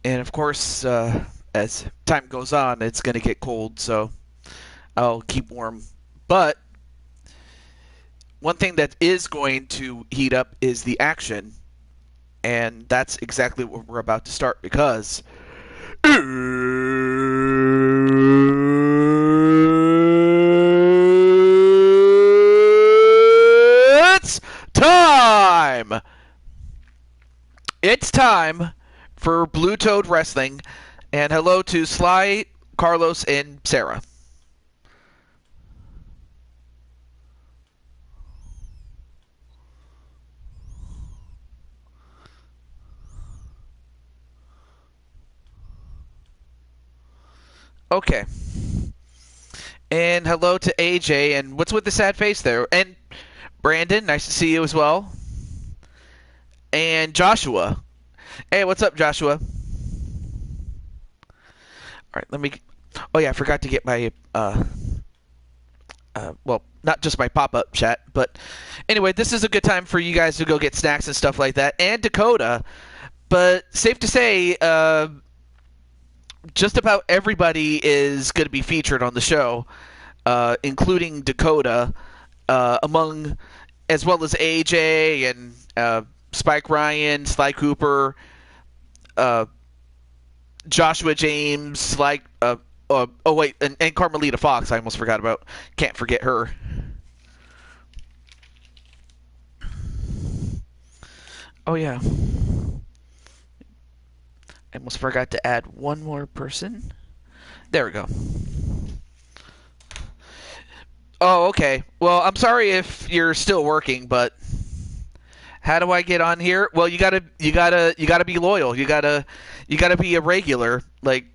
And of course, as time goes on, it's going to get cold, so I'll keep warm. But one thing that is going to heat up is the action, and that's exactly what we're about to start because it's time! It's time for Blue Toad Wrestling, and hello to Sly, Carlos, and Sarah. Okay. And hello to AJ, and what's with the sad face there? And Brandon, nice to see you as well. And Joshua. Hey, what's up, Joshua? Alright, let me... Oh yeah, I forgot to get my, well, not just my pop-up chat, but anyway, this is a good time for you guys to go get snacks and stuff like that, and Dakota. But safe to say, just about everybody is going to be featured on the show, including Dakota, among, as well as AJ and Spike Ryan, Sly Cooper, Joshua James, Sly, oh wait, and Carmelita Fox. I almost forgot about. Can't forget her. Oh yeah. I almost forgot to add one more person. There we go. Oh, okay. Well, I'm sorry if you're still working, but how do I get on here? Well, you gotta be loyal. You gotta be a regular. Like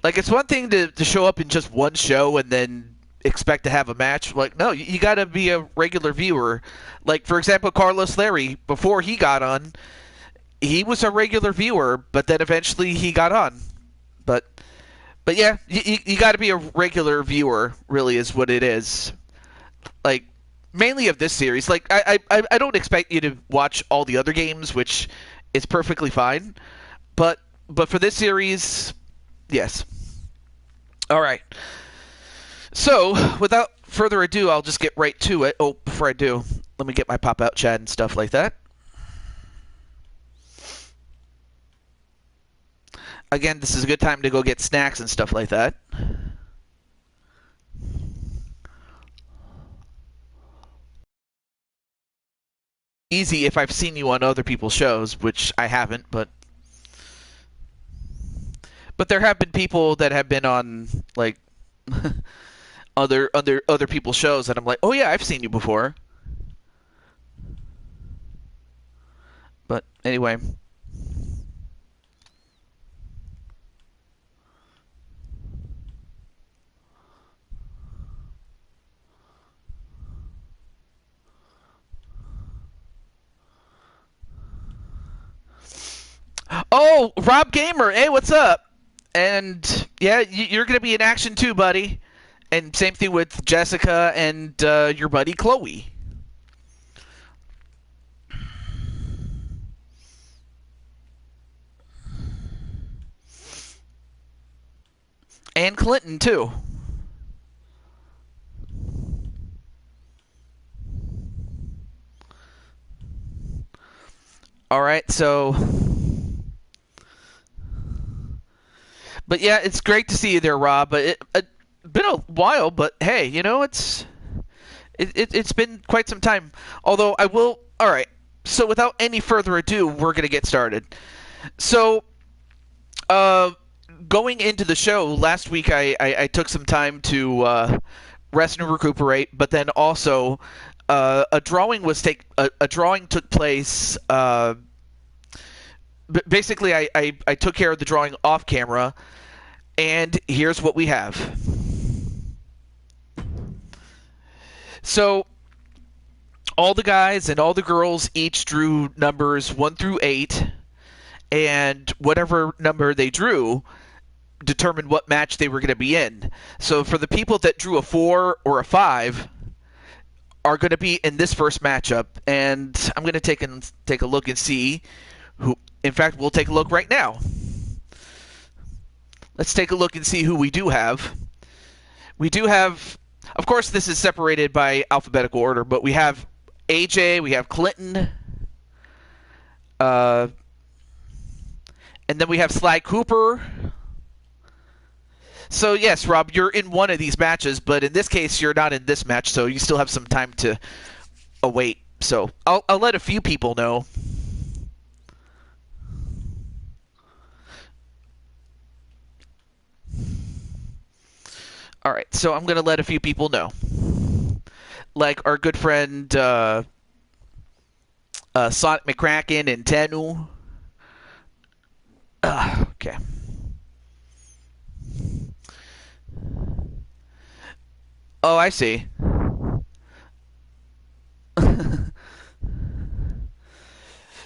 it's one thing to show up in just one show and then expect to have a match. Like, no, you gotta be a regular viewer. Like, for example, Carlos Larry, before he got on, he was a regular viewer, but then eventually he got on. But yeah, you got to be a regular viewer, really, is what it is. Like, mainly of this series. Like, I don't expect you to watch all the other games, which is perfectly fine. But for this series, yes. All right. So, without further ado, I'll just get right to it. Oh, before I do, let me get my pop-out chat and stuff like that. Again, this is a good time to go get snacks and stuff like that. Easy if I've seen you on other people's shows, which I haven't, but there have been people that have been on like other people's shows, and I'm like, oh yeah, I've seen you before. But anyway. Oh, Rob Gamer, hey, what's up? And yeah, you're gonna be in action too, buddy. And same thing with Jessica and your buddy Chloe. And Clinton too. All right, so. But yeah, it's great to see you there, Rob. But it's been a while. But hey, you know, it's been quite some time. Although I will. All right. So without any further ado, we're gonna get started. So, going into the show last week, I took some time to rest and recuperate. But then also, a drawing took place. Basically, I took care of the drawing off camera, and here's what we have. So, all the guys and all the girls each drew numbers 1 through 8, and whatever number they drew determined what match they were going to be in. So, for the people that drew a 4 or a 5 are going to be in this first matchup, and I'm going to take a look and see In fact, we'll take a look right now. Let's take a look and see who we do have. We do have, of course, this is separated by alphabetical order, but we have AJ, we have Clinton, and then we have Sly Cooper. So, yes, Rob, you're in one of these matches, but in this case, you're not in this match, so you still have some time to await. So, I'll let a few people know. All right, so I'm going to let a few people know. Like our good friend Sonic McCracken and Tenu. Okay. Oh, I see.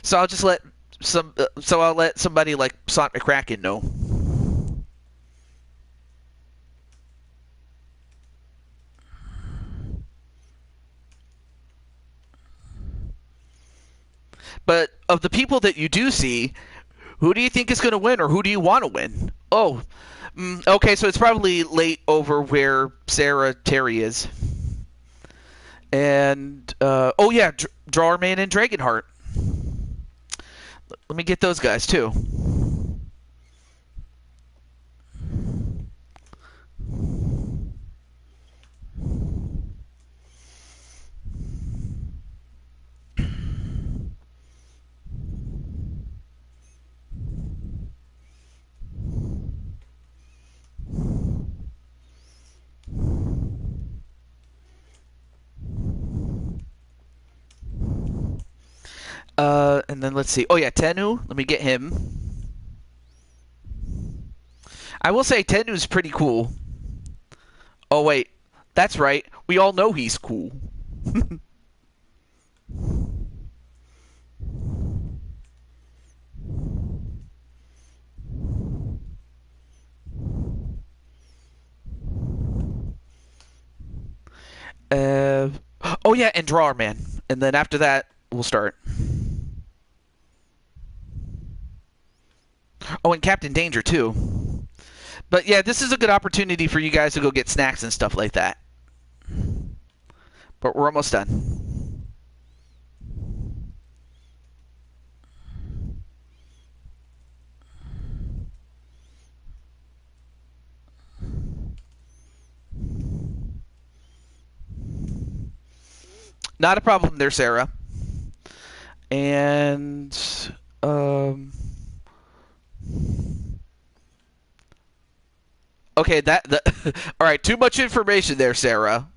So I'll just let I'll let somebody like Sonic McCracken know. But of the people that you do see, who do you think is going to win, or who do you want to win? Oh, okay, so it's probably late over where Sarah Terry is. And, oh yeah, Drawerman and Dragonheart. Let me get those guys, too. And then let's see. Oh yeah, Tenu. Let me get him. I will say Tenu's pretty cool. Oh wait, that's right. We all know he's cool. Oh yeah, and Drawerman. And then after that, we'll start. Oh, and Captain Danger, too. But yeah, this is a good opportunity for you guys to go get snacks and stuff like that. But we're almost done. Not a problem there, Sarah. And, okay, all right, too much information there, Sarah.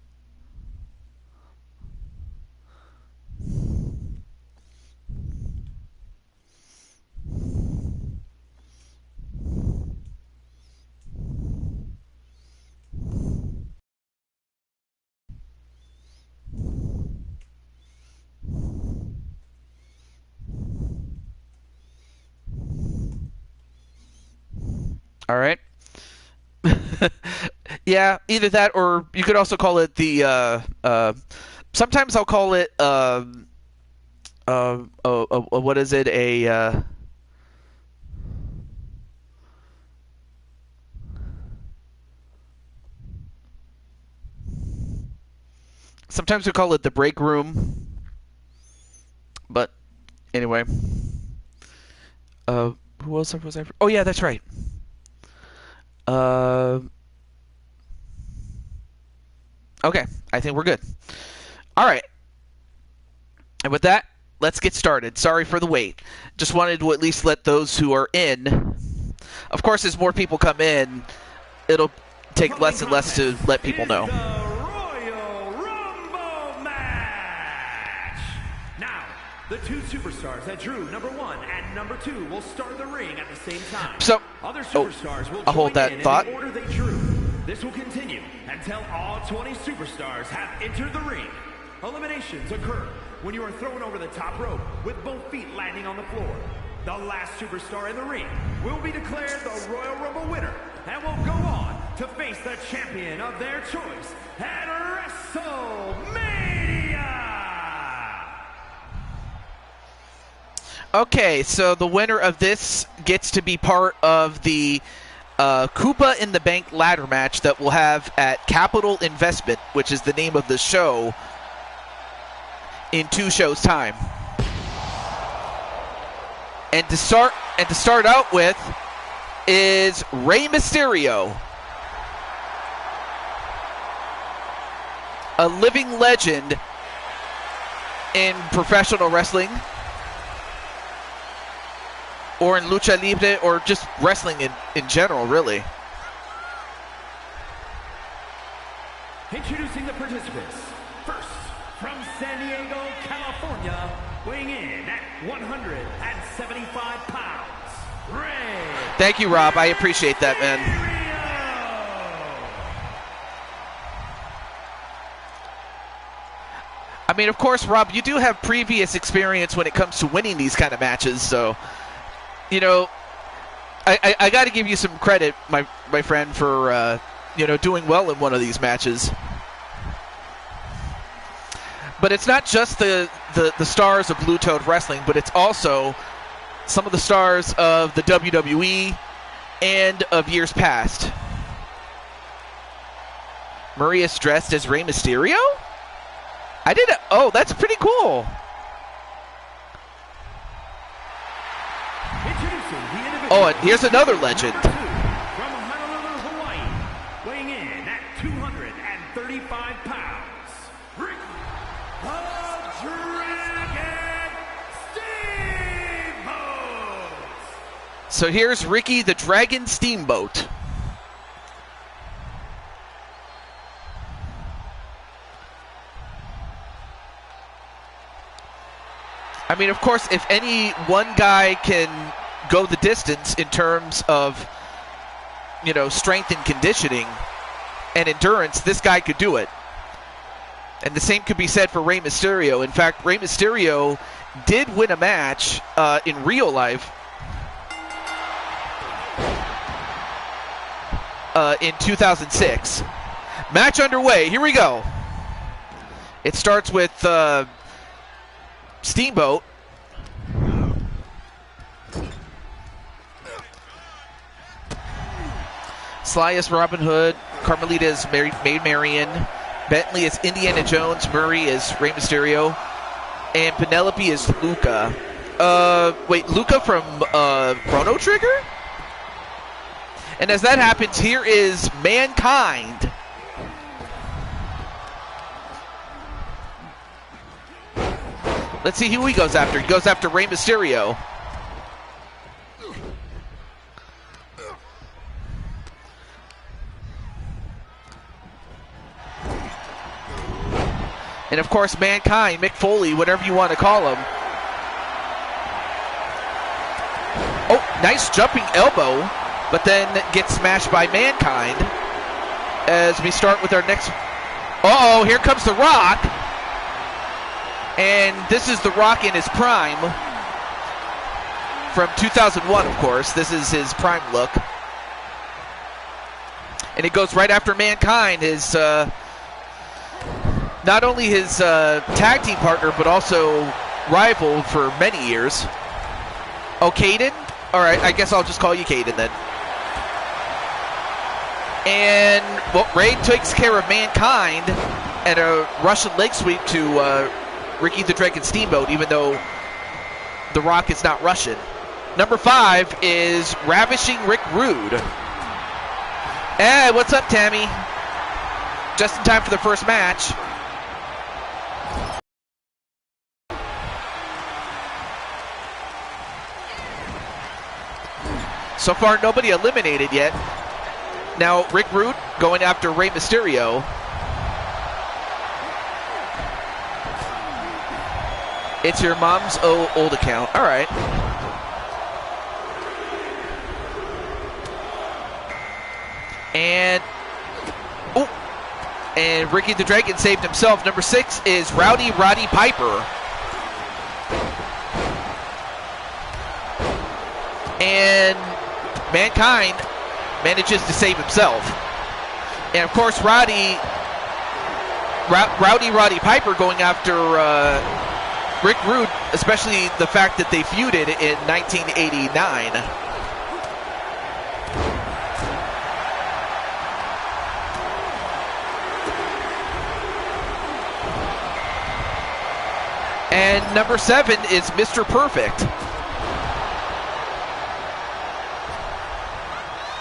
All right. Yeah, either that or you could also call it the. Sometimes I'll call it. What is it? Sometimes we call it the break room. But anyway. Who else was I? Oh yeah, that's right. Okay, I think we're good. All right. And with that, let's get started. Sorry for the wait. Just wanted to at least let those who are in. Of course, as more people come in, it'll take less and less to let people know. The two superstars that drew number 1 and number 2 will start the ring at the same time. So, other superstars will I'll hold that thought. in the order they drew. This will continue until all 20 superstars have entered the ring. Eliminations occur when you are thrown over the top rope with both feet landing on the floor. The last superstar in the ring will be declared the Royal Rumble winner and will go on to face the champion of their choice at WrestleMania. Okay, so the winner of this gets to be part of the Koopa in the Bank ladder match that we'll have at Capital Investment, which is the name of the show, in 2 shows' time. And to start out with is Rey Mysterio, a living legend in professional wrestling, or in lucha libre, or just wrestling in general, really. Introducing the participants. First, from San Diego, California, weighing in at 175 pounds, Rey. Thank you, Rob. I appreciate that, man. I mean, of course, Rob, you do have previous experience when it comes to winning these kind of matches, so, you know, I got to give you some credit, my friend, for, you know, doing well in one of these matches. But it's not just the stars of Blue Toad Wrestling, but it's also some of the stars of the WWE and of years past. Maria's dressed as Rey Mysterio? I didn't. Oh, that's pretty cool. Oh, and here's another legend. From Honolulu, Hawaii, weighing in at 235 pounds, Ricky the Dragon Steamboat. So here's Ricky the Dragon Steamboat. I mean, of course, if any one guy can go the distance in terms of, you know, strength and conditioning and endurance, this guy could do it. And the same could be said for Rey Mysterio. In fact, Rey Mysterio did win a match in real life in 2006. Match underway. Here we go. It starts with Steamboat. Sly is Robin Hood, Carmelita is Maid Marian, Bentley is Indiana Jones, Murray is Rey Mysterio, and Penelope is Luca. Wait, Luca from Chrono Trigger? And as that happens, here is Mankind. Let's see who he goes after. He goes after Rey Mysterio. And of course, Mankind, Mick Foley, whatever you want to call him. Oh, nice jumping elbow, but then gets smashed by Mankind. As we start with our next... Uh-oh, here comes The Rock. And this is The Rock in his prime. From 2001, of course. This is his prime look. And it goes right after Mankind, his... not only his tag team partner, but also rival for many years. Oh, Caden? All right, I guess I'll just call you Caden then. And, well, Ray takes care of Mankind and a Russian leg sweep to Ricky the Dragon Steamboat, even though The Rock is not Russian. Number 5 is Ravishing Rick Rude. Hey, what's up, Tammy? Just in time for the first match. So far, nobody eliminated yet. Now, Rick Rude going after Rey Mysterio. It's your mom's old account. All right. And... oh! And Ricky the Dragon saved himself. Number 6 is Rowdy Roddy Piper. And Mankind manages to save himself. And of course, Rowdy Roddy Piper going after Rick Rude, especially the fact that they feuded in 1989. And number 7 is Mr. Perfect.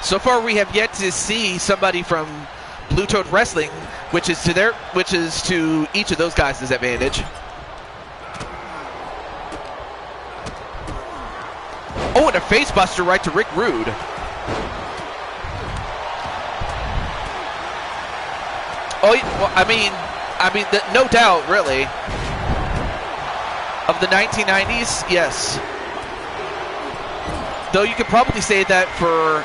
So far, we have yet to see somebody from Blue Toad Wrestling, which is to each of those guys' advantage. Oh, and a face buster right to Rick Rude. Oh, well, I mean, no doubt, really. Of the 1990s, yes. Though you could probably say that for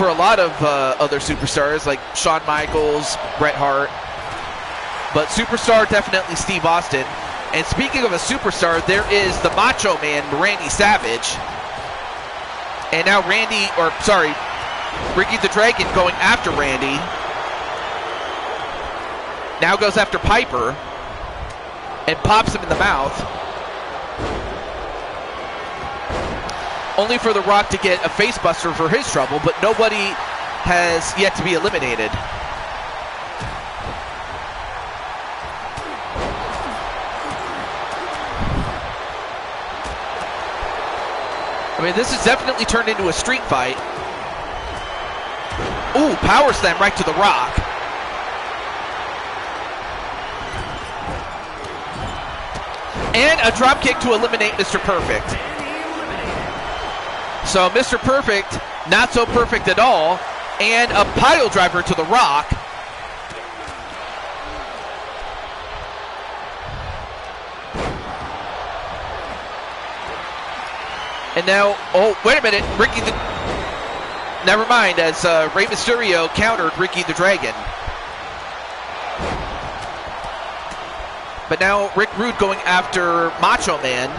a lot of other superstars like Shawn Michaels, Bret Hart. But superstar, definitely Steve Austin. And speaking of a superstar, there is the Macho Man, Randy Savage. And now Ricky the Dragon going after Randy. Now goes after Piper and pops him in the mouth. Only for The Rock to get a face buster for his trouble, but nobody has yet to be eliminated. I mean, this has definitely turned into a street fight. Ooh, power slam right to The Rock. And a drop kick to eliminate Mr. Perfect. So Mr. Perfect, not so perfect at all, and a pile driver to The Rock. And now, oh, wait a minute, never mind, as Rey Mysterio countered Ricky the Dragon. But now Rick Rude going after Macho Man.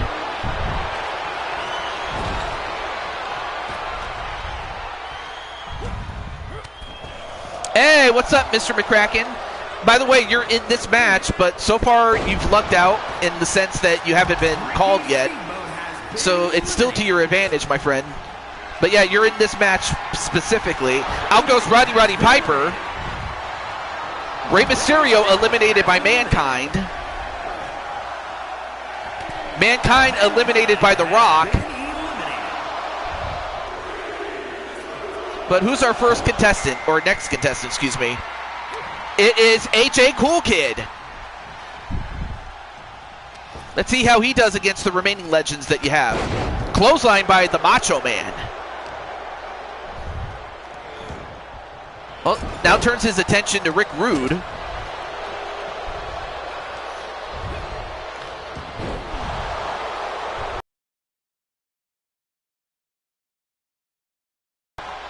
Hey, what's up, Mr. McCracken? By the way, you're in this match, but so far you've lucked out in the sense that you haven't been called yet. So it's still to your advantage, my friend. But yeah, you're in this match specifically. Out goes Roddy Piper. Rey Mysterio eliminated by Mankind. Mankind eliminated by The Rock. But who's our first contestant, or next contestant, excuse me? It is AJ Cool Kid. Let's see how he does against the remaining legends that you have. Clothesline by the Macho Man. Well, now turns his attention to Rick Rude.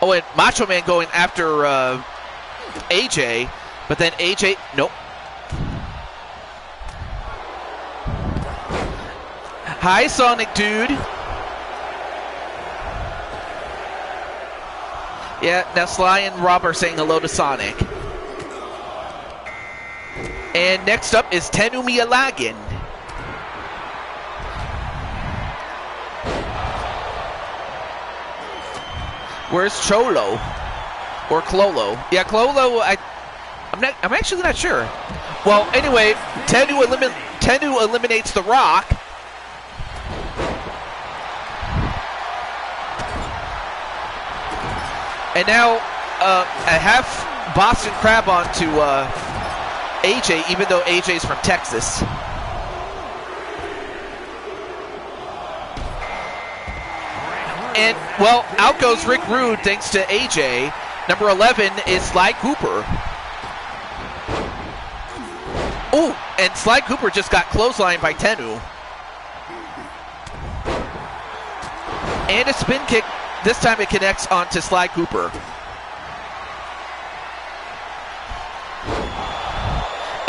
Oh, and Macho Man going after AJ, but then AJ, nope. Hi, Sonic Dude. Yeah, now Sly and Rob are saying hello to Sonic. And next up is Tenu Miyalagan. Where's Cholo? Or Clolo? Yeah, Clolo, I'm actually not sure. Well, anyway, Tenu eliminates The Rock. And now a half Boston Crab onto AJ, even though AJ's from Texas. And, well, out goes Rick Rude thanks to AJ. Number 11 is Sly Cooper. Oh, and Sly Cooper just got clotheslined by Tenu. And a spin kick. This time it connects onto Sly Cooper.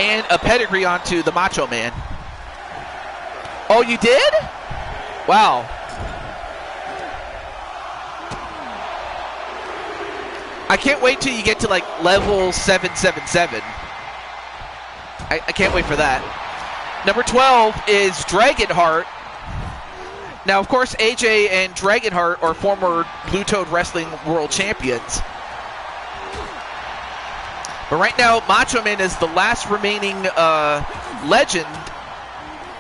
And a pedigree onto the Macho Man. Oh, you did? Wow. I can't wait till you get to like level 777. I can't wait for that. Number 12 is Dragonheart. Now, of course, AJ and Dragonheart are former Blue Toad Wrestling World Champions. But right now, Macho Man is the last remaining legend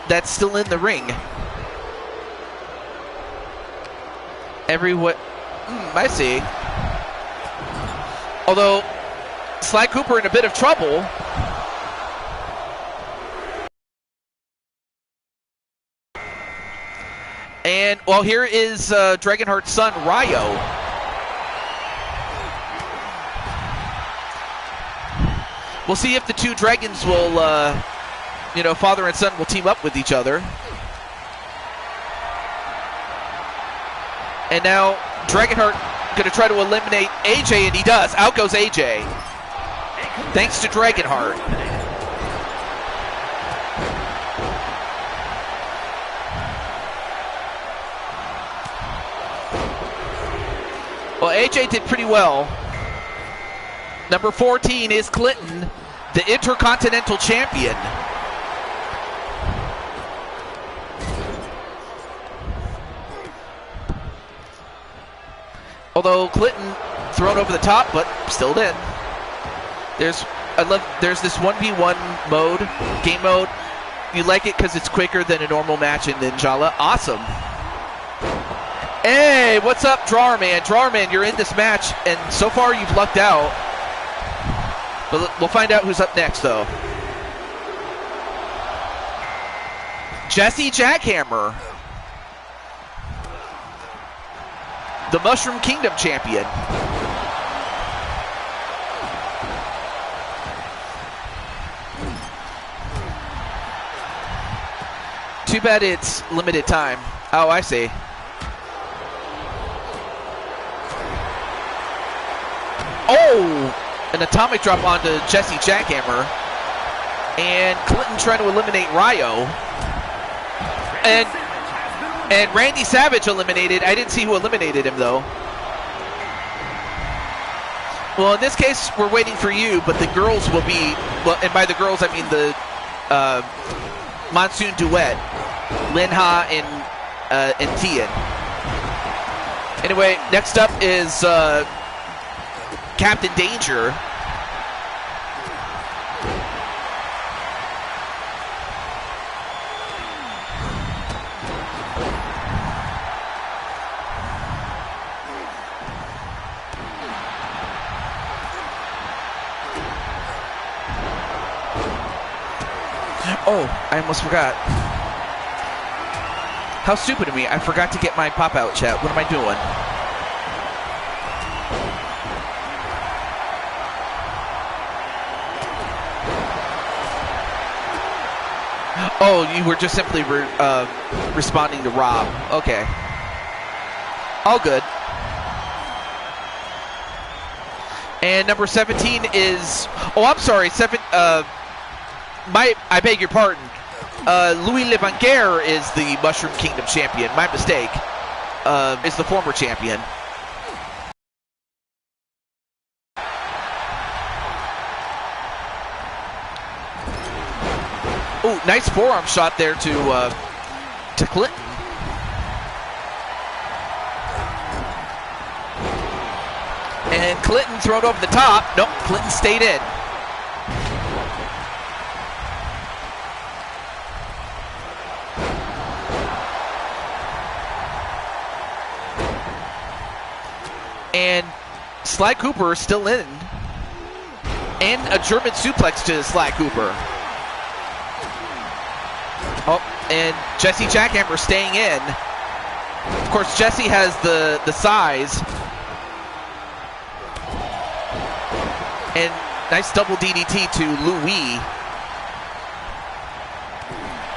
that's still in the ring. I see. Although, Sly Cooper in a bit of trouble. And, well, here is Dragonheart's son, Ryo. We'll see if the two dragons will, father and son will team up with each other. And now Dragonheart going to try to eliminate AJ, and he does. Out goes AJ. Thanks to Dragonheart. Well, AJ did pretty well. Number 14 is Clinton, the Intercontinental Champion. Although Clinton thrown over the top, but still in. There's this 1v1 mode, game mode. You like it because it's quicker than a normal match in Ninjala. Awesome. Hey, what's up, Drawerman? Drawerman, you're in this match, and so far you've lucked out. But we'll find out who's up next, though. Jesse Jackhammer, the Mushroom Kingdom champion. Too bad it's limited time. Oh, I see. Oh! An atomic drop onto Jesse Jackhammer. And Clinton trying to eliminate Ryo. And Randy Savage eliminated. I didn't see who eliminated him, though. Well, in this case, we're waiting for you, but the girls will be... Well, and by the girls, I mean the Monsoon Duet. Linha and Tian. Anyway, next up is Captain Danger. Oh, I almost forgot. How stupid of me. I forgot to get my pop-out chat. What am I doing? Oh, you were just simply responding to Rob. Okay. All good. And number 17 is... Oh, I'm sorry. I beg your pardon. Louis Levanguer is the Mushroom Kingdom champion. My mistake. Is the former champion. Oh, nice forearm shot there to Clinton. And Clinton thrown over the top. Nope, Clinton stayed in. And Sly Cooper is still in. And a German suplex to Sly Cooper. Oh, and Jesse Jackhammer staying in. Of course, Jesse has the size. And nice double DDT to Louis.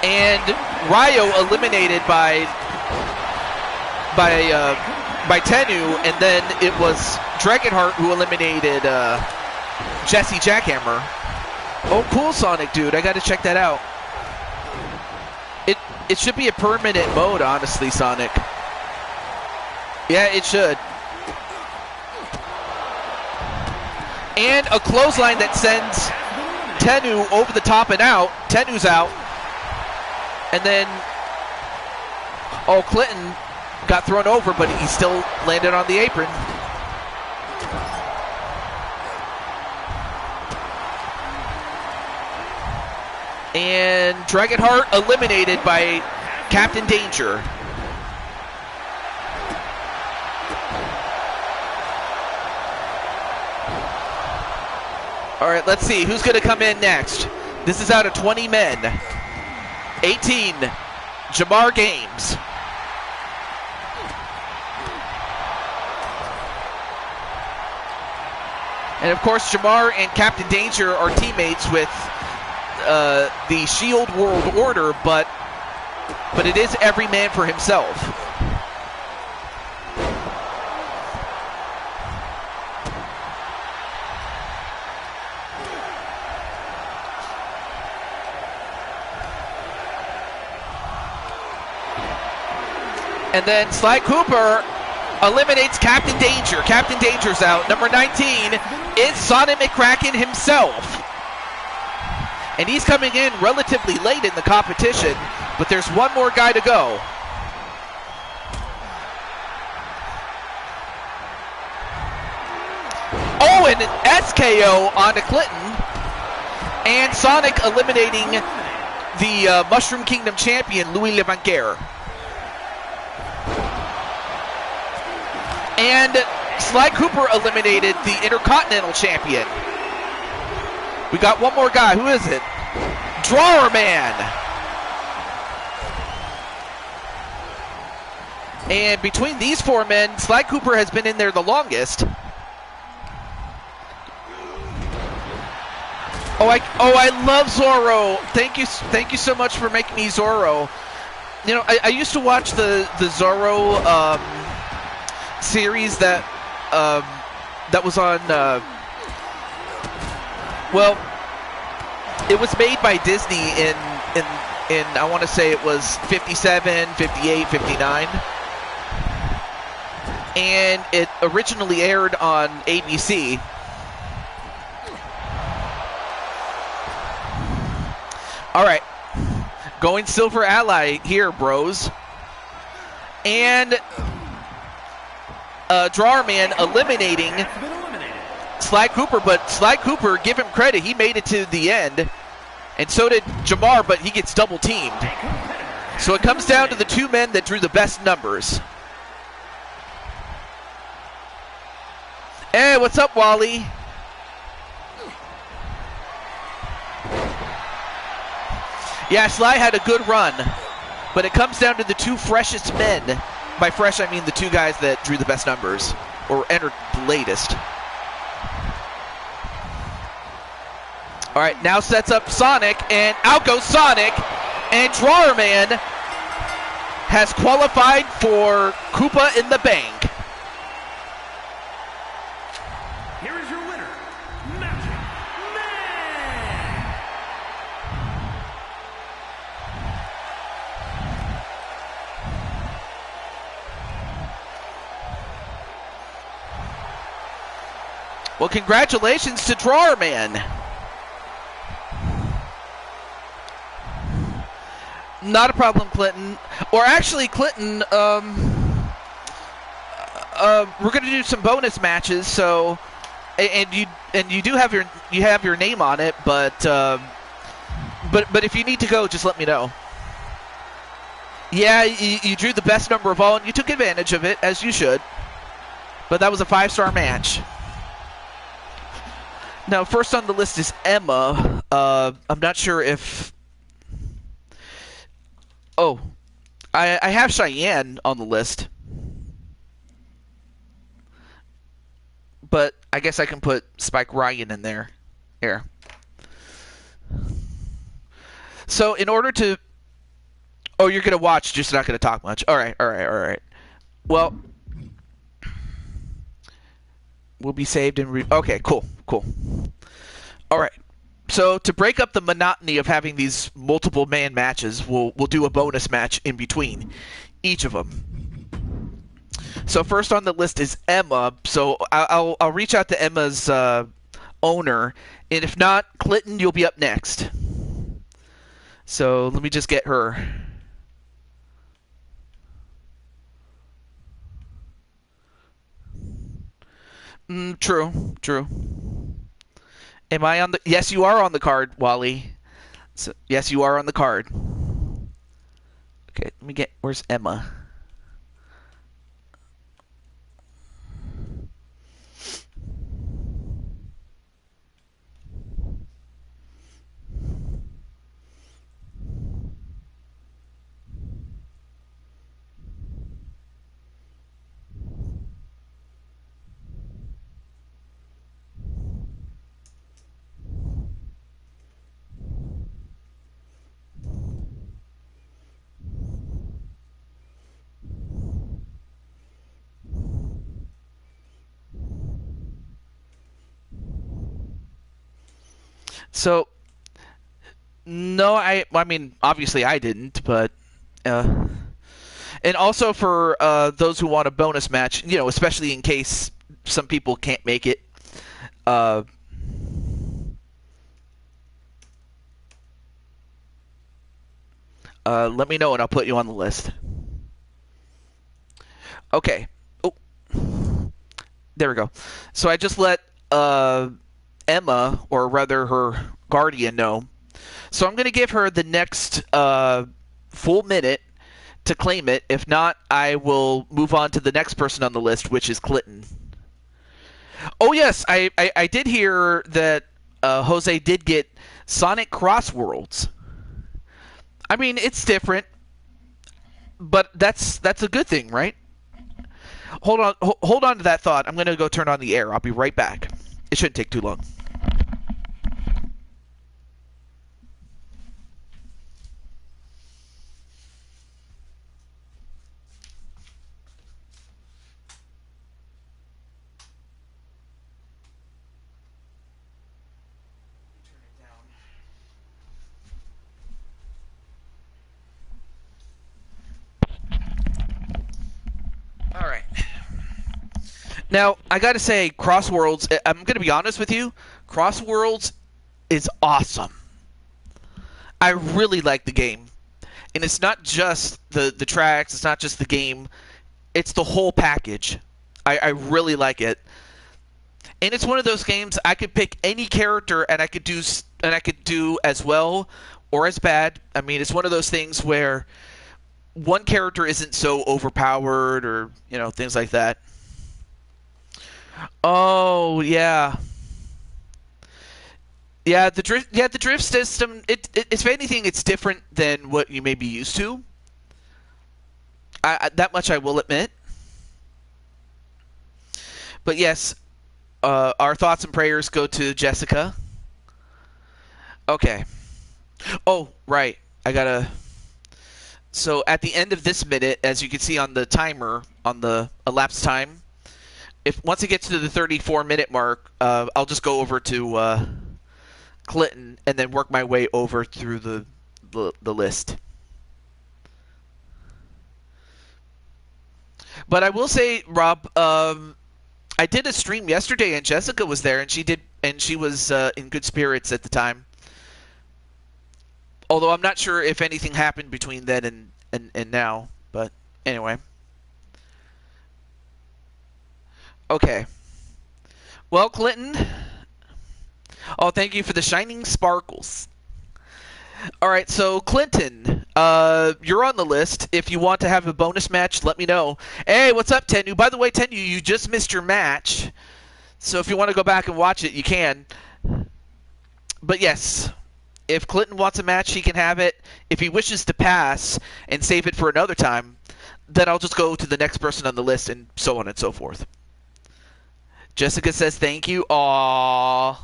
And Ryo eliminated by Tennu, and then it was Dragonheart who eliminated Jesse Jackhammer. Oh, cool, Sonic dude. I got to check that out. It should be a permanent mode, honestly, Sonic. Yeah, it should. And a clothesline that sends Tennu over the top and out. Tennu's out. And then, oh, Clinton got thrown over, but he still landed on the apron. And Dragonheart eliminated by Captain Danger. All right, let's see. Who's going to come in next? This is out of 20 men. 18, Jamar Games. And, of course, Jamar and Captain Danger are teammates with the Shield World Order, but it is every man for himself. And then Sly Cooper eliminates Captain Danger. Captain Danger's out. Number 19 is Sonic McCracken himself. And he's coming in relatively late in the competition, but there's one more guy to go. Oh, and an SKO onto Clinton. And Sonic eliminating the Mushroom Kingdom champion, Louis Levanguer. And Sly Cooper eliminated the Intercontinental champion. We got one more guy. Who is it? Drawer Man. And between these four men, Sly Cooper has been in there the longest. Oh, I love Zorro. Thank you so much for making me Zorro. You know, I used to watch the Zorro series that was on. Well, it was made by Disney in I want to say it was 57, 58, 59. And it originally aired on ABC. All right. Going Silver Ally here, bros. And Drawer Man eliminating Sly Cooper, but Sly Cooper, give him credit, he made it to the end, and so did Jamar, but he gets double teamed. So it comes down to the two men that drew the best numbers. Hey, what's up, Wally? Yeah, Sly had a good run, but it comes down to the two freshest men. By fresh, I mean the two guys that drew the best numbers, or entered the latest. All right, now sets up Sonic, and out goes Sonic, and Drawer Man has qualified for Koopa in the Bank. Here is your winner, Magic Man! Well, congratulations to Drawer Man. Not a problem, Clinton. Or actually, Clinton, we're going to do some bonus matches. So, and you do have your name on it, but if you need to go, just let me know. Yeah, you drew the best number of all, and you took advantage of it, as you should. But that was a 5-star match. Now, first on the list is Emma. I'm not sure if... Oh, I have Cheyenne on the list. But I guess I can put Spike Ryan in there. Here. So in order to... Oh, you're going to watch, just not going to talk much. All right. Well, we'll be saved and... Okay, cool. All right. So to break up the monotony of having these multiple man matches, we'll do a bonus match in between each of them. So first on the list is Emma. So I'll reach out to Emma's owner, and if not, Clinton, you'll be up next. So let me just get her. True, true. Am I on the? Yes, you are on the card, Wally. So, yes, you are on the card. Okay, let me get. Where's Emma? So no, I mean, obviously I didn't, but uh, and also for those who want a bonus match, especially in case some people can't make it. Uh, Let me know and I'll put you on the list. Okay. Oh, there we go. So I just let Emma, or rather her guardian, know. So I'm going to give her the next full minute to claim it. If not, I will move on to the next person on the list, which is Clinton. Oh, yes, I did hear that Jose did get Sonic Cross Worlds. I mean, it's different, but that's a good thing, right? Hold on to that thought. I'm going to go turn on the air. I'll be right back. It shouldn't take too long. All right. Now, I got to say, Crossworlds, I'm going to be honest with you, Crossworlds is awesome. I really like the game. And it's not just the tracks, it's not just the game, it's the whole package. I really like it. And it's one of those games I could pick any character and I could do as well or as bad. I mean, it's one of those things where one character isn't so overpowered or, things like that. Oh, yeah. Yeah, the drift system, it's, if anything, it's different than what you may be used to. That much I will admit. But yes, our thoughts and prayers go to Jessica. Okay. Oh, right. I gotta. So at the end of this minute, as you can see on the timer, on the elapsed time, if once it gets to the 34-minute mark, I'll just go over to Clinton and then work my way over through the list. But I will say, Rob, I did a stream yesterday and Jessica was there and she was in good spirits at the time. Although I'm not sure if anything happened between then and now. But anyway. Okay. Well, Clinton. Oh, thank you for the shining sparkles. All right, so Clinton, you're on the list. If you want to have a bonus match, let me know. Hey, what's up, Tenu? By the way, Tenu, you just missed your match. So if you want to go back and watch it, you can. But yes, if Clinton wants a match, he can have it. If he wishes to pass and save it for another time, then I'll just go to the next person on the list and so on and so forth. Jessica says thank you. Aww.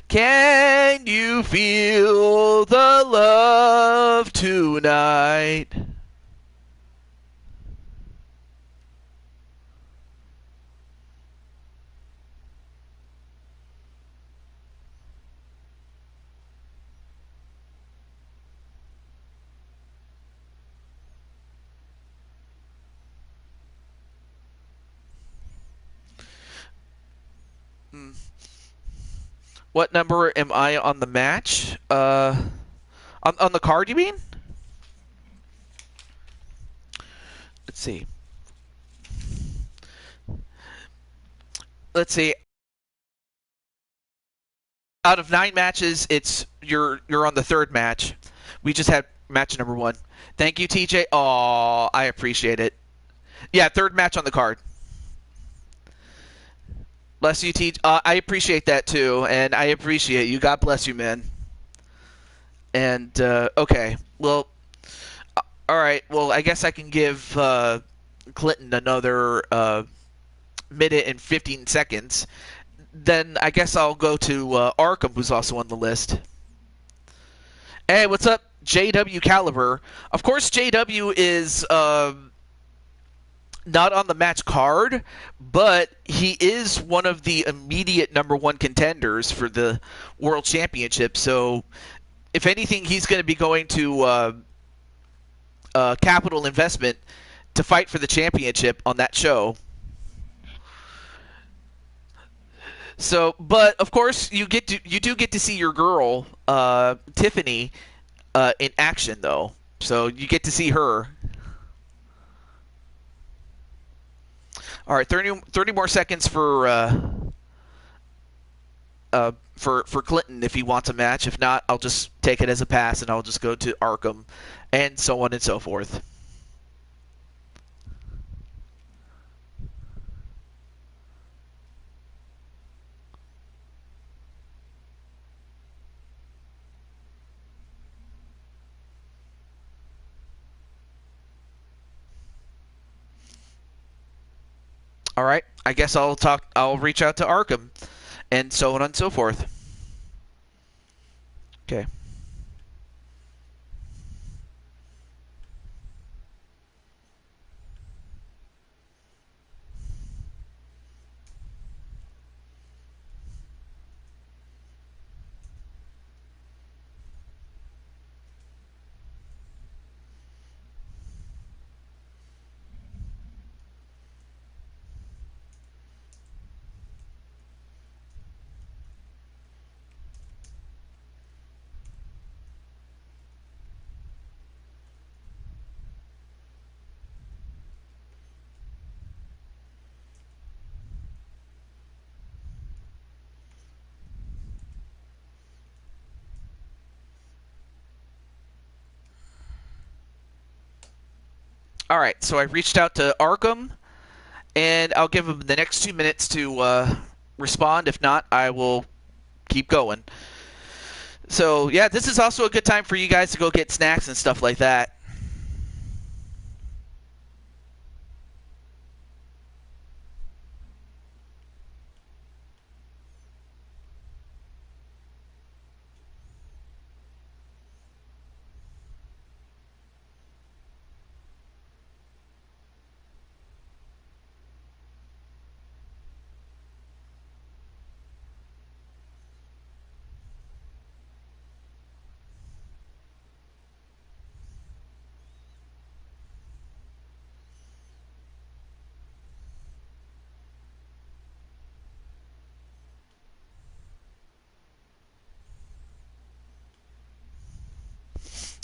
Can you feel the love tonight? What number am I on the match? Uh, on the card, you mean? Let's see. Let's see. Out of 9 matches, you're on the third match. We just had match number 1. Thank you, TJ. Oh, I appreciate it. Yeah, third match on the card. Bless you, TJ. I appreciate that too, and I appreciate you. God bless you, man. And okay, well, all right. Well, I guess I can give Clinton another minute and 15 seconds. Then I guess I'll go to Arkham, who's also on the list. Hey, what's up, JW Caliber? Of course, JW is not on the match card, but he is one of the immediate number 1 contenders for the World Championship. So, if anything, he's going to be going to Capital Investment to fight for the championship on that show. So, but of course, you do get to see your girl Tiffany in action, though. So you get to see her. All right, 30 more seconds for Clinton if he wants a match. If not, I'll just take it as a pass and I'll just go to Arkham, and so on and so forth. All right, I guess I'll reach out to Arkham, and so on and so forth. Okay. All right, so I reached out to Arkham, and I'll give him the next 2 minutes to respond. If not, I will keep going. So, yeah, this is also a good time for you guys to go get snacks and stuff like that.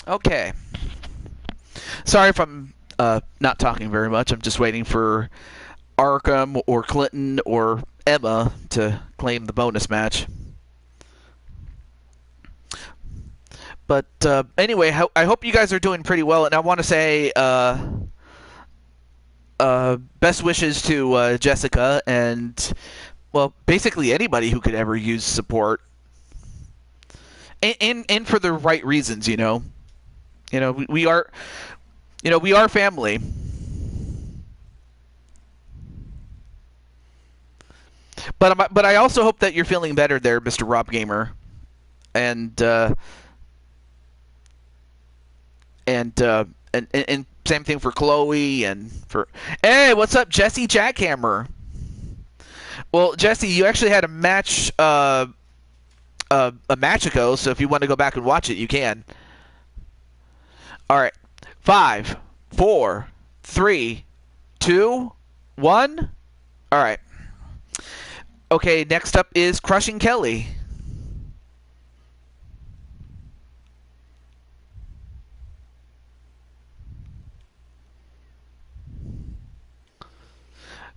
Okay. Sorry if I'm not talking very much. I'm just waiting for Arkham or Clinton or Emma to claim the bonus match. But anyway, I hope you guys are doing pretty well, and I want to say best wishes to Jessica and, well, basically anybody who could ever use support, and for the right reasons. We are, we are family. But I also hope that you're feeling better there, Mr. Rob Gamer, and and same thing for Chloe and for. Hey, what's up, Jesse Jackhammer? Well, Jesse, you actually had a match a match ago, so if you want to go back and watch it, you can. All right, 5, 4, 3, 2, 1. All right. Okay, next up is Crushing Kelly.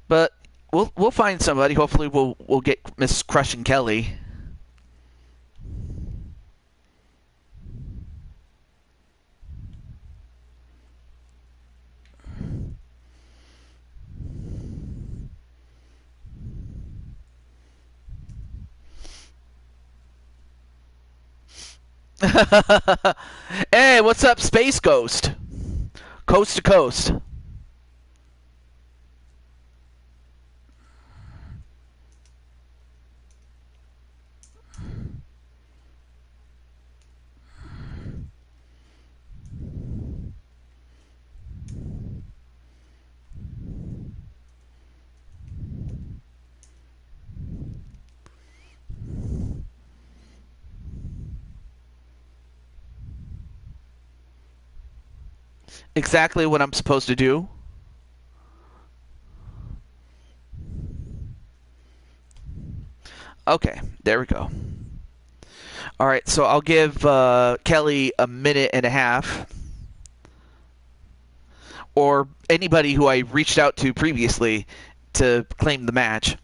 But we'll find somebody. Hopefully, we'll get Miss Crushing Kelly. Hey, what's up, Space Ghost? Coast to coast. Exactly what I'm supposed to do. Okay, there we go. All right, so I'll give Kelly a minute and a half, or anybody who I reached out to previously to claim the match.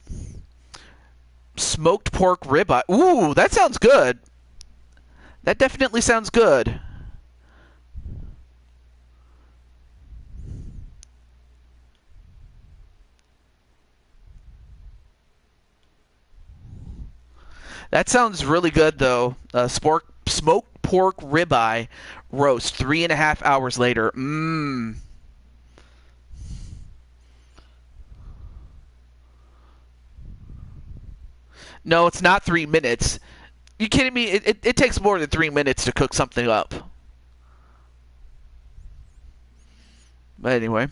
Smoked pork ribeye. Ooh, that sounds good. That definitely sounds good. That sounds really good, though. Smoked pork ribeye roast 3.5 hours later. Mmm. No, it's not 3 minutes. You kidding me? It takes more than 3 minutes to cook something up. But anyway.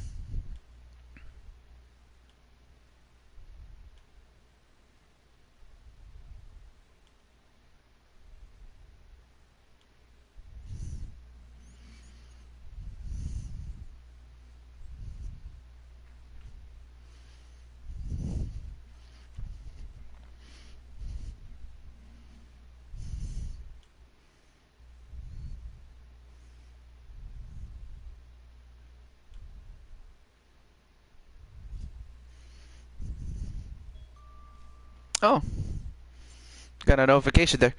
Oh, got a notification there.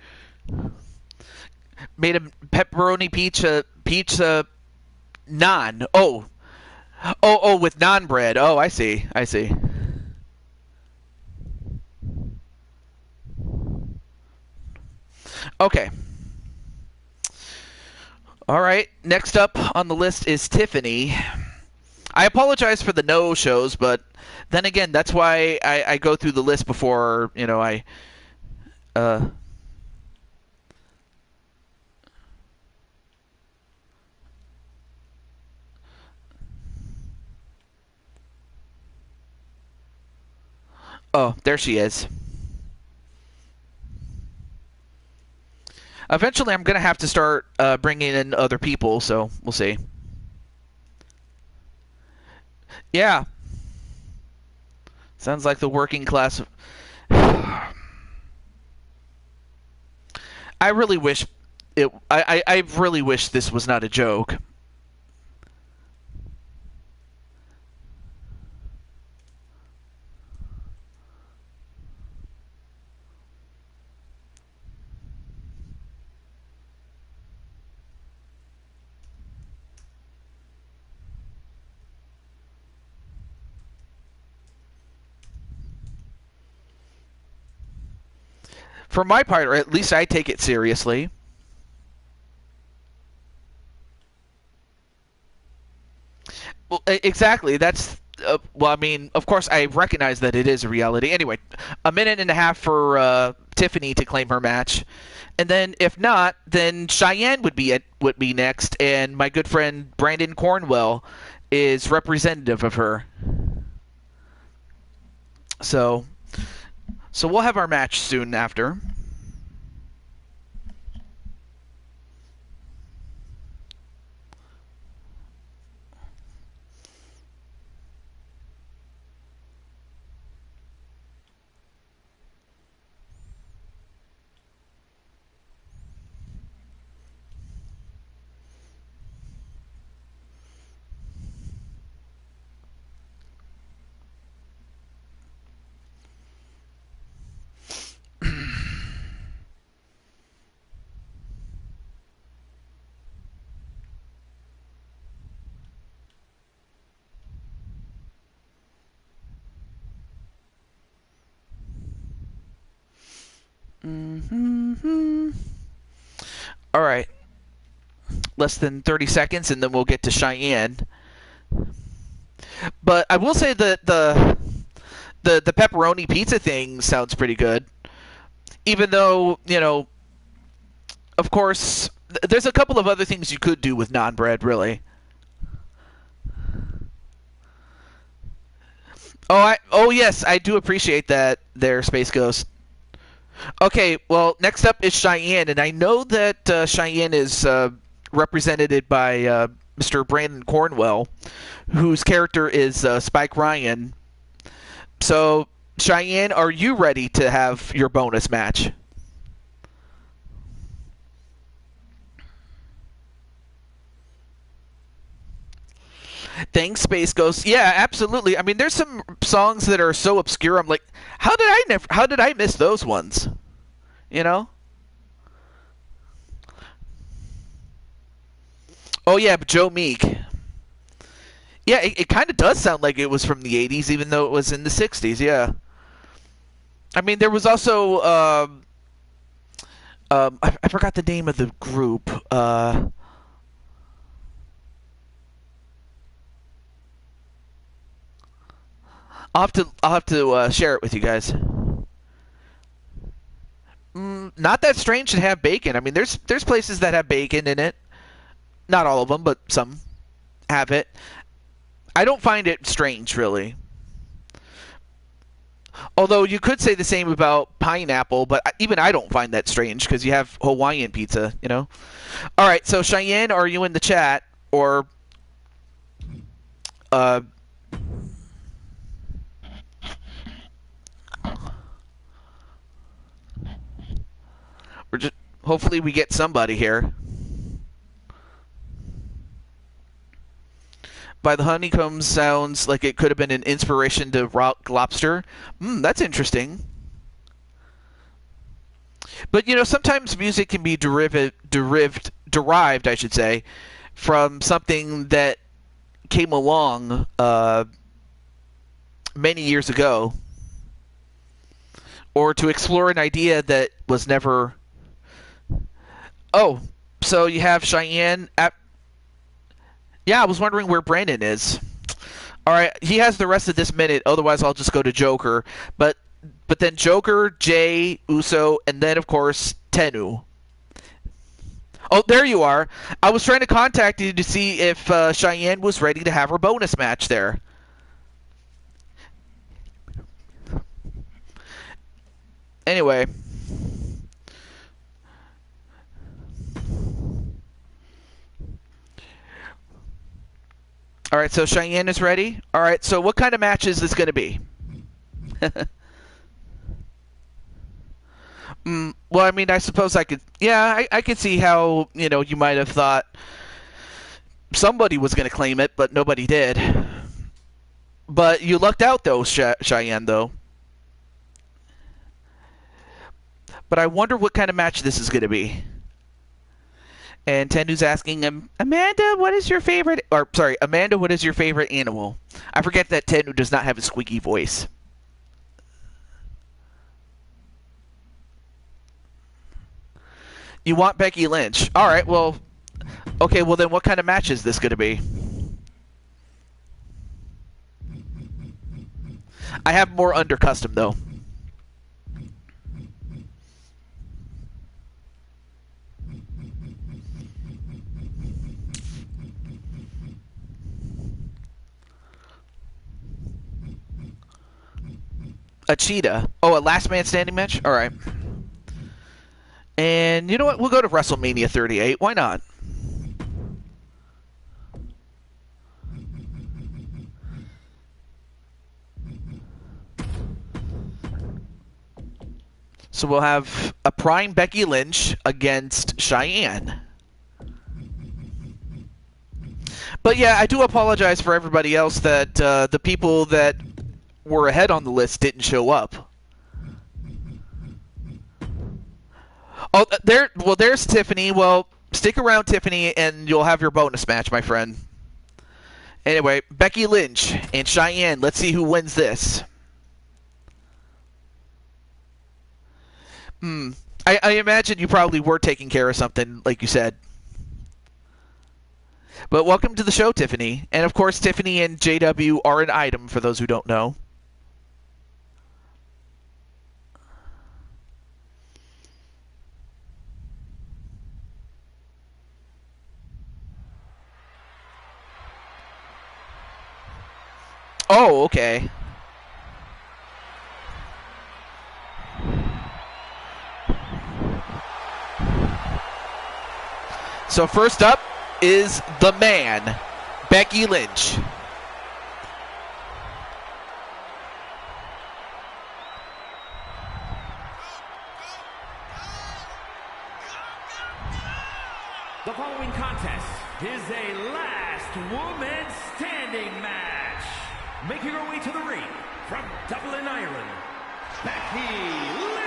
Made a pepperoni pizza naan. Oh, with naan bread. Oh, I see. I see. Okay. All right. Next up on the list is Tiffany. I apologize for the no shows, but then again, that's why I go through the list before I. Uh, oh, there she is. Eventually, I'm gonna have to start bringing in other people, so we'll see. Yeah, sounds like the working class. I really wish it. I really wish this was not a joke. For my part, or at least I take it seriously. Well, exactly. That's well. I mean, of course, I recognize that it is a reality. Anyway, a minute and a half for Tiffany to claim her match, and then if not, then Cheyenne would be next, and my good friend Brandon Cornwell is representative of her. So, so we'll have our match soon after. Mm-hmm. All right. Less than 30 seconds, and then we'll get to Cheyenne. But I will say that the pepperoni pizza thing sounds pretty good. Even though, of course, there's a couple of other things you could do with non-bread, really. Oh yes, I do appreciate that there, Space Ghost. Okay, well, next up is Cheyenne, and I know that Cheyenne is represented by Mr. Brandon Cornwell, whose character is Spike Ryan. So, Cheyenne, are you ready to have your bonus match? Thanks, Space Ghost. Yeah, absolutely. I mean, there's some songs that are so obscure. I'm like, how did I miss those ones? You know? Oh yeah, but Joe Meek. Yeah, it kind of does sound like it was from the '80s, even though it was in the '60s. Yeah. I mean, there was also I forgot the name of the group. I'll have to share it with you guys. Not that strange to have bacon. I mean, there's places that have bacon in it. Not all of them, but some have it. I don't find it strange, really. Although you could say the same about pineapple, but even I don't find that strange because you have Hawaiian pizza. All right, so Cheyenne, are you in the chat or uh, we're just hopefully we get somebody here. By the honeycomb sounds like it could have been an inspiration to rock lobster. That's interesting. But sometimes music can be derived, I should say, from something that came along many years ago, or to explore an idea that was never. Oh, so you have Cheyenne at. Yeah, I was wondering where Brandon is. All right, he has the rest of this minute. Otherwise, I'll just go to Joker. But then Joker, Jay, Uso, and then of course Tennu. Oh, there you are. I was trying to contact you to see if Cheyenne was ready to have her bonus match there. Anyway. All right, so Cheyenne is ready. All right, so what kind of match is this going to be? Well, I mean, I suppose I could. Yeah, I could see how you might have thought somebody was going to claim it, but nobody did. But you lucked out, though, Cheyenne, though. But I wonder what kind of match this is going to be. And Tendu's asking him, Amanda, what is your favorite? Or sorry, Amanda, what is your favorite animal? I forget that Tendu does not have a squeaky voice. You want Becky Lynch? All right, well, okay, well then, what kind of match is this going to be? I have more under custom though. A cheetah. Oh, a last man standing match? All right. And you know what? We'll go to WrestleMania 38. Why not? So we'll have a prime Becky Lynch against Cheyenne. But yeah, I do apologize for everybody else that the people that were ahead on the list didn't show up. Oh, there's Tiffany. Well, stick around, Tiffany, and you'll have your bonus match, my friend. Anyway, Becky Lynch and Cheyenne. Let's see who wins this. I imagine you probably were taking care of something, like you said. But welcome to the show, Tiffany. And of course, Tiffany and JW are an item for those who don't know. Oh, okay. So first up is the man, Becky Lynch. The following contest is a last woman standing match. Making her way to the ring from Dublin, Ireland, Becky Lynch.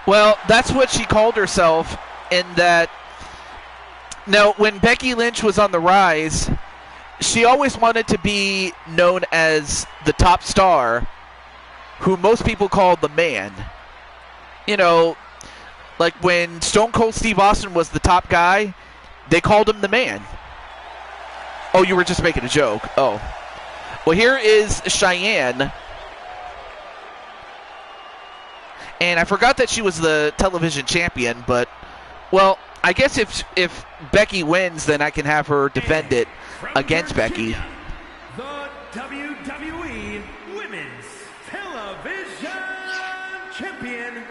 Well, that's what she called herself in that. Now, when Becky Lynch was on the rise, she always wanted to be known as the top star, who most people called the man. You know, like when Stone Cold Steve Austin was the top guy, they called him the man. Oh, you were just making a joke. Oh. Well, here is Cheyenne. And I forgot that she was the television champion, but, well, I guess if Becky wins, then I can have her defend it against Becky. The WWE Women's Television Champion.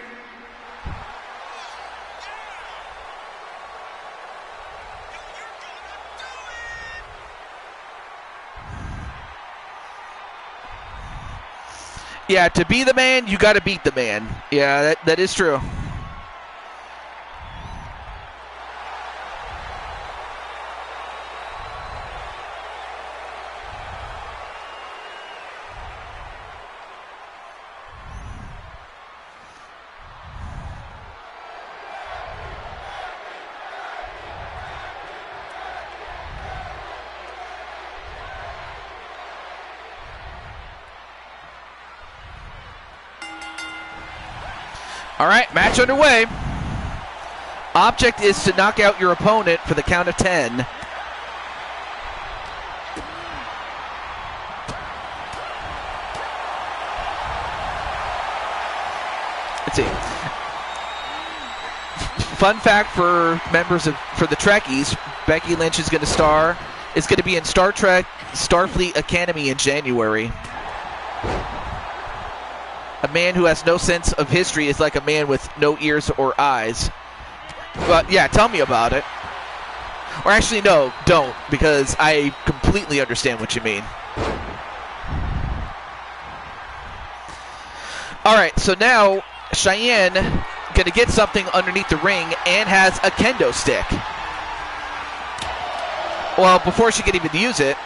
Yeah, to be the man, you got to beat the man. Yeah, that is true. All right, match underway. Object is to knock out your opponent for the count of 10. Let's see. Fun fact for members for the Trekkies, Becky Lynch is going to be in Star Trek Starfleet Academy in January. A man who has no sense of history is like a man with no ears or eyes. But yeah, tell me about it. Or actually, no, don't, because I completely understand what you mean. All right, so now Cheyenne going to get something underneath the ring and has a kendo stick. Well, before she could even use it,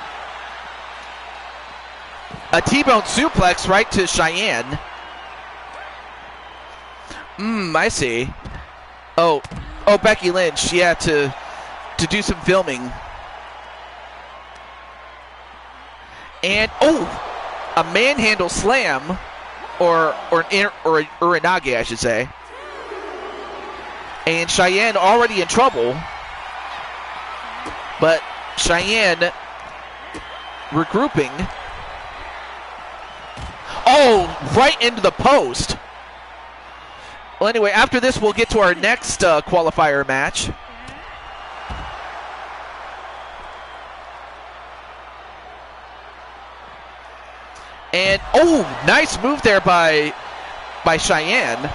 a T-bone suplex right to Cheyenne. I see. Oh, Becky Lynch, yeah, to do some filming. And a manhandle slam, or an uranage, I should say. And Cheyenne already in trouble, but Cheyenne regrouping. Oh, right into the post. Well, anyway, after this, we'll get to our next qualifier match. And, nice move there by Cheyenne.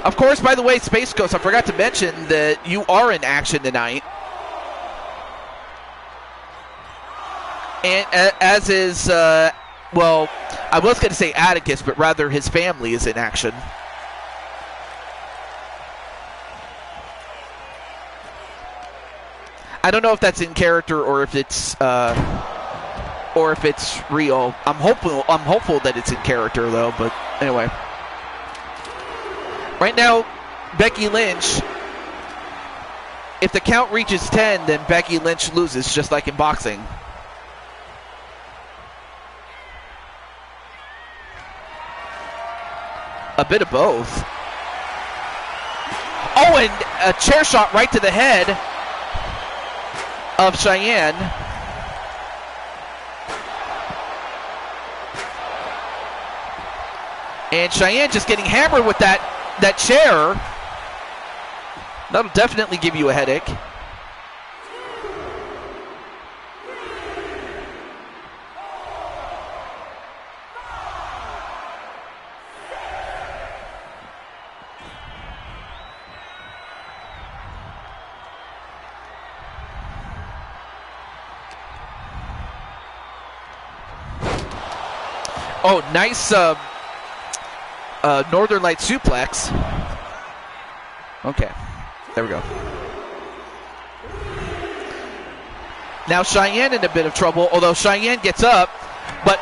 Of course, by the way, Space Ghost, I forgot to mention that you are in action tonight. And as is, well, I was going to say Atticus, but rather his family is in action. I don't know if that's in character or if it's real. I'm hopeful that it's in character though. But anyway, right now, Becky Lynch. If the count reaches 10, then Becky Lynch loses, just like in boxing. A bit of both. Oh, and a chair shot right to the head of Cheyenne. And Cheyenne just getting hammered with that chair. That'll definitely give you a headache. Oh, nice Northern Light suplex. Okay. There we go. Now Cheyenne in a bit of trouble, although Cheyenne gets up, but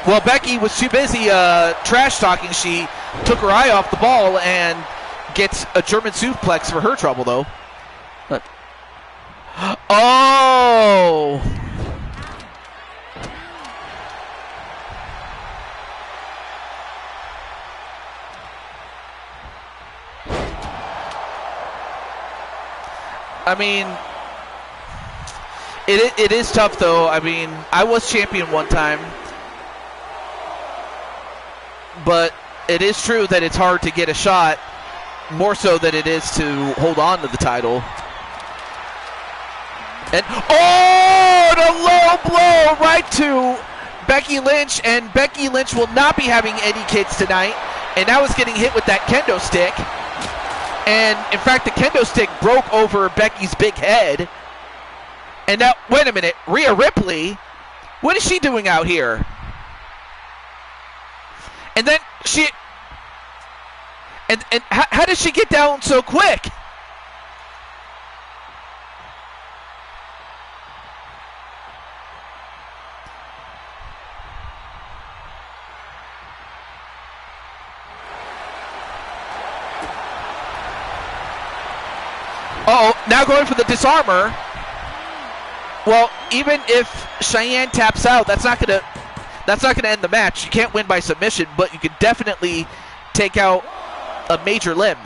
while Becky was too busy trash talking, she took her eye off the ball and gets a German suplex for her trouble, though. But, oh! I mean, it is tough, though. I mean, I was champion one time, but it is true that it's hard to get a shot, more so than it is to hold on to the title. And, oh, and a low blow right to Becky Lynch, and Becky Lynch will not be having any kids tonight, and now is getting hit with that kendo stick. And, in fact, the kendo stick broke over Becky's big head. And now, wait a minute, Rhea Ripley? What is she doing out here? And then she... And how did she get down so quick? Uh-oh, now going for the disarmor. Well, even if Cheyenne taps out, that's not gonna end the match. You can't win by submission, but you can definitely take out a major limb.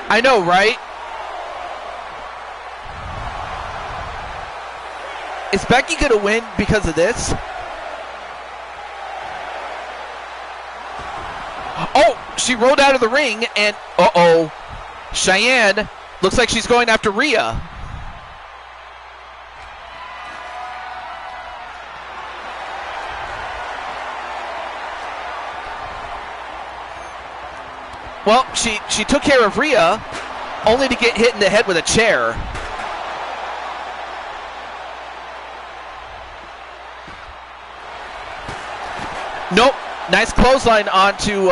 I know, right? Is Becky gonna win because of this? Oh, she rolled out of the ring, and uh-oh, Cheyenne looks like she's going after Rhea. Well, she took care of Rhea, only to get hit in the head with a chair. Nope. Nice clothesline onto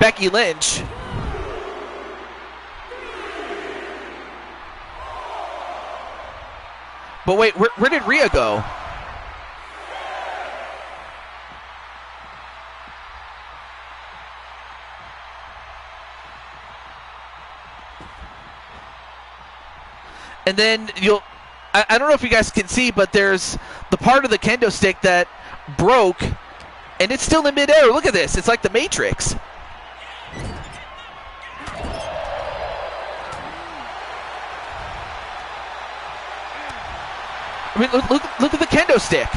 Becky Lynch. But wait, where did Rhea go? And then I don't know if you guys can see, but there's the part of the kendo stick that broke, and it's still in midair. Look at this. It's like the Matrix. I mean, look at the kendo stick.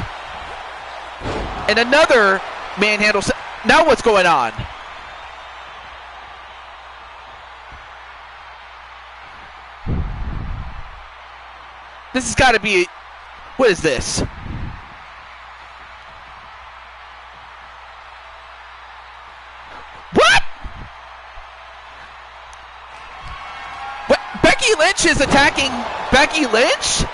And another manhandle. Now what's going on? This has got to be... What is this? What? What? Becky Lynch is attacking Becky Lynch?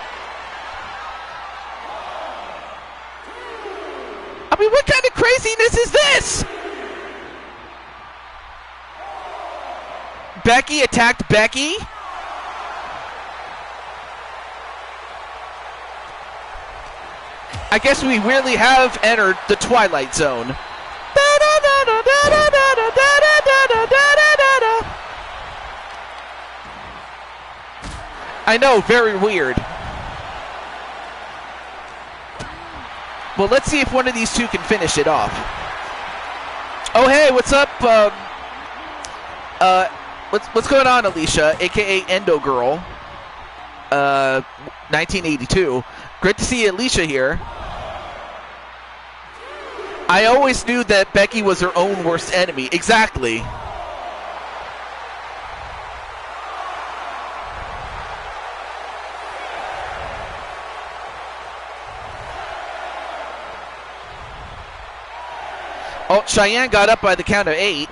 I mean, what kind of craziness is this? Becky attacked Becky? I guess we really have entered the Twilight Zone. I know, very weird. Well, let's see if one of these two can finish it off. Oh, hey, what's up? What's going on, Alicia, a.k.a. Endo Girl, 1982. Great to see Alicia here. I always knew that Becky was her own worst enemy. Exactly. Oh, Cheyenne got up by the count of 8.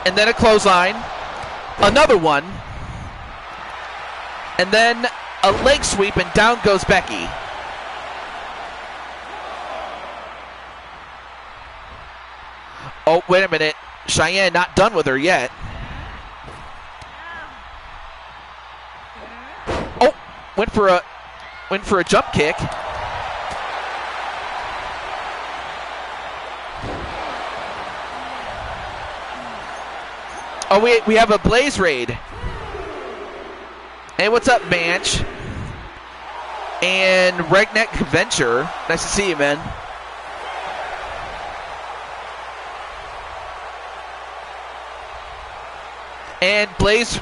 And then a clothesline. Another one. And then a leg sweep, and down goes Becky. Oh, wait a minute. Cheyenne not done with her yet. Oh, went for a jump kick. Oh, we have a Blaze Raid. Hey, what's up, Manch? And Regneck Venture. Nice to see you, man. And Blaze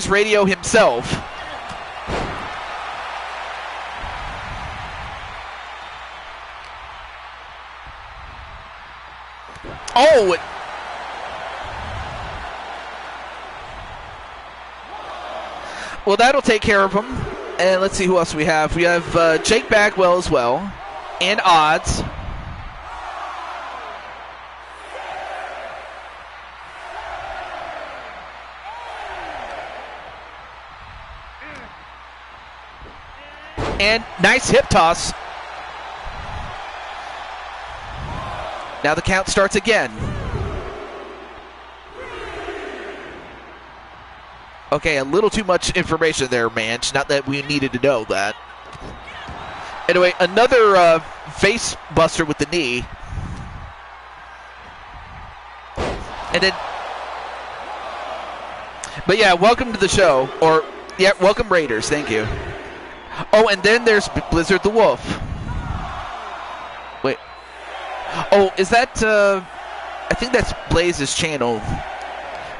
Radio himself. Oh! Well, that'll take care of him. And let's see who else we have. We have Jake Bagwell as well. And Odds. And nice hip toss. Now the count starts again. Okay, a little too much information there, Manch. Not that we needed to know that. Anyway, another face buster with the knee. And then... But yeah, welcome to the show. Or, yeah, welcome Raiders. Thank you. Oh, and then there's Blizzard the Wolf. Wait. Oh, is that... I think that's Blaze's channel.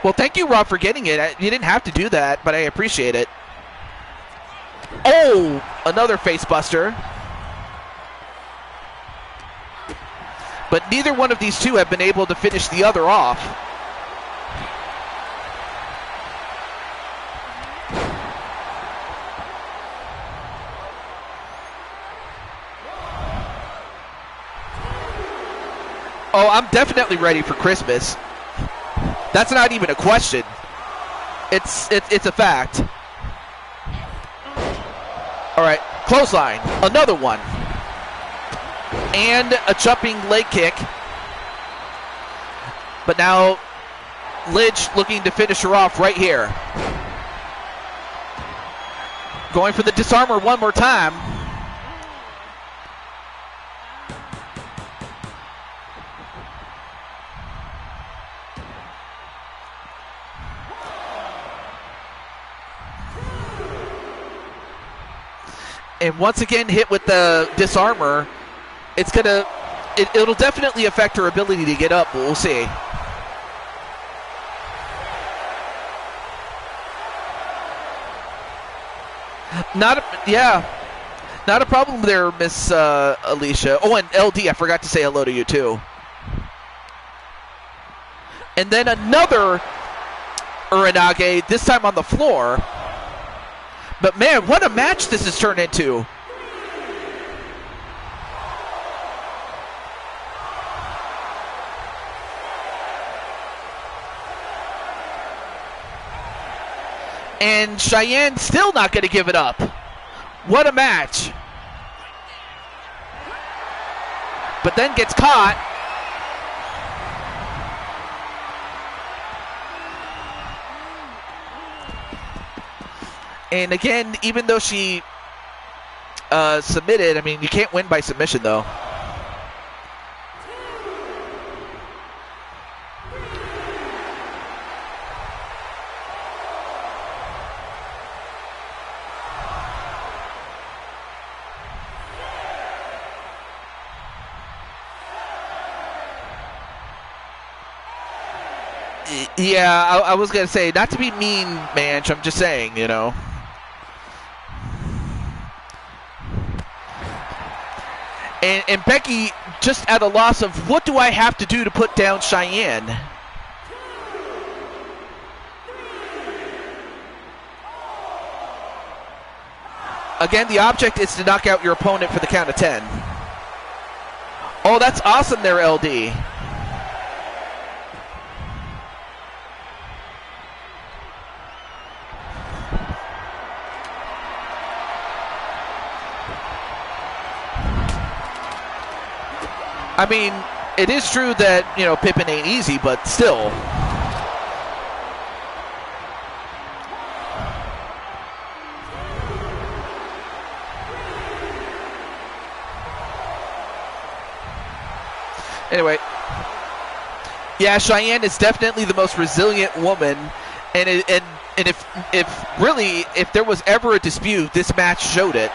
Well, thank you, Rob, for getting it. You didn't have to do that, but I appreciate it. Oh, another face buster. But neither one of these two have been able to finish the other off. Oh, I'm definitely ready for Christmas. That's not even a question. It's a fact. All right, clothesline, another one. And a jumping leg kick. But now Lidge looking to finish her off right here. Going for the disarmer one more time. And once again hit with the disarmer. It'll definitely affect her ability to get up, but we'll see. Not a problem there, Miss Alicia. Oh, and LD, I forgot to say hello to you too. And then another Uranage, this time on the floor. But man, what a match this has turned into. And Cheyenne still not going to give it up. What a match. But then gets caught. And again, even though she submitted. I mean, you can't win by submission, though. Yeah, I was going to say, not to be mean, Manch, I'm just saying, you know. And Becky just at a loss of, what do I have to do to put down Cheyenne? Again, the object is to knock out your opponent for the count of 10. Oh, that's awesome there, LD. I mean, it is true that, you know, Pippin ain't easy, but still. Anyway. Yeah, Cheyenne is definitely the most resilient woman, and if there was ever a dispute, this match showed it.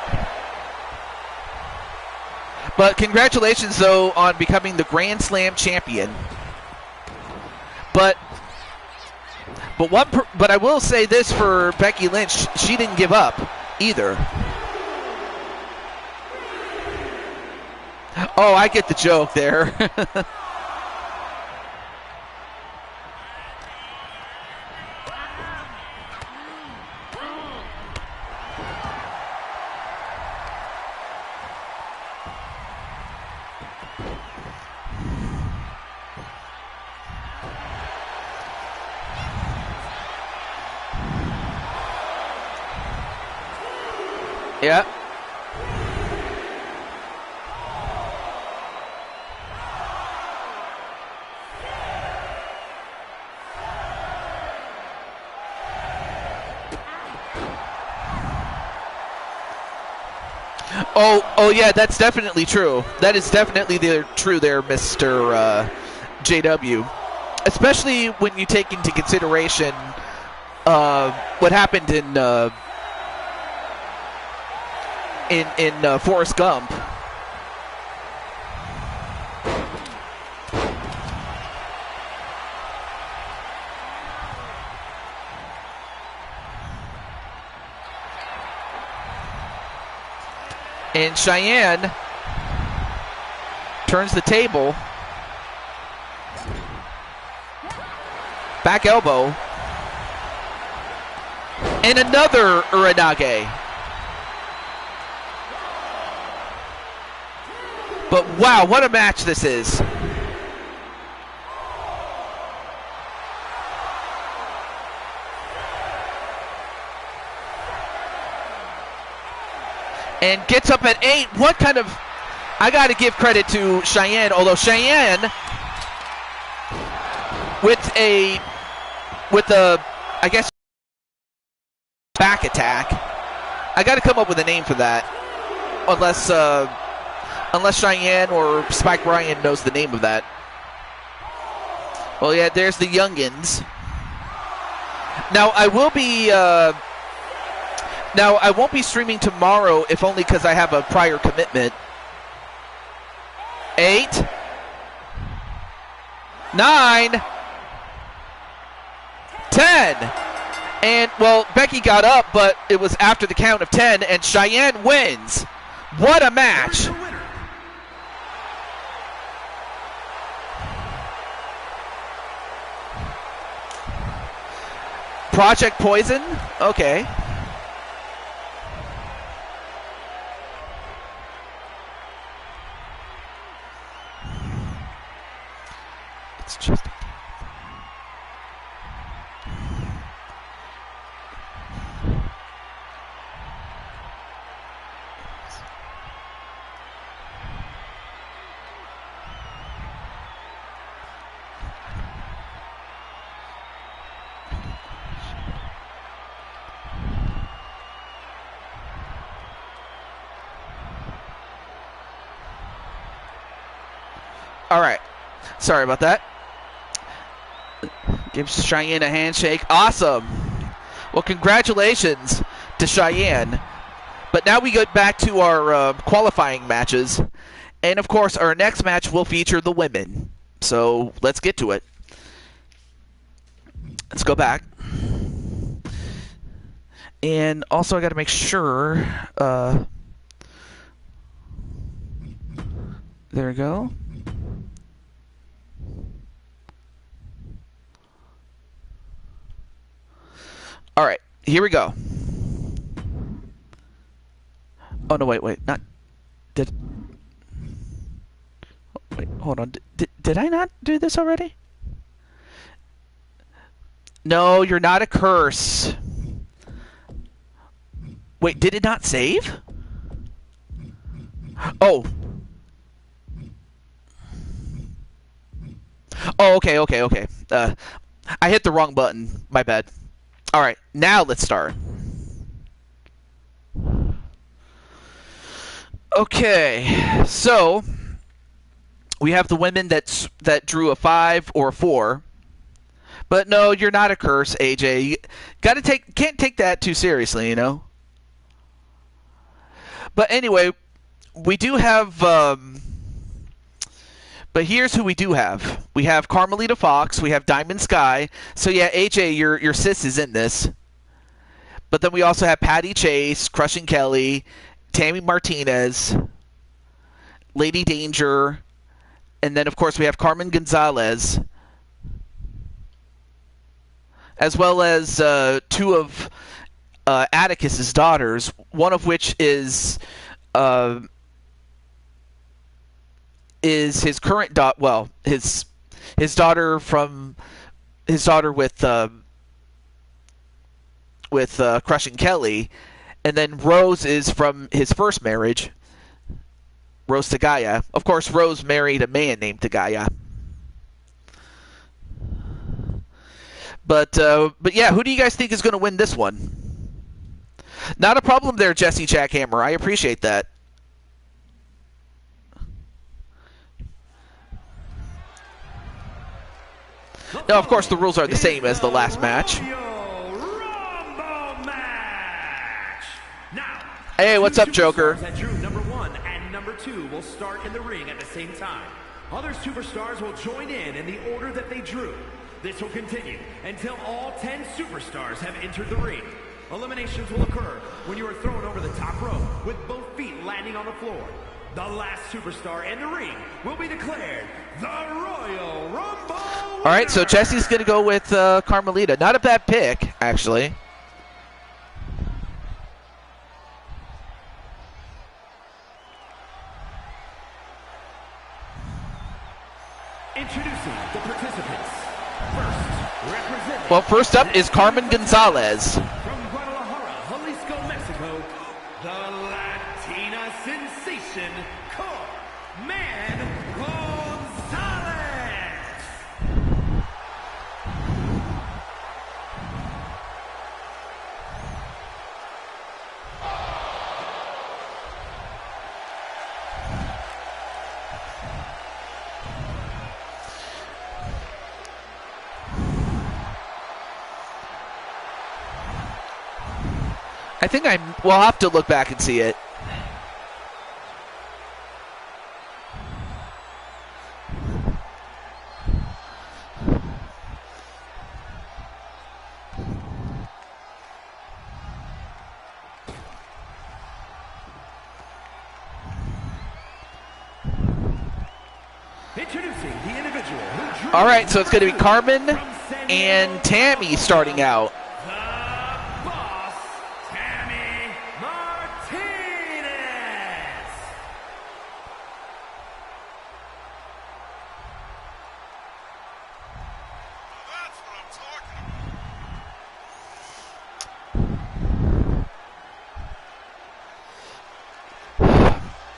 But congratulations, though, on becoming the Grand Slam champion. But I will say this for Becky Lynch: she didn't give up either. Oh, I get the joke there. Yeah. Oh yeah, that's definitely true. That is definitely true there, Mr. JW. Especially when you take into consideration what happened in Forrest Gump. And Cheyenne turns the table. Back elbow. And another Uranage. But wow, what a match this is. And gets up at 8. What kind of... I got to give credit to Cheyenne, although Cheyenne, with a, I guess, back attack. I got to come up with a name for that. Unless Cheyenne or Spike Ryan knows the name of that. Well, yeah, there's the youngins. Now, I won't be streaming tomorrow, if only because I have a prior commitment. 8, 9, 10. And, well, Becky got up, but it was after the count of 10, and Cheyenne wins. What a match. Project Poison? Okay. It's just... All right. Sorry about that. Gives Cheyenne a handshake. Awesome. Well, congratulations to Cheyenne. But now we get back to our qualifying matches. And, of course, our next match will feature the women. So let's get to it. Let's go back. And also I got to make sure. There we go. All right, here we go. Oh no, wait, not did. Wait, hold on. Did I not do this already? No, you're not a curse. Wait, did it not save? Oh. Oh, okay. I hit the wrong button. My bad. All right, now let's start. Okay, so we have the women that drew a 5 or a 4. But no, you're not a curse, AJ. You can't take that too seriously, you know. But anyway, we do have. But here's who we do have. We have Carmelita Fox. We have Diamond Sky. So yeah, AJ, your sis is in this. But then we also have Patty Chase, Crushing Kelly, Tammy Martinez, Lady Danger, and then of course we have Carmen Gonzalez, as well as 2 of Atticus's daughters. One of which is his current daughter. Well, his daughter from his daughter with Crushing Kelly, and then Rose is from his first marriage, Rose Tagaya. Of course, Rose married a man named Tagaya. But yeah, who do you guys think is going to win this one? Not a problem there, Jesse Jackhammer. I appreciate that. Now, of course, the rules are the same as the last match. Hey, what's up, Joker? That drew number 1 and number 2 will start in the ring at the same time. Other superstars will join in the order that they drew. This will continue until all 10 superstars have entered the ring. Eliminations will occur when you are thrown over the top rope with both feet landing on the floor. The last superstar in the ring will be declared the Royal Rumble winner. All right, so Jesse's going to go with Carmelita. Not a bad pick, actually. Introducing the participants. Well, first up is Carmen Gonzalez. From Guadalajara, Jalisco, Mexico, the Latina sensation, Carmen Gonzalez. I think we'll have to look back and see it. Introducing the individual who drew. All right, so it's going to be Carmen and Tammy starting out.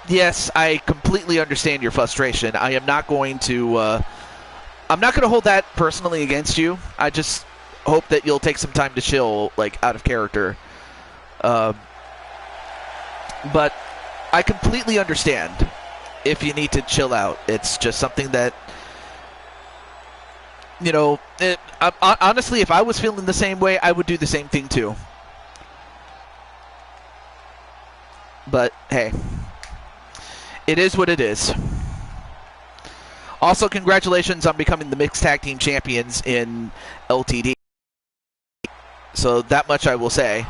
Yes, I completely understand your frustration. I am not going to. I'm not going to hold that personally against you. I just hope that you'll take some time to chill, like out of character. But I completely understand. if you need to chill out. It's just something that, you know, honestly, if I was feeling the same way, I would do the same thing too. But hey, it is what it is. Also, congratulations on becoming the mixed tag team champions in LTD. So that much I will say.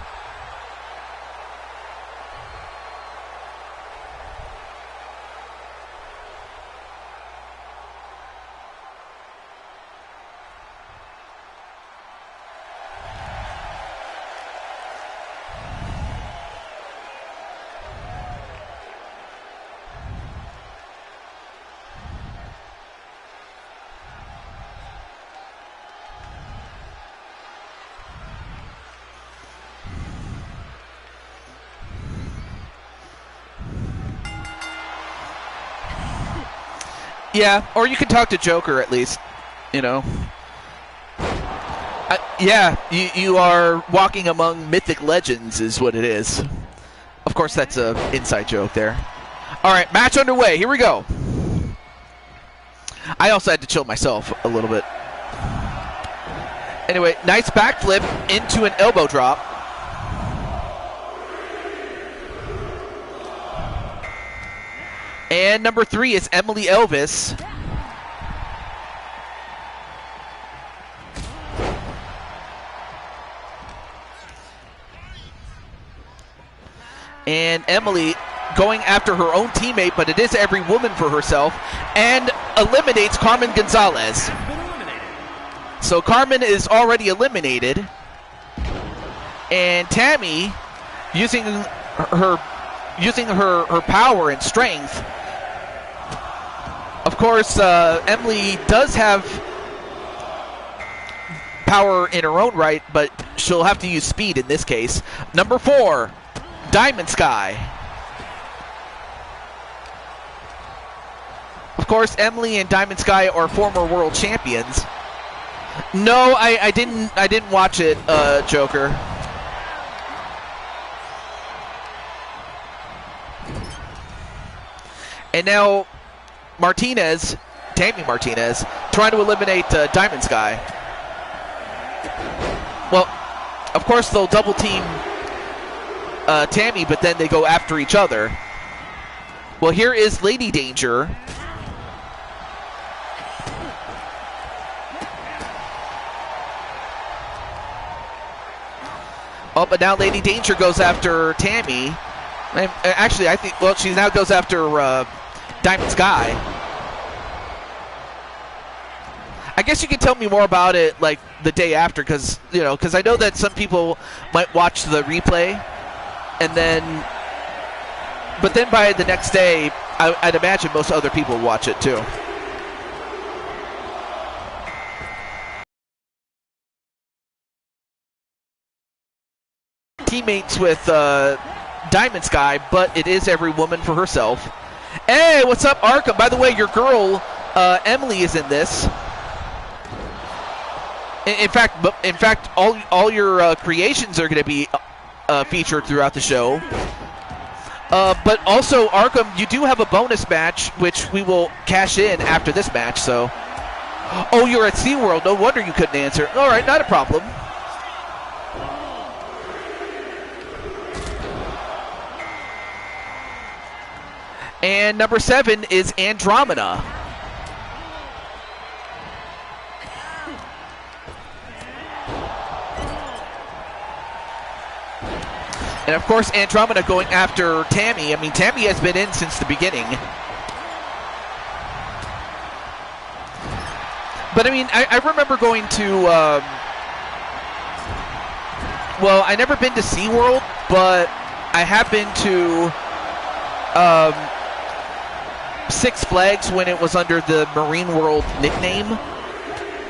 Yeah, or you can talk to Joker at least, you know. Yeah, you are walking among mythic legends is what it is. Of course, that's an inside joke there. All right, match underway. Here we go. I also had to chill myself a little bit. Anyway, nice backflip into an elbow drop. And number 3 is Emily Elvis. And Emily going after her own teammate, but it is every woman for herself, and eliminates Carmen Gonzalez. So Carmen is already eliminated. And Tammy, using her power and strength. Of course, Emily does have power in her own right, but she'll have to use speed in this case. Number 4, Diamond Sky. Of course, Emily and Diamond Sky are former world champions. No, I didn't watch it, Joker. And now Tammy Martinez, trying to eliminate Diamond Sky. Well, of course they'll double team Tammy, but then they go after each other. Well, here is Lady Danger. Oh, but now Lady Danger goes after Tammy. Actually, I think, well, she now goes after Diamond Sky. I guess you can tell me more about it like the day after, because I know that some people might watch the replay, but then by the next day, I'd imagine most other people watch it too. Teammates with Diamond Sky, but it is every woman for herself. Hey, what's up, Arkham? By the way, your girl Emily is in this. In fact, all your creations are going to be featured throughout the show. But also, Arkham, you do have a bonus match, which we will cash in after this match. So, oh, you're at SeaWorld. No wonder you couldn't answer. All right, not a problem. And number 7 is Andromeda. And of course, Andromeda going after Tammy. I mean, Tammy has been in since the beginning. But I mean, I remember going to, well, I never been to SeaWorld, but I have been to Six Flags when it was under the Marine World nickname.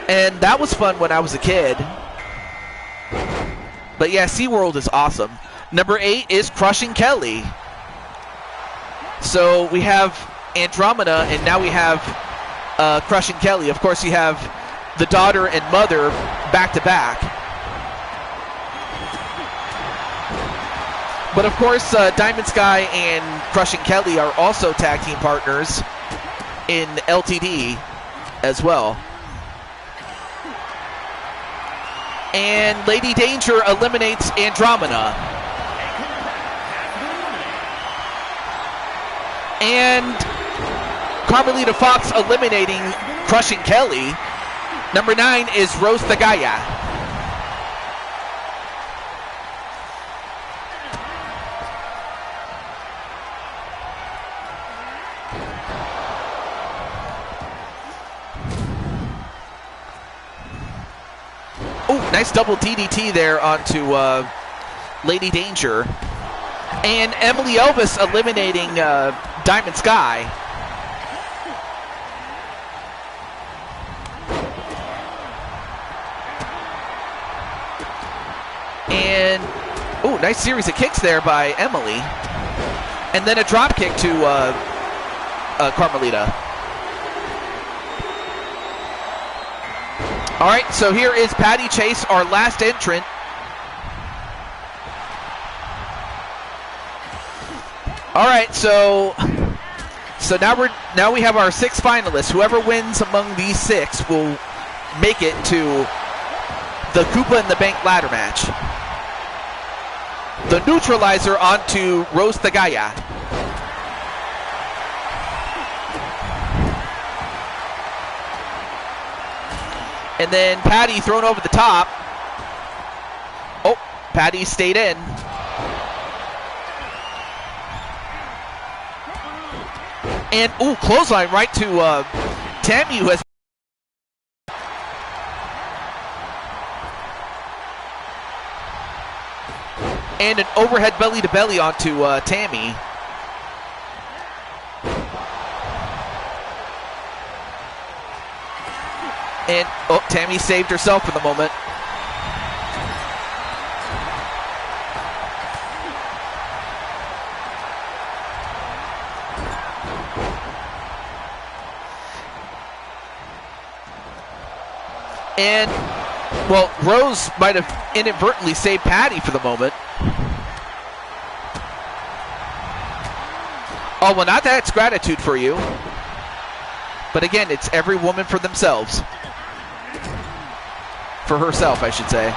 And that was fun when I was a kid. But yeah, SeaWorld is awesome. Number 8 is Crushing Kelly. So we have Andromeda, and now we have Crushing Kelly. Of course, you have the daughter and mother back to back. But of course, Diamond Sky and Crushing Kelly are also tag team partners in LTD as well. And Lady Danger eliminates Andromeda. And Carmelita Fox eliminating Crushing Kelly. Number 9 is Rose the Gaia. Oh, nice double DDT there onto Lady Danger. And Emily Elvis eliminating Diamond Sky. And, oh, nice series of kicks there by Emily. And then a drop kick to Carmelita. All right, so here is Patty Chase, our last entrant. All right, so now we have our 6 finalists. Whoever wins among these 6 will make it to the Koopa in the Bank ladder match. The neutralizer onto Rose the Gaia. And then Patty thrown over the top. Oh, Patty stayed in. And, ooh, clothesline right to Tammy, who has... And an overhead belly-to-belly onto Tammy. And, oh, Tammy saved herself for the moment. And, well, Rose might have inadvertently saved Patty for the moment. Oh, well, not that's gratitude for you. But again, it's every woman for themselves. For herself, I should say.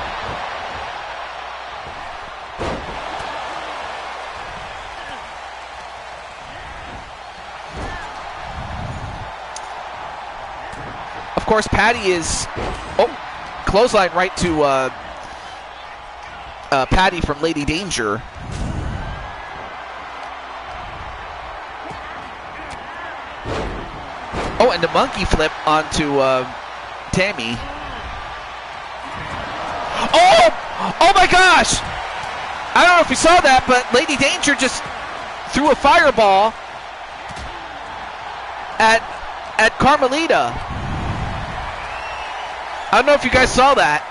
Of course, Patty is... Oh, clothesline right to Patty from Lady Danger. Oh, and the monkey flip onto Tammy. Oh my gosh! I don't know if you saw that, but Lady Danger just threw a fireball at Carmelita. I don't know if you guys saw that.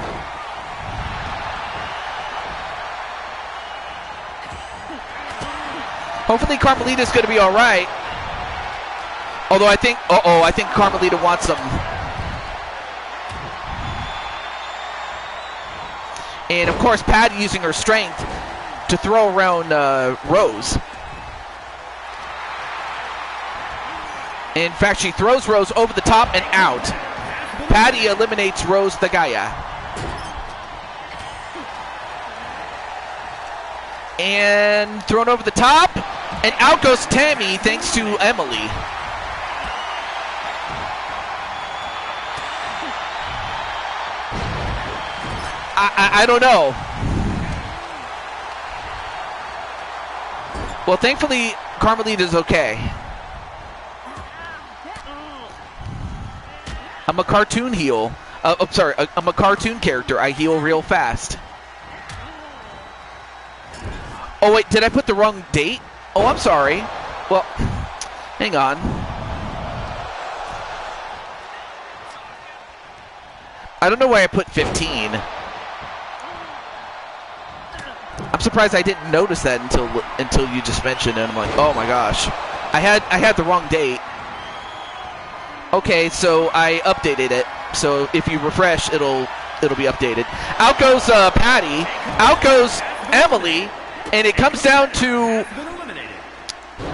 Hopefully Carmelita's going to be all right. Although I think, I think Carmelita wants some. And of course, Patty using her strength to throw around Rose. In fact, she throws Rose over the top and out. Patty eliminates Rose the Gaia. And thrown over the top. And out goes Tammy thanks to Emily. I don't know. Well, thankfully, Carmelita's okay. I'm a cartoon heel. I'm sorry, I'm a cartoon character. I heal real fast. Oh, wait, did I put the wrong date? Oh, I'm sorry. Well, hang on. I don't know why I put 15. I'm surprised I didn't notice that until you just mentioned it. And I'm like, oh my gosh, I had the wrong date. Okay, so I updated it. So if you refresh, it'll be updated. Out goes Patty. Out goes Emily. And it comes down to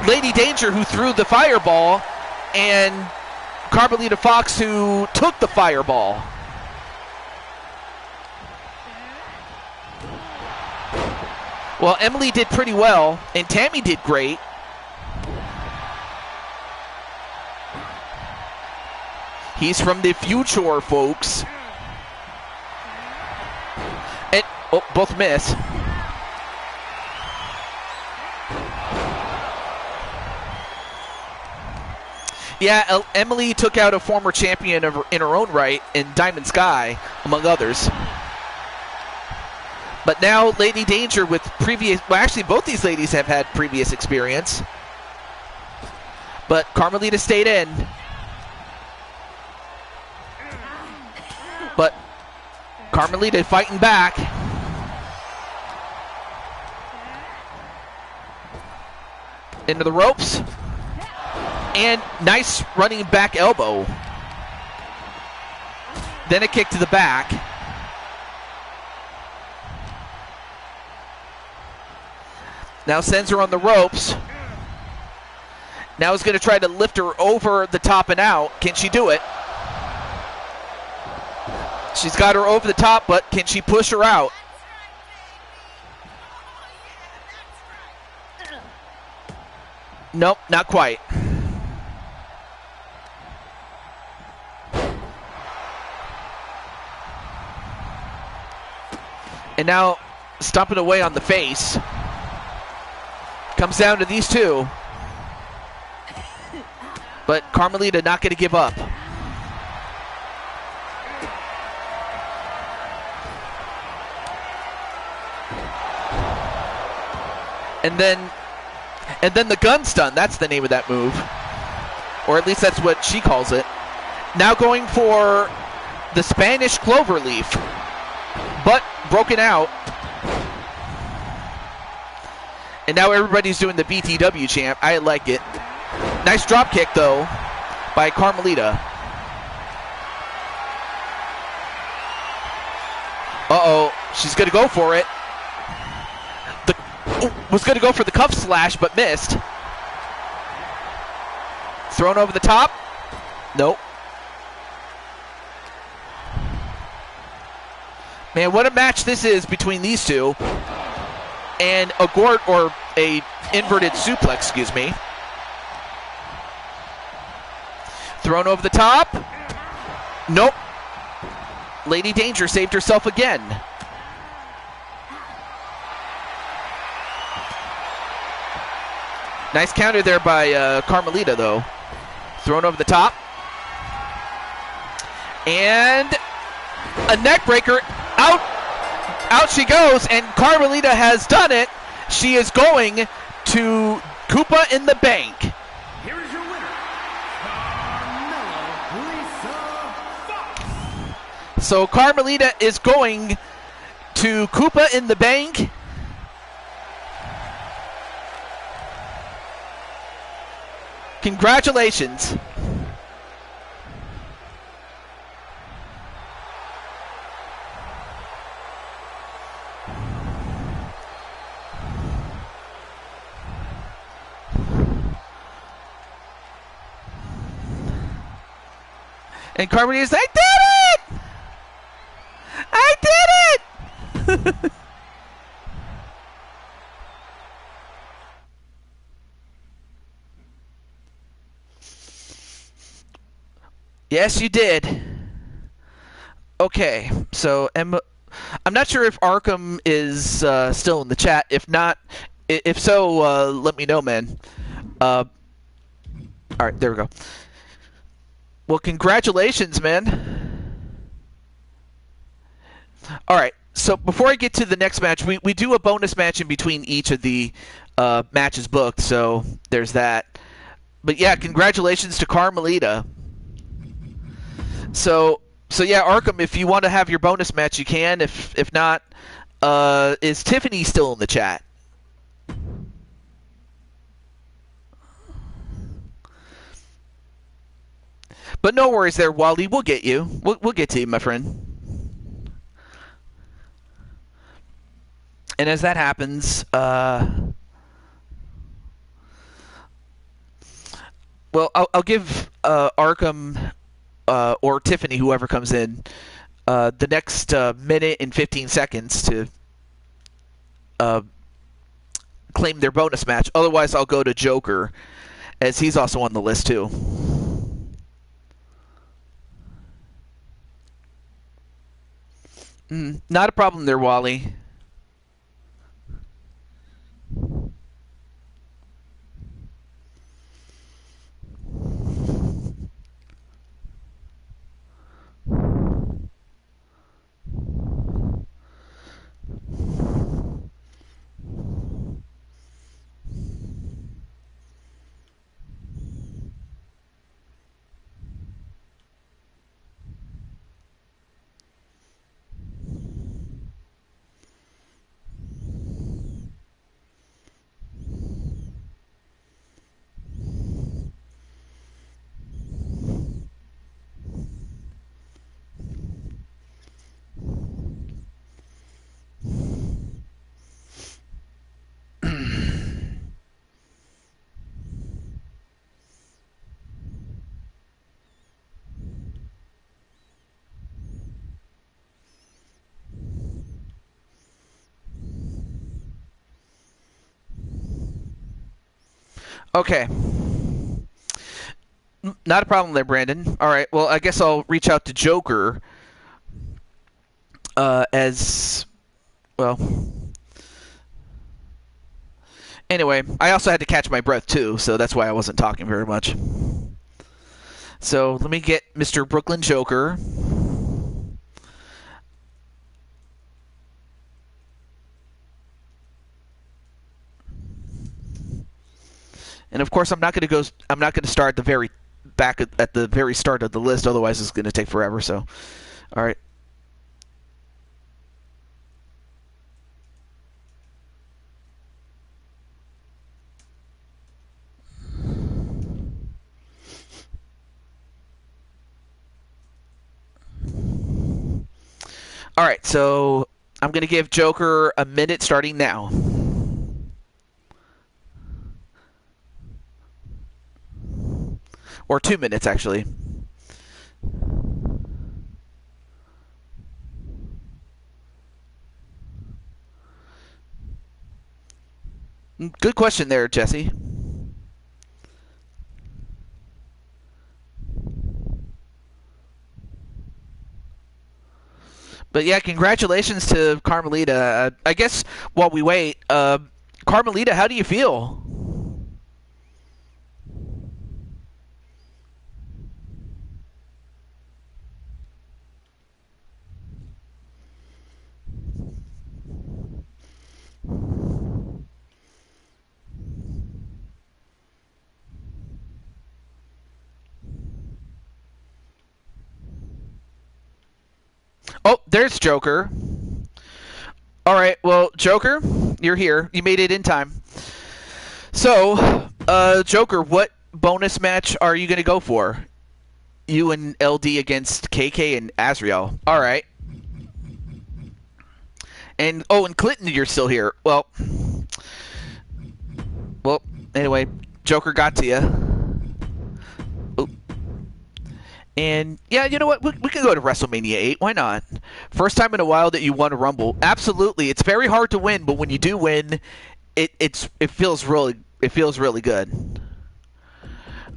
Lady Danger, who threw the fireball, and Carmelita Fox, who took the fireball. Well, Emily did pretty well, and Tammy did great. He's from the future, folks. And, oh, both miss. Yeah, Emily took out a former champion in her own right in Diamond Sky, among others. But now Lady Danger with previous... Well, actually, both these ladies have had previous experience. But Carmelita stayed in. But Carmelita fighting back. Into the ropes. And nice running back elbow. Then a kick to the back. Now sends her on the ropes. Now is going to try to lift her over the top and out. Can she do it? She's got her over the top, but can she push her out? Nope, not quite. And now stomping away on the face. Comes down to these two. But Carmelita not going to give up. And then the gun stun. That's the name of that move. Or at least that's what she calls it. Now going for the Spanish cloverleaf. But broken out. And now everybody's doing the BTW champ. I like it. Nice drop kick, though, by Carmelita. Uh-oh. She's going to go for it. Was going to go for the cuff slash, but missed. Thrown over the top. Nope. Man, what a match this is between these two. And a gort, or a inverted suplex, excuse me. Thrown over the top. Nope. Lady Danger saved herself again. Nice counter there by Carmelita, though. Thrown over the top. And a neck breaker. Out she goes, and Carmelita has done it. She is going to Koopa in the Bank. Here is your winner, Carmella Fox. So Carmelita is going to Koopa in the Bank. Congratulations. And Carmelita's, I did it! I did it! Yes, you did. Okay, so Emma, I'm not sure if Arkham is still in the chat. If not, if so, let me know, man. All right, there we go. Well, congratulations, man. All right, so before I get to the next match, we do a bonus match in between each of the matches booked, so there's that. But yeah, congratulations to Carmelita. So yeah, Arkham, if you want to have your bonus match, you can. If not, is Tiffany still in the chat? But no worries there, Wally. We'll get you. We'll get to you, my friend. And as that happens, well, I'll give Arkham or Tiffany, whoever comes in, the next minute and 15 seconds to uh, claim their bonus match. Otherwise, I'll go to Joker, as he's also on the list too. Not a problem there, Wally. Okay. Not a problem there, Brandon. All right. Well, I guess I'll reach out to Joker as well. Anyway, I also had to catch my breath too, so that's why I wasn't talking very much. So let me get Mr. Brooklyn Joker. And of course, I'm not going to start at the very back at the very start of the list. Otherwise, it's going to take forever. So, all right. All right. So I'm going to give Joker a minute starting now. Or 2 minutes, actually. Good question there, Jesse. But yeah, congratulations to Carmelita. I guess while we wait, Carmelita, how do you feel? Oh, there's Joker. All right, well, Joker, you're here. You made it in time. So, Joker, what bonus match are you going to go for? You and LD against KK and Azrael. All right. And Clinton, you're still here. Well, anyway, Joker got to you. Oh. And yeah, you know what? We can go to WrestleMania 8. Why not? First time in a while that you won a Rumble. Absolutely, it's very hard to win, but when you do win, it feels really good.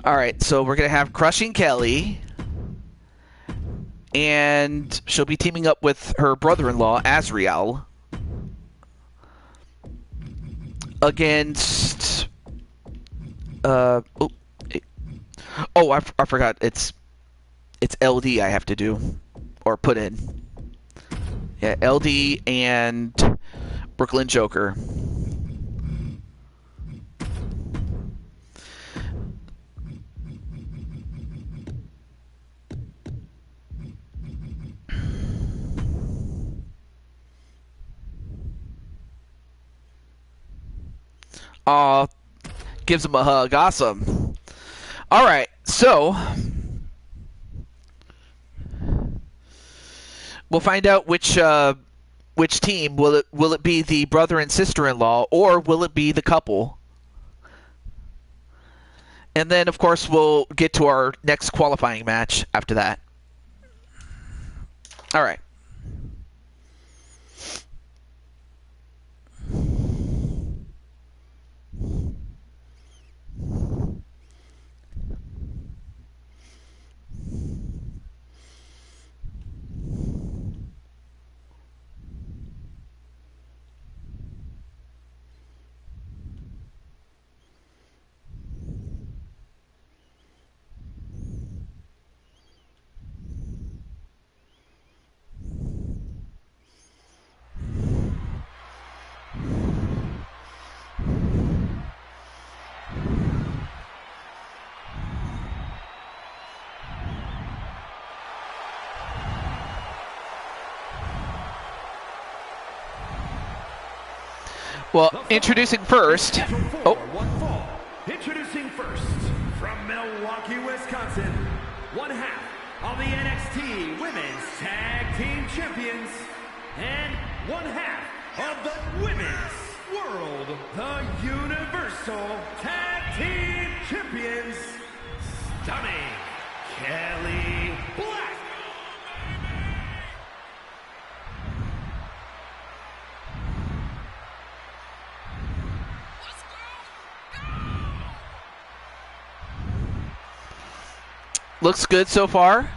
All right, so we're gonna have Crushing Kelly, and she'll be teaming up with her brother-in-law Azrael against. I forgot. It's LD I have to do or put in. Yeah, LD and Brooklyn Joker. Aw, gives him a hug. Awesome. All right, so we'll find out which which team. Will it be the brother and sister-in-law, or will it be the couple? And then, of course, we'll get to our next qualifying match after that. All right. Well, introducing first. Oh. Introducing first, from Milwaukee, Wisconsin, one half of the NXT Women's Tag Team Champions, and one half of the Women's World, the Universal Tag Team Champions, Stunning Kelly Black. Looks good so far.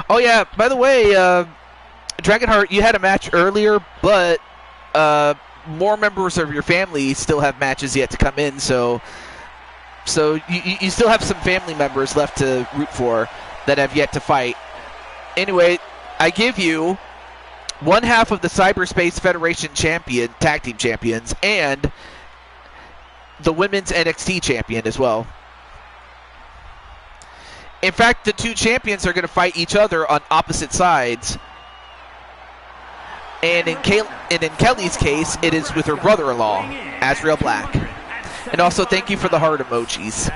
Oh yeah, by the way, Dragonheart, you had a match earlier, but more members of your family still have matches yet to come in, so you still have some family members left to root for that have yet to fight. Anyway, I give you one half of the Cyberspace Federation tag team champions, and the women's NXT champion as well. In fact, the two champions are going to fight each other on opposite sides. And in Kelly's case, it is with her brother-in-law, Azrael Black. And also, thank you for the heart emojis.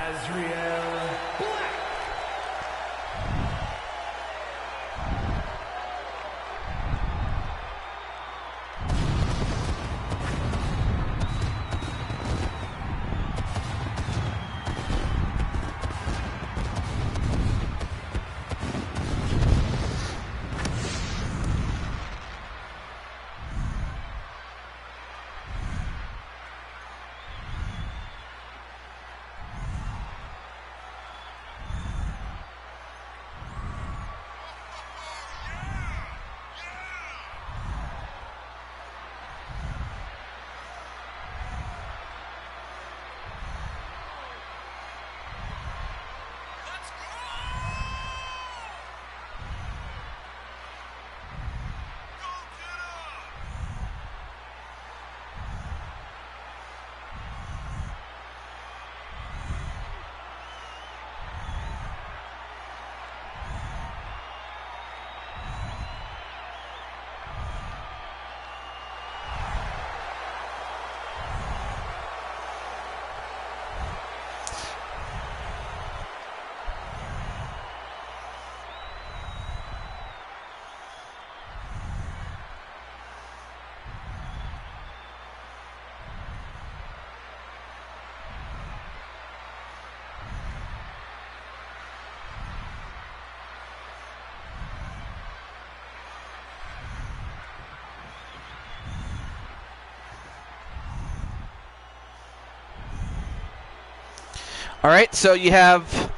All right, so you have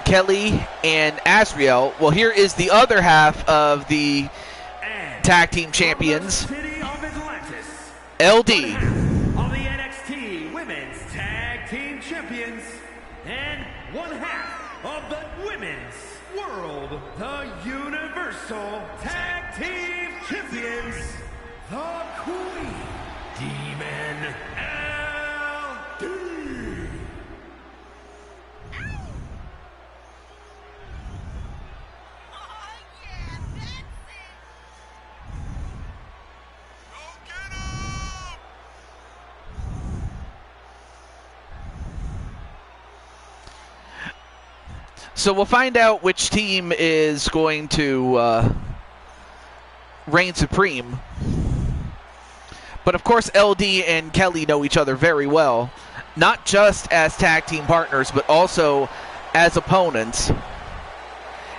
Kelly and Azrael. Well, here is the other half of the tag team champions, LD. Of the NXT Women's Tag Team Champions, and one half of the Women's World, the Universal Tag Team Champions, the Queen Demon LD. So we'll find out which team is going to reign supreme. But of course, LD and Kelly know each other very well, not just as tag team partners, but also as opponents.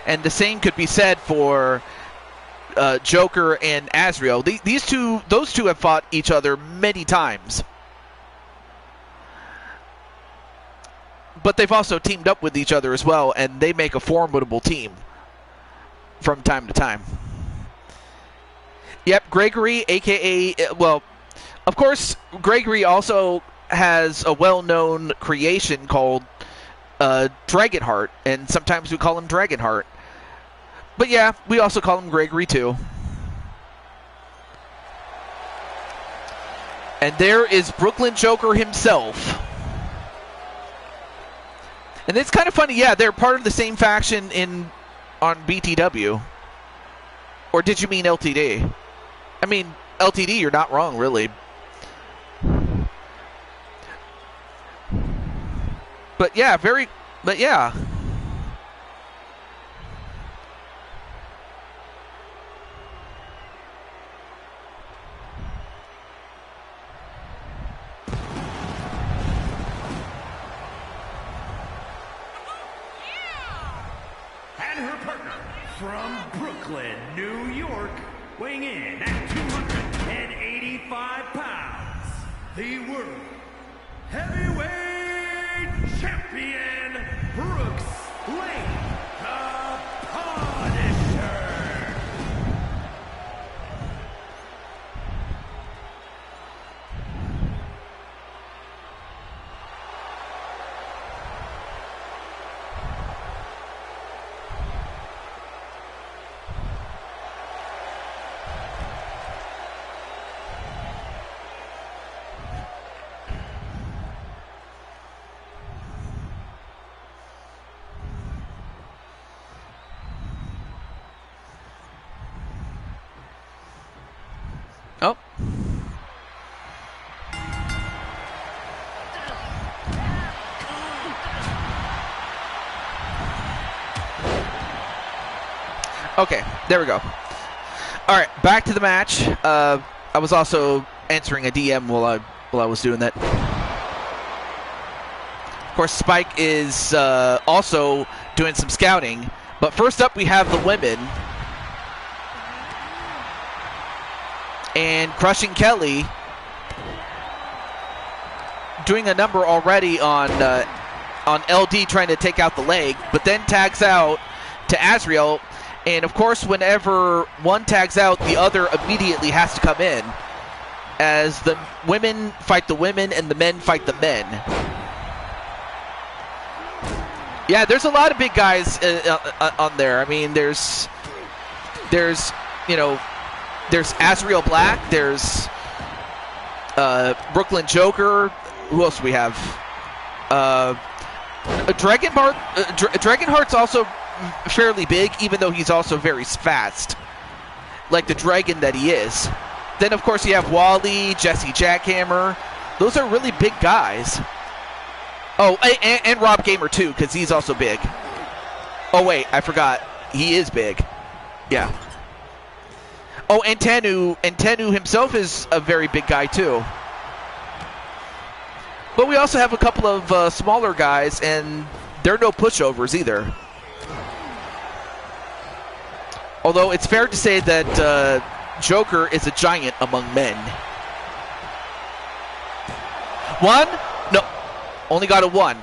And the same could be said for Joker and Azrael. Those two have fought each other many times. But they've also teamed up with each other as well, and they make a formidable team from time to time. Yep, Gregory, a.k.a., well, of course, Gregory also has a well-known creation called Dragonheart, and sometimes we call him Dragonheart. But yeah, we also call him Gregory too. And there is Brooklyn Joker himself. And it's kind of funny, yeah, they're part of the same faction on BTW. Or did you mean LTD? I mean, LTD, you're not wrong, really. But yeah, yeah. And her partner from Brooklyn, New York, weighing in at 285 pounds, the World Heavyweight Champion, Brooks Lane, the Punisher. Oh. Okay, there we go. All right, back to the match. I was also answering a DM while I was doing that. Of course, Spike is also doing some scouting. But first up, we have the women. And Crushing Kelly doing a number already on LD trying to take out the leg, but then tags out to Azrael. And of course, whenever one tags out, the other immediately has to come in, as the women fight the women and the men fight the men. Yeah, there's a lot of big guys on there. I mean, there's Azrael Black, there's Brooklyn Joker. Who else do we have? Dragonheart's also fairly big, even though he's also very fast, like the dragon that he is. Then, of course, you have Wally, Jesse Jackhammer. Those are really big guys. Oh, and Rob Gamer, too, because he's also big. Oh, wait, I forgot. He is big. Yeah. Oh, and Tenu himself is a very big guy, too. But we also have a couple of smaller guys, and they're no pushovers either. Although it's fair to say that Joker is a giant among men. One? No, only got a one.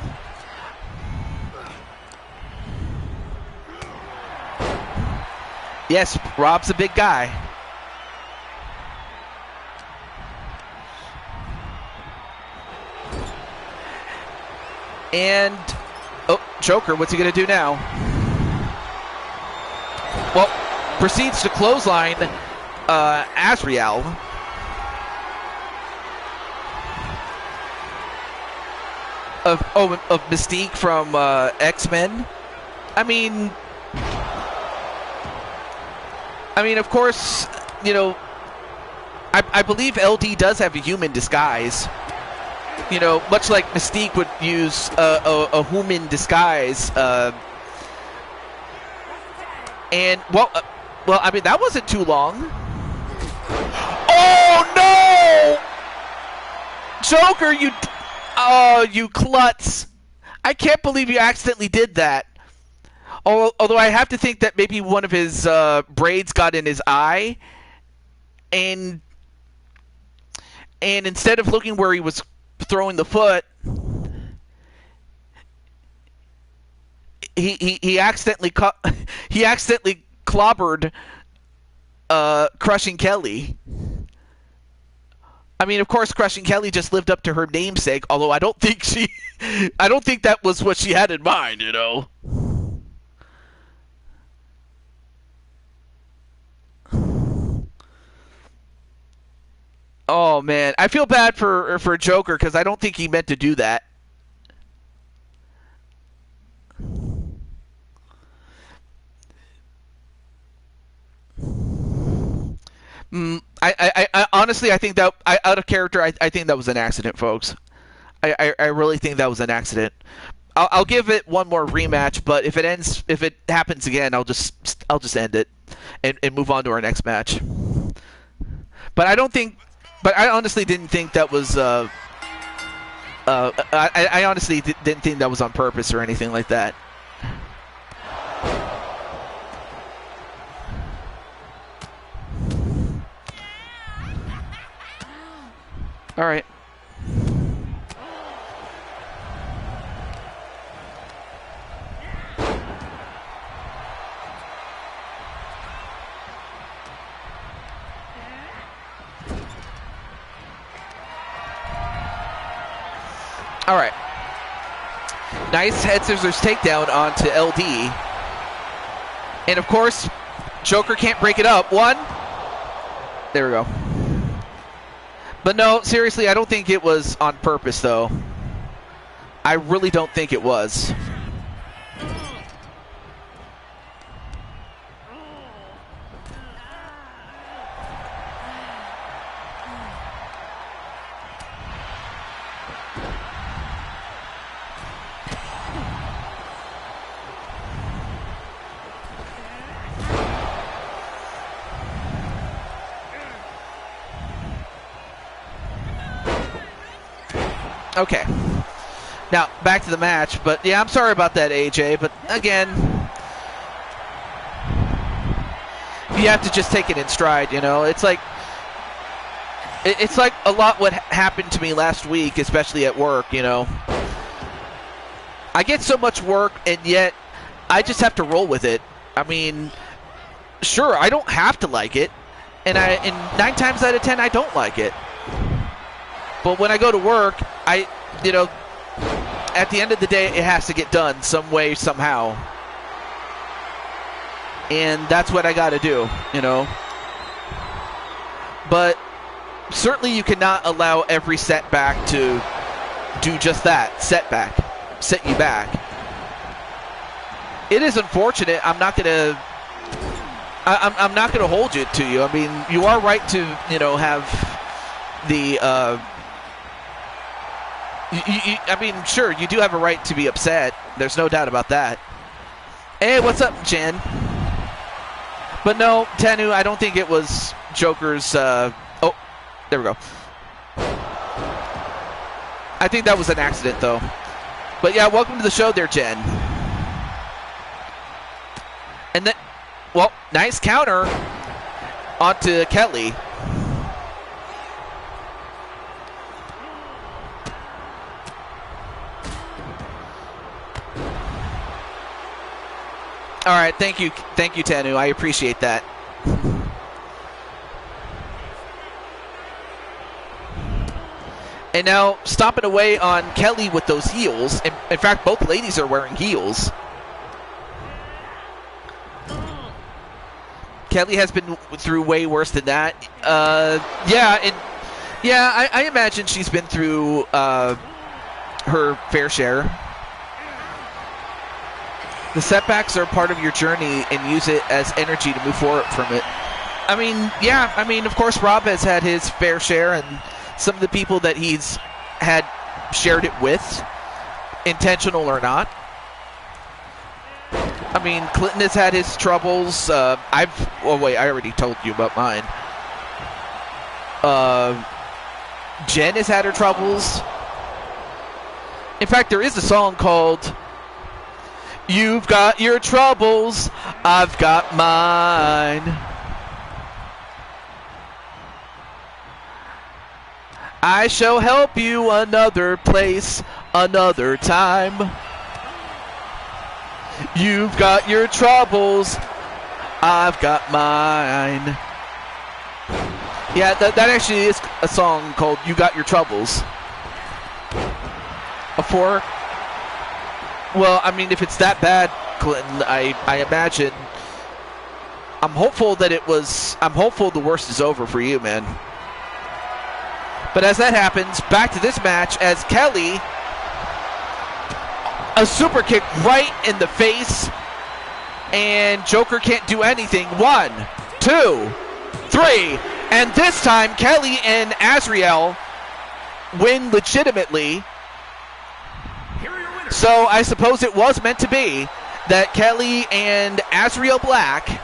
Yes, Rob's a big guy. And, oh, Joker, what's he going to do now? Well, proceeds to clothesline Azrael. Of Mystique from X-Men. I mean, of course, you know, I believe LD does have a human disguise. You know, much like Mystique would use a human disguise. And, well, I mean, that wasn't too long. Oh, no! Joker, you klutz. I can't believe you accidentally did that. Although I have to think that maybe one of his braids got in his eye, and instead of looking where he was throwing the foot, he accidentally clobbered Crushing Kelly. I mean, of course, Crushing Kelly just lived up to her namesake. Although I don't think that was what she had in mind. You know. Oh man, I feel bad for Joker because I don't think he meant to do that. I honestly, I think that out of character, I think that was an accident, folks. I really think that was an accident. I'll give it one more rematch, but if it happens again, I'll just end it and move on to our next match. But I honestly didn't think that was. I honestly didn't think that was on purpose or anything like that. All right. All right. Nice head scissors takedown onto LD. And of course, Joker can't break it up. One. There we go. But no, seriously, I don't think it was on purpose, though. I really don't think it was. Okay. Now, back to the match. But, yeah, I'm sorry about that, AJ. But, again, you have to just take it in stride, you know? It's like a lot what happened to me last week, especially at work, you know? I get so much work, and yet I just have to roll with it. I mean, sure, I don't have to like it. And 9 times out of 10, I don't like it. But when I go to work, at the end of the day, it has to get done some way, somehow. And that's what I got to do, you know. But certainly you cannot allow every setback to do just that, set you back. It is unfortunate. I'm not going to hold it to you. I mean, you are right to, have the I mean, sure, you do have a right to be upset. There's no doubt about that. Hey, what's up, Jen? But no, Tenu, I don't think it was Joker's... oh, there we go. I think that was an accident, though. But yeah, welcome to the show there, Jen. And then, well, nice counter onto Kelly. All right, thank you, Tanu. I appreciate that. And now stomping away on Kelly with those heels. In fact, both ladies are wearing heels. Kelly has been through way worse than that. I imagine she's been through her fair share. The setbacks are part of your journey, and use it as energy to move forward from it. I mean, of course, Rob has had his fair share, and some of the people that he's had shared it with, intentional or not. I mean, Clinton has had his troubles. I already told you about mine. Jen has had her troubles. In fact, there is a song called "You've Got Your Troubles, I've Got Mine." I shall help you another place, another time. You've got your troubles, I've got mine. Yeah, that actually is a song called "You Got Your Troubles." Well, I mean, if it's that bad, Clinton, I imagine. I'm hopeful the worst is over for you, man. But as that happens, back to this match as Kelly, a super kick right in the face, and Joker can't do anything. 1, 2, 3, and this time Kelly and Azriel win legitimately. So I suppose it was meant to be that Kelly and Azriel Black,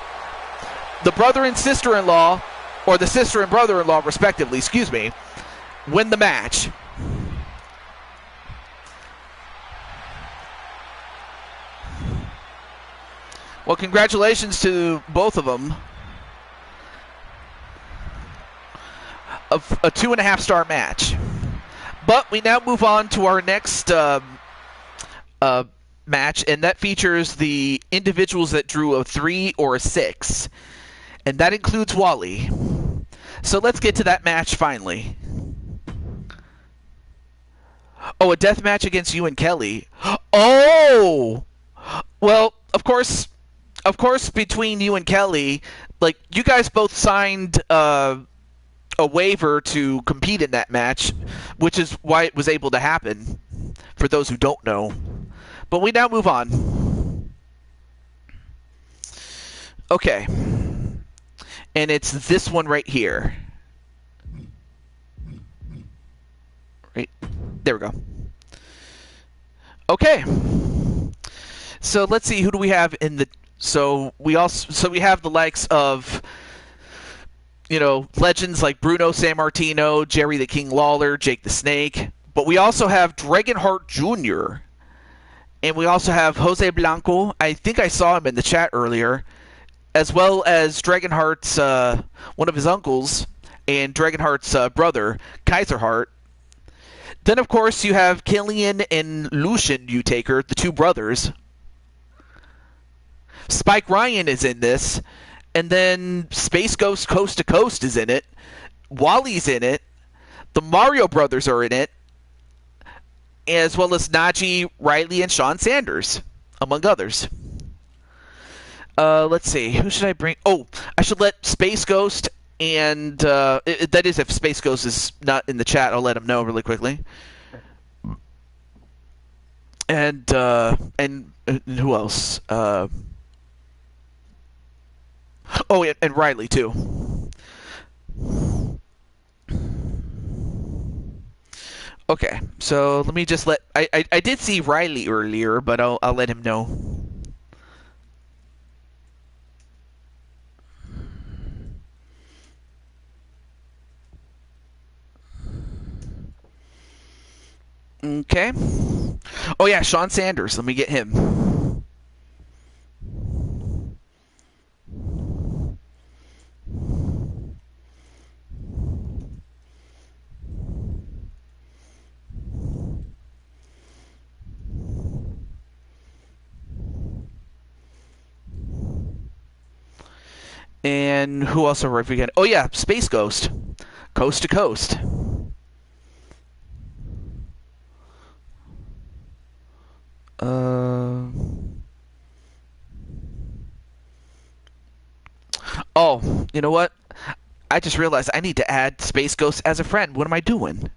the brother and sister-in-law, or the sister and brother-in-law respectively, win the match. Well, congratulations to both of them. A 2.5-star match. But we now move on to our next match, and that features the individuals that drew a 3 or a 6. And that includes Wally. So let's get to that match finally. Oh, a death match against you and Kelly. Oh! Well, of course, between you and Kelly, like, you guys both signed a waiver to compete in that match, which is why it was able to happen, for those who don't know. But we now move on. Okay. And it's this one right here. Right. There we go. Okay. So let's see, who do we have in the... So we have the likes of, legends like Bruno Sammartino, Jerry the King Lawler, Jake the Snake. But we also have Dragonheart Jr. And we also have Jose Blanco. I think I saw him in the chat earlier. As well as Dragonheart's, one of his uncles, and Dragonheart's brother, Kaiserheart. Then, of course, you have Killian and Lucian Utaker, the two brothers. Spike Ryan is in this. And then Space Ghost Coast to Coast is in it. Wally's in it. The Mario Brothers are in it. As well as Najee, Riley, and Sean Sanders, among others. Let's see. Who should I bring? Oh, I should let Space Ghost and... that is, if Space Ghost is not in the chat, I'll let him know really quickly. And who else? And Riley, too. Okay, so let me just let... I did see Riley earlier, but I'll let him know. Okay. Oh, yeah, Sean Sanders. Let me get him. And who else are we forgetting? Oh, yeah, Space Ghost. Coast to Coast. Oh, you know what? I just realized I need to add Space Ghost as a friend. What am I doing?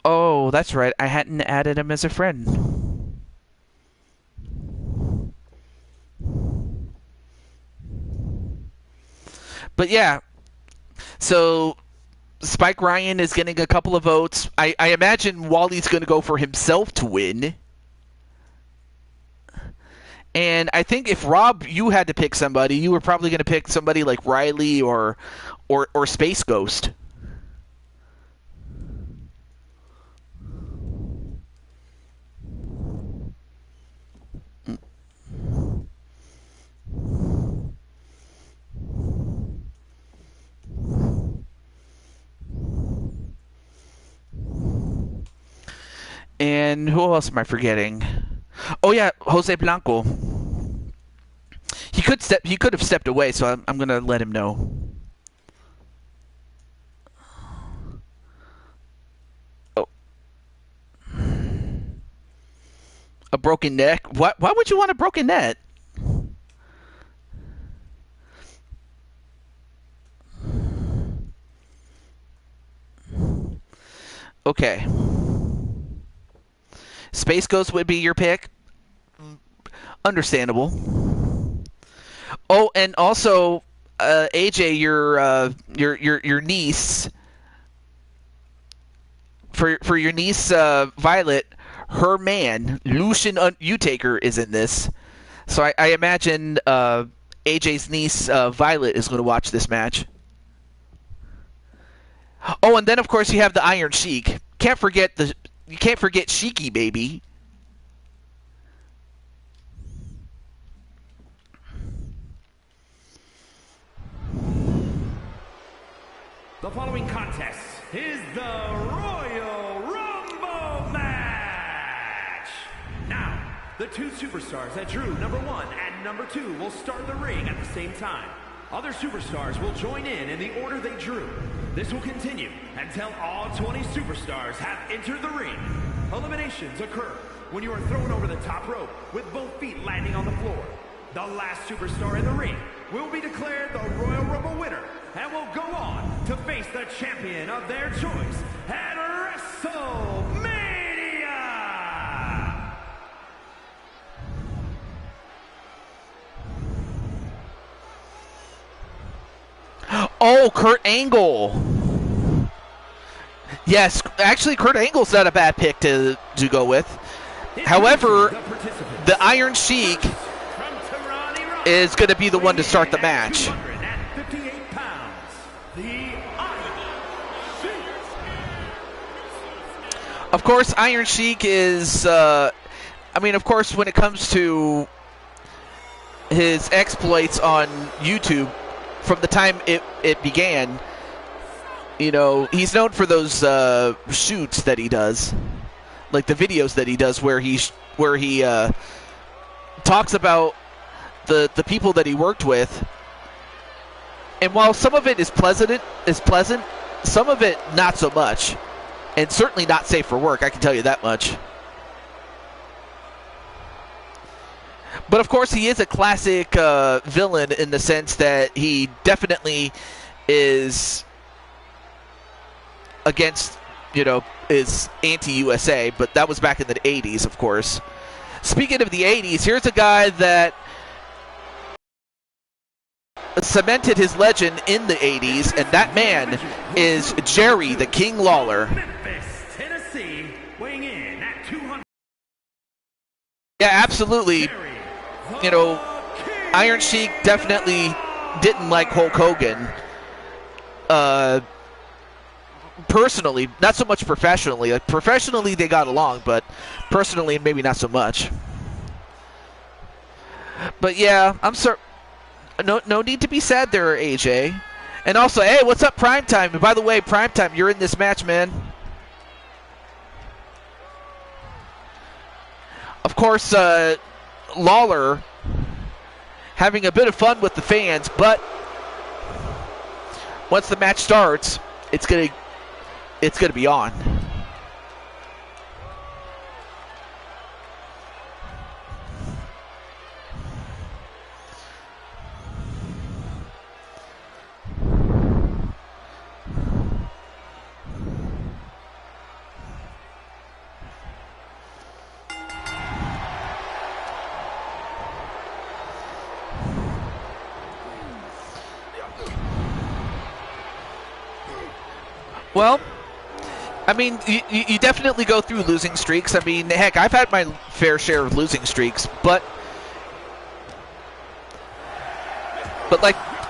Oh, that's right. I hadn't added him as a friend. But yeah, so Spike Ryan is getting a couple of votes. I imagine Wally's going to go for himself to win. And I think if Rob, you had to pick somebody, you were probably going to pick somebody like Riley or Space Ghost. And who else am I forgetting? Oh yeah, Jose Blanco. He could have stepped away, so I'm gonna let him know. Oh, a broken neck. What? Why would you want a broken neck? Okay. Space Ghost would be your pick. Understandable. Oh, and also, AJ, your niece, for your niece Violet, her man Lucian Utaker is in this, so I imagine AJ's niece Violet is going to watch this match. Oh, and then of course you have the Iron Sheik. You can't forget Sheiky, baby. The following contest is the Royal Rumble match. Now, the two superstars that drew number 1 and number 2 will start the ring at the same time. Other superstars will join in the order they drew. This will continue until all 20 superstars have entered the ring. Eliminations occur when you are thrown over the top rope with both feet landing on the floor. The last superstar in the ring will be declared the Royal Rumble winner and will go on to face the champion of their choice at WrestleMania! Oh, Kurt Angle. Yes, actually, Kurt Angle's not a bad pick to go with. However, the Iron Sheik is going to be the one to start the match. Of course, Iron Sheik is, I mean, of course, when it comes to his exploits on YouTube, from the time it began, you know, he's known for those shoots that he does, like the videos that he does where he talks about the people that he worked with. And while some of it is pleasant, some of it not so much. And certainly not safe for work, I can tell you that much. But of course, he is a classic villain in the sense that he definitely is against, you know, is anti-USA, but that was back in the 80s, of course. Speaking of the 80s, here's a guy that cemented his legend in the 80s, and that man is Jerry the King Lawler. Yeah, absolutely. You know, Iron Sheik definitely didn't like Hulk Hogan. Personally, not so much professionally. Like, professionally, they got along, but personally, maybe not so much. But yeah, I'm sorry. No need to be sad there, AJ. And also, hey, what's up, Primetime? And by the way, Primetime, you're in this match, man. Of course, Lawler having a bit of fun with the fans, but once the match starts, it's gonna be on. Well, I mean, you definitely go through losing streaks. I mean, heck, I've had my fair share of losing streaks, but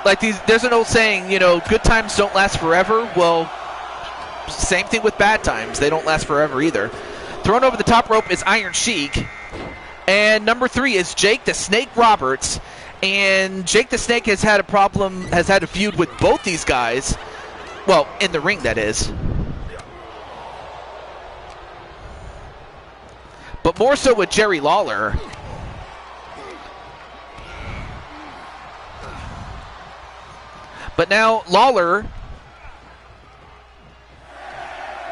like these, there's an old saying, you know, good times don't last forever. Well, same thing with bad times; they don't last forever either. Thrown over the top rope is Iron Sheik, and number 3 is Jake the Snake Roberts. And Jake the Snake has had a feud with both these guys. Well, in the ring, that is. But more so with Jerry Lawler. But now Lawler,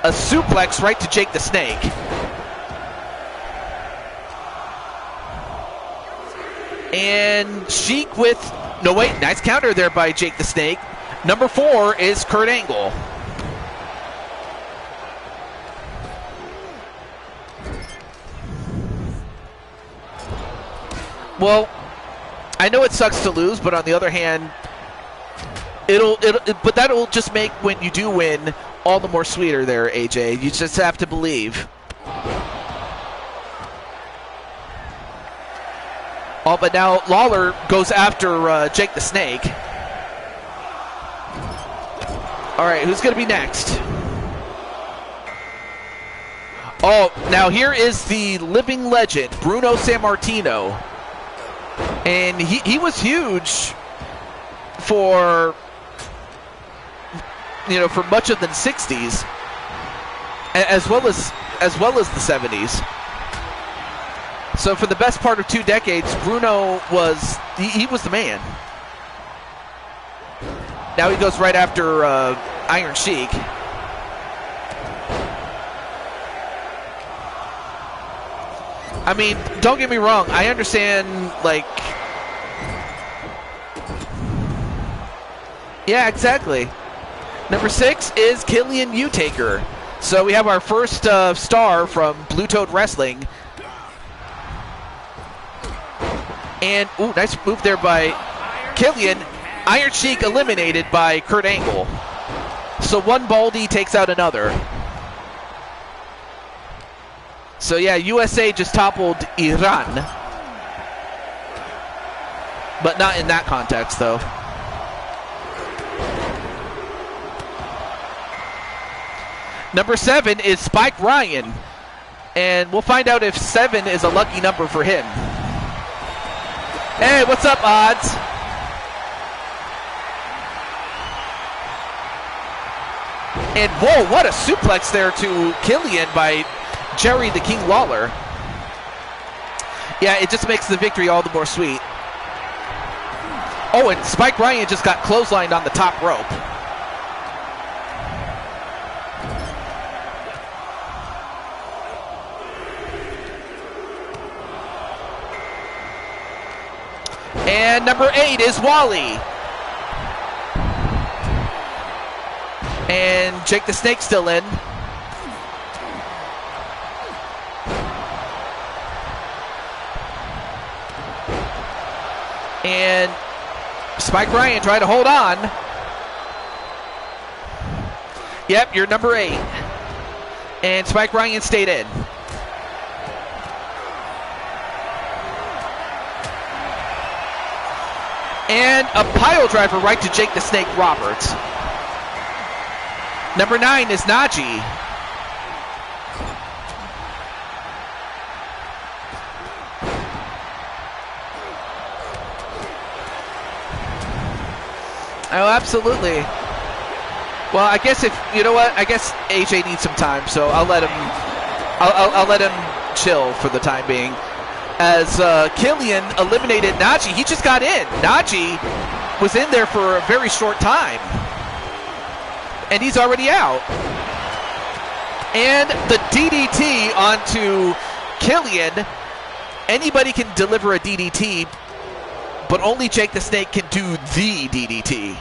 a suplex right to Jake the Snake. And Sheik with, no wait, nice counter there by Jake the Snake. Number 4 is Kurt Angle. Well, I know it sucks to lose, but on the other hand, but that'll just make when you do win all the more sweeter there, AJ. You just have to believe. Oh, but now Lawler goes after Jake the Snake. All right, who's going to be next? Oh, now here is the living legend, Bruno Sammartino. And he was huge for, you know, for much of the 60s, as well as the 70s. So for the best part of 2 decades, Bruno was he was the man. Now he goes right after Iron Sheik. I mean, don't get me wrong. I understand, like, yeah, exactly. Number 6 is Killian Utaker. So we have our first star from Blue Toad Wrestling. And, ooh, nice move there by Killian. Iron Sheik eliminated by Kurt Angle. So one Baldy takes out another. So yeah, USA just toppled Iran. But not in that context, though. Number 7 is Spike Ryan. And we'll find out if 7 is a lucky number for him. Hey, what's up, Odds? And whoa, what a suplex there to Killian by Jerry the King Lawler. Yeah, it just makes the victory all the more sweet. Oh, and Spike Ryan just got clotheslined on the top rope. And number 8 is Wally. And Jake the Snake still in. And Spike Ryan trying to hold on. Yep, you're number 8. And Spike Ryan stayed in. And a pile driver right to Jake the Snake Roberts. Number 9 is Najee. Oh, absolutely. Well, I guess if you know what, I guess AJ needs some time, so I'll let him. I'll let him chill for the time being. As Killian eliminated Najee, he just got in. Najee was in there for a very short time, and he's already out. And the DDT onto Killian. Anybody can deliver a DDT, but only Jake the Snake can do the DDT.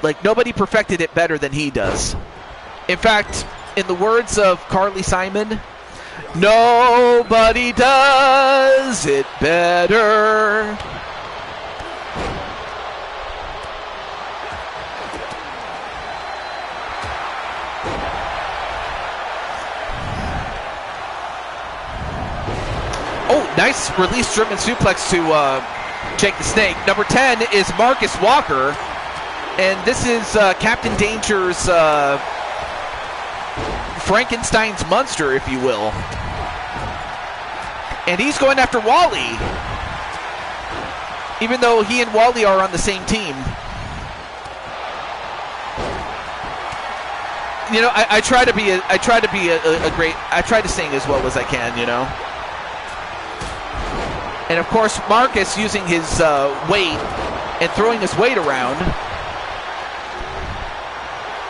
Like, nobody perfected it better than he does. In fact, in the words of Carly Simon, nobody does it better. Oh, nice release German suplex to Jake the Snake. Number 10 is Marcus Walker. And this is Captain Danger's Frankenstein's monster, if you will. And he's going after Wally. Even though he and Wally are on the same team. You know, I try to be a great, I try to sing as well as I can, you know. And of course, Marcus using his weight and throwing his weight around.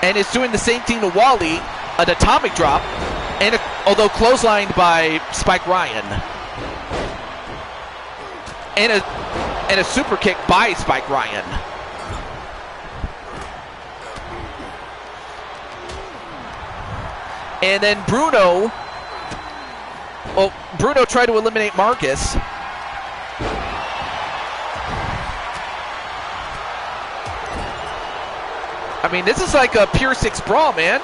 And is doing the same thing to Wally, an atomic drop, and although clotheslined by Spike Ryan. And a super kick by Spike Ryan. And then Bruno tried to eliminate Marcus. I mean, this is like a pure 6 brawl, man.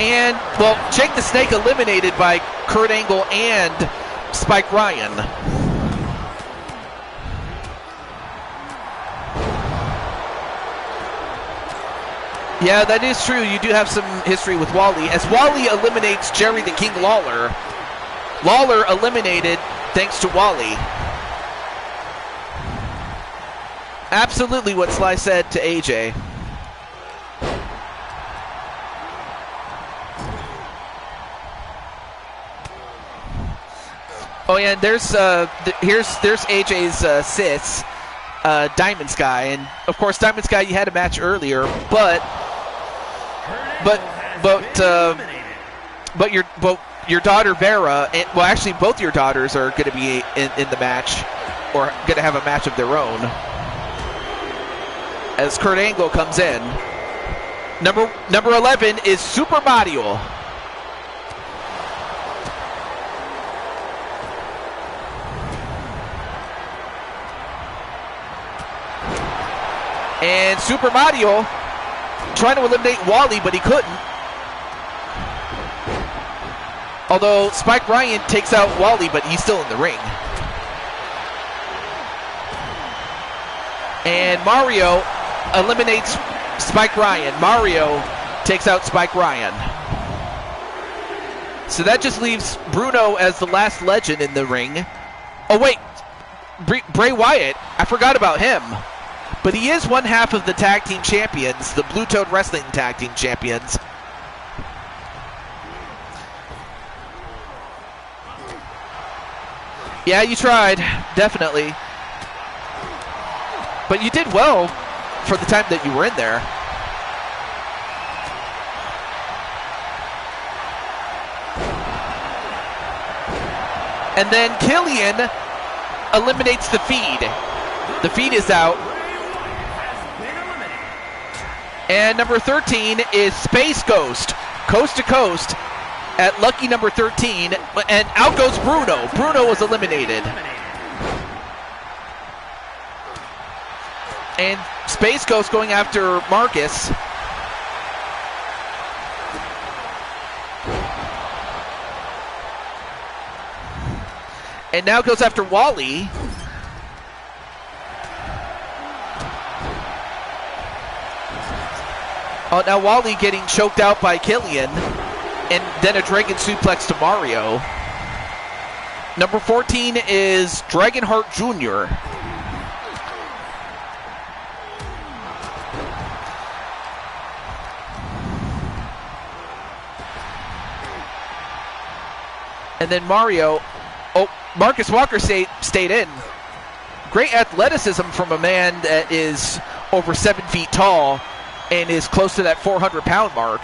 And, well, Jake the Snake eliminated by Kurt Angle and Spike Ryan. Yeah, that is true. You do have some history with Wally. As Wally eliminates Jerry the King Lawler. Lawler eliminated thanks to Wally. Absolutely what Sly said to AJ. Oh yeah, and there's AJ's sis, Diamond Sky, and of course Diamond Sky, you had a match earlier, but your daughter Vera, and, well actually both your daughters are going to be in the match, or going to have a match of their own. As Kurt Angle comes in, number 11 is Super Mario. And Super Mario trying to eliminate Wally, but he couldn't. Although Spike Ryan takes out Wally, but he's still in the ring. And Mario eliminates Spike Ryan. Mario takes out Spike Ryan. So that just leaves Bruno as the last legend in the ring. Oh wait, Bray Wyatt, I forgot about him. But he is one half of the tag team champions, the Blue Toad Wrestling tag team champions. Yeah, you tried, definitely. But you did well for the time that you were in there. And then Killian eliminates the Feed. The Feed is out. And number 13 is Space Ghost, coast to coast at lucky number 13. And out goes Bruno. Bruno was eliminated. And Space Ghost going after Marcus. And now goes after Wally. Oh, now Wally getting choked out by Killian. And then a Dragon Suplex to Mario. Number 14 is Dragonheart Jr. And then Mario, oh, Marcus Walker stayed in. Great athleticism from a man that is over 7 feet tall and is close to that 400-pound mark.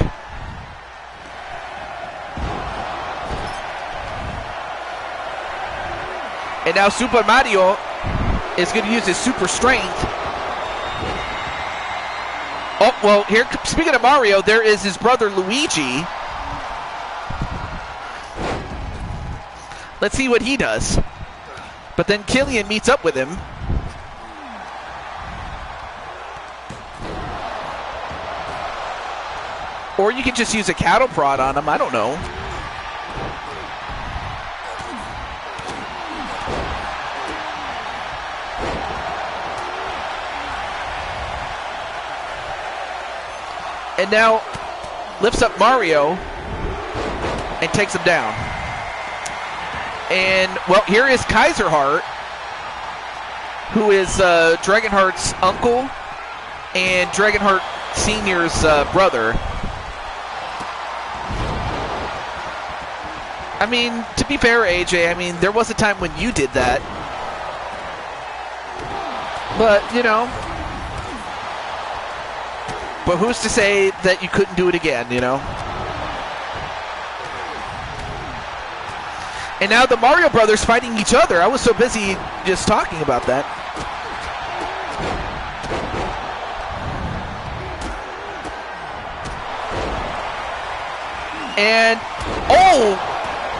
And now Super Mario is going to use his super strength. Oh, well, here, speaking of Mario, there is his brother Luigi. Let's see what he does. But then Killian meets up with him. Or you can just use a cattle prod on him. I don't know. and now lifts up Mario and takes him down. And, well, here is Kaiserheart, who is Dragonheart's uncle and Dragonheart Sr.'s brother. I mean, to be fair, AJ, I mean, there was a time when you did that. But, you know. But who's to say that you couldn't do it again, you know? And now the Mario Brothers fighting each other. I was so busy just talking about that. And, oh,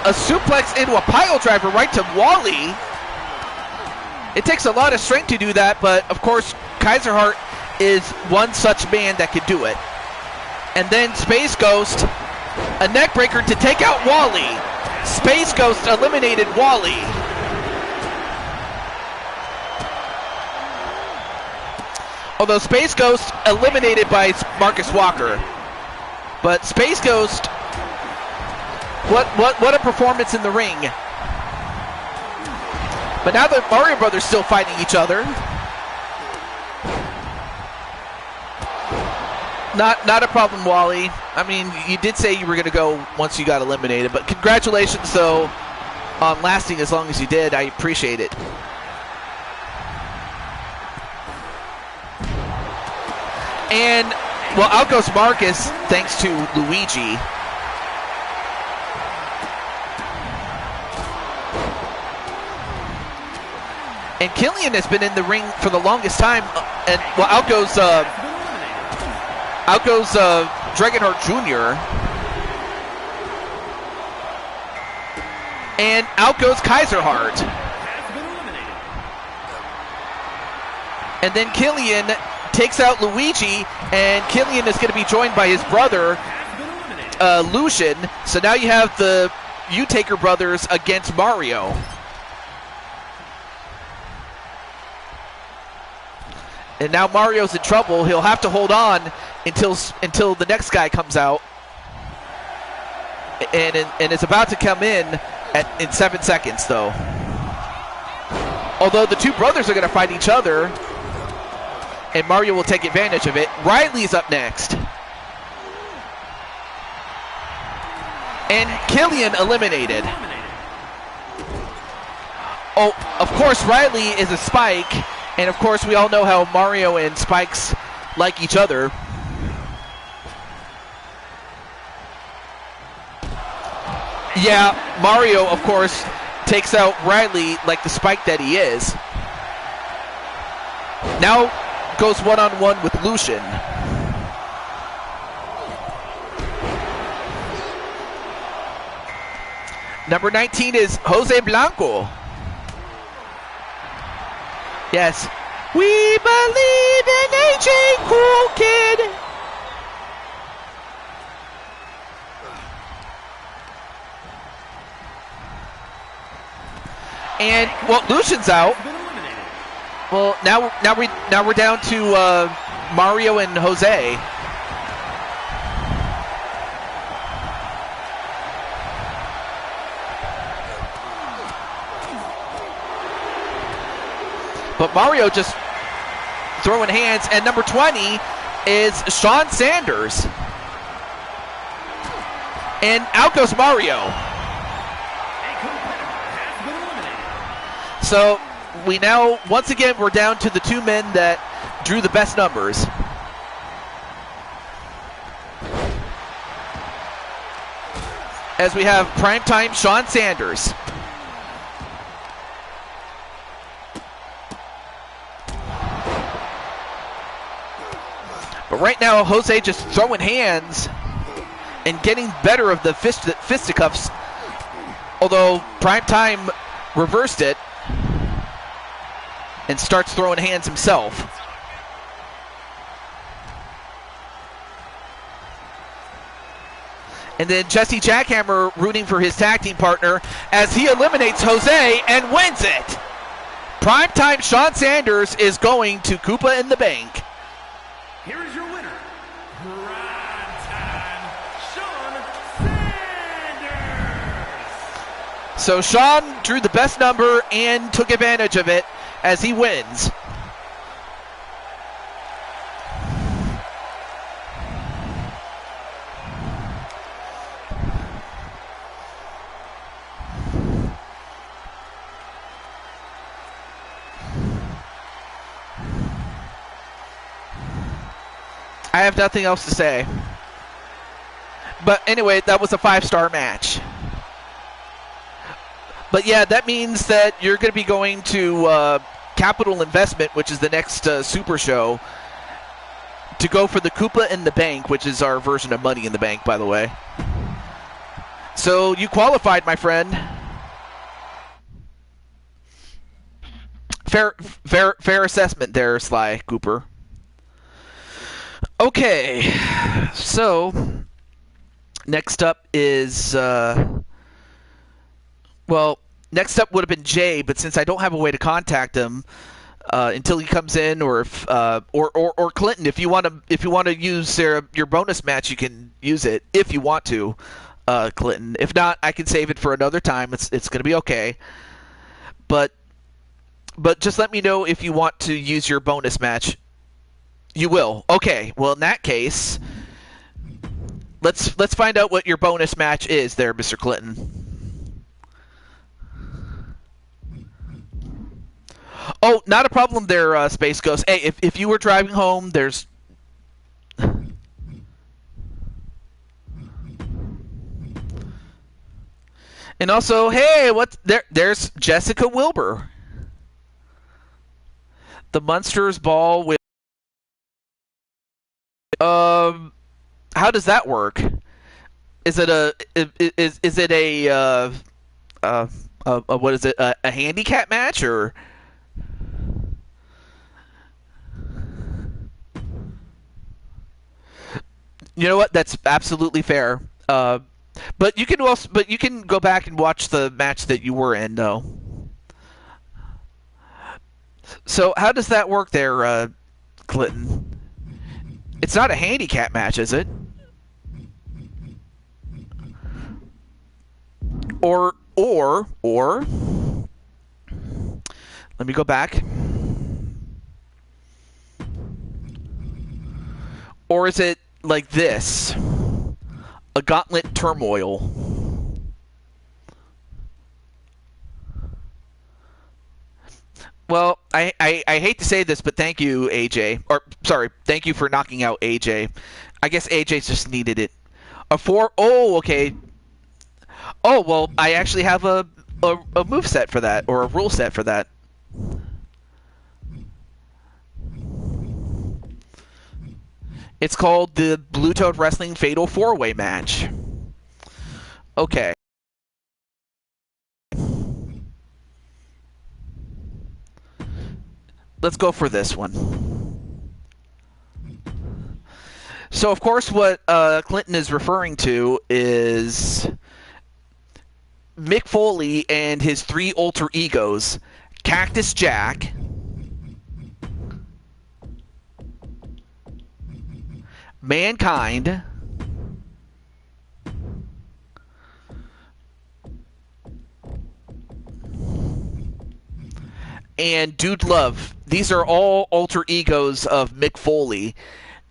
a suplex into a pile driver right to Wally. It takes a lot of strength to do that, but of course, Kaiserheart is one such man that could do it. And then Space Ghost, a neck breaker to take out Wally. Space Ghost eliminated Wally. Although Space Ghost eliminated by Marcus Walker. But Space Ghost, what a performance in the ring. But now the Mario Brothers still fighting each other. Not a problem, Wally. I mean, you did say you were going to go once you got eliminated, but congratulations, though, on lasting as long as you did. I appreciate it. And, well, out goes Marcus, thanks to Luigi. And Killian has been in the ring for the longest time, and, well, out goes Dragonheart Jr. And out goes Kaiserheart. And then Killian takes out Luigi, and Killian is going to be joined by his brother, Lucian. So now you have the U-Taker brothers against Mario. And now Mario's in trouble. He'll have to hold on until the next guy comes out, and it's about to come in in 7 seconds, though. Although the two brothers are going to fight each other, and Mario will take advantage of it. Riley's up next, and Killian eliminated. Oh, of course, Riley is a Spike, and of course we all know how Mario and Spikes like each other. Yeah, Mario, of course, takes out Riley like the Spike that he is. Now goes one-on-one with Lucian. Number 19 is Jose Blanco. Yes. We believe in AJ Cool Kid. And, well, Lucian's out. Well, now we're down to Mario and Jose. But Mario just throwing hands, and number 20 is Shawn Sanders. And out goes Mario. So we now, once again, we're down to the two men that drew the best numbers. As we have primetime Shawn Sanders. But right now, Jose just throwing hands and getting better of the fisticuffs. Although primetime reversed it and starts throwing hands himself. And then Jesse Jackhammer rooting for his tag team partner as he eliminates Jose and wins it. Primetime Shawn Sanders is going to Koopa in the Bank. Here is your winner, Primetime So Sean drew the best number and took advantage of it as he wins. I have nothing else to say. But anyway, that was a 5-star match. But yeah, that means that you're going to be going to Capital Investment, which is the next Super Show, to go for the Koopa in the Bank, which is our version of Money in the Bank, by the way. So you qualified, my friend. Fair assessment there, Sly Cooper. Okay, so next up is next up would have been Jay, but since I don't have a way to contact him until he comes in, or if or Clinton, if you want to use your bonus match, you can use it if you want to, Clinton. If not, I can save it for another time. It's going to be okay. But just let me know if you want to use your bonus match. You will. Okay. Well, in that case, let's find out what your bonus match is there, Mr. Clinton. Oh, not a problem there, Space Ghost. Hey, if you were driving home, there's... And also, hey, there's Jessica Wilbur. The Munsters Ball with... how does that work? Is it a what is it, a handicap match, or? You know what? That's absolutely fair. But you can go back and watch the match that you were in, though. So how does that work there, Clinton? It's not a handicap match, is it? Or let me go back. Or is it like this? A gauntlet turmoil. Well, I hate to say this, but thank you, AJ. Or, sorry, thank you for knocking out AJ. I guess AJ just needed it. Oh, okay. Oh, well, I actually have a move set for that, or a rule set for that. It's called the Blue Toad Wrestling Fatal 4-Way Match. Okay. Let's go for this one. So, of course, what Clinton is referring to is Mick Foley and his 3 alter egos, Cactus Jack, Mankind, and Dude Love. These are all alter egos of Mick Foley.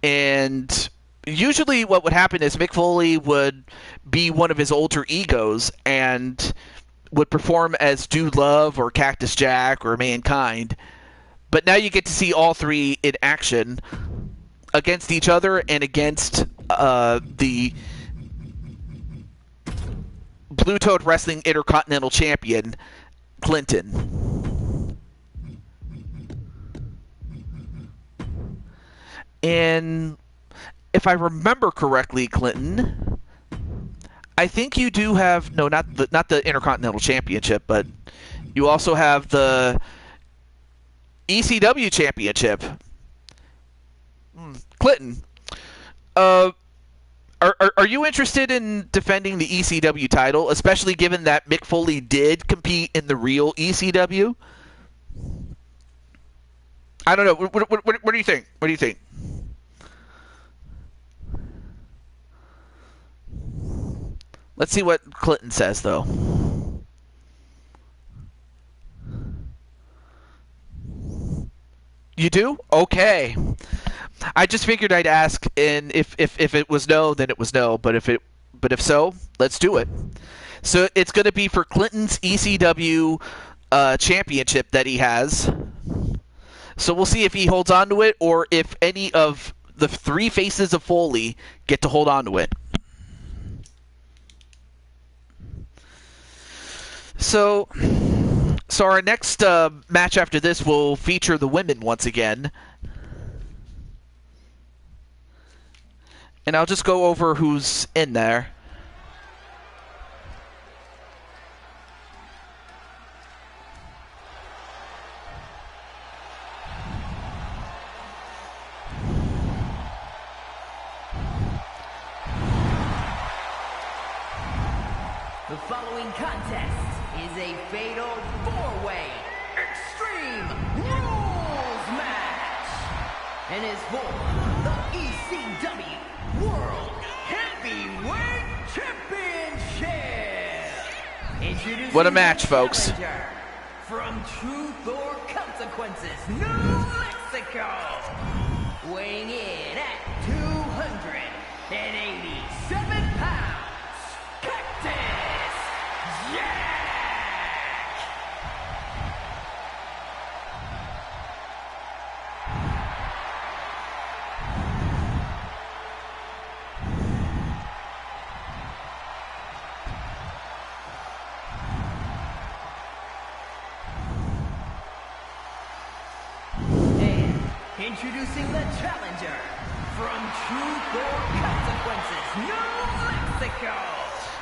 And usually what would happen is Mick Foley would be one of his alter egos and would perform as Dude Love or Cactus Jack or Mankind. But now you get to see all 3 in action against each other and against the Blue Toad Wrestling Intercontinental Champion, Clinton. And if I remember correctly, Clinton, I think you do have not the Intercontinental Championship, but you also have the ECW Championship. Clinton, are you interested in defending the ECW title, especially given that Mick Foley did compete in the real ECW? I don't know. What do you think? What do you think? Let's see what Clinton says, though. You do? Okay. I just figured I'd ask, and if it was no, then it was no. But if so, let's do it. So it's going to be for Clinton's ECW championship that he has. So we'll see if he holds on to it, or if any of the three faces of Foley get to hold on to it. So our next match after this will feature the women once again. And I'll just go over who's in there. The following contest is a fatal four-way Extreme Rules match and is for the ECW World Heavyweight Championship. Introducing what a match, folks. From Truth or Consequences, New Mexico, weighing in at 287 pounds, Cactus Jack! And introducing the challenger from Truth or Consequences, New Mexico.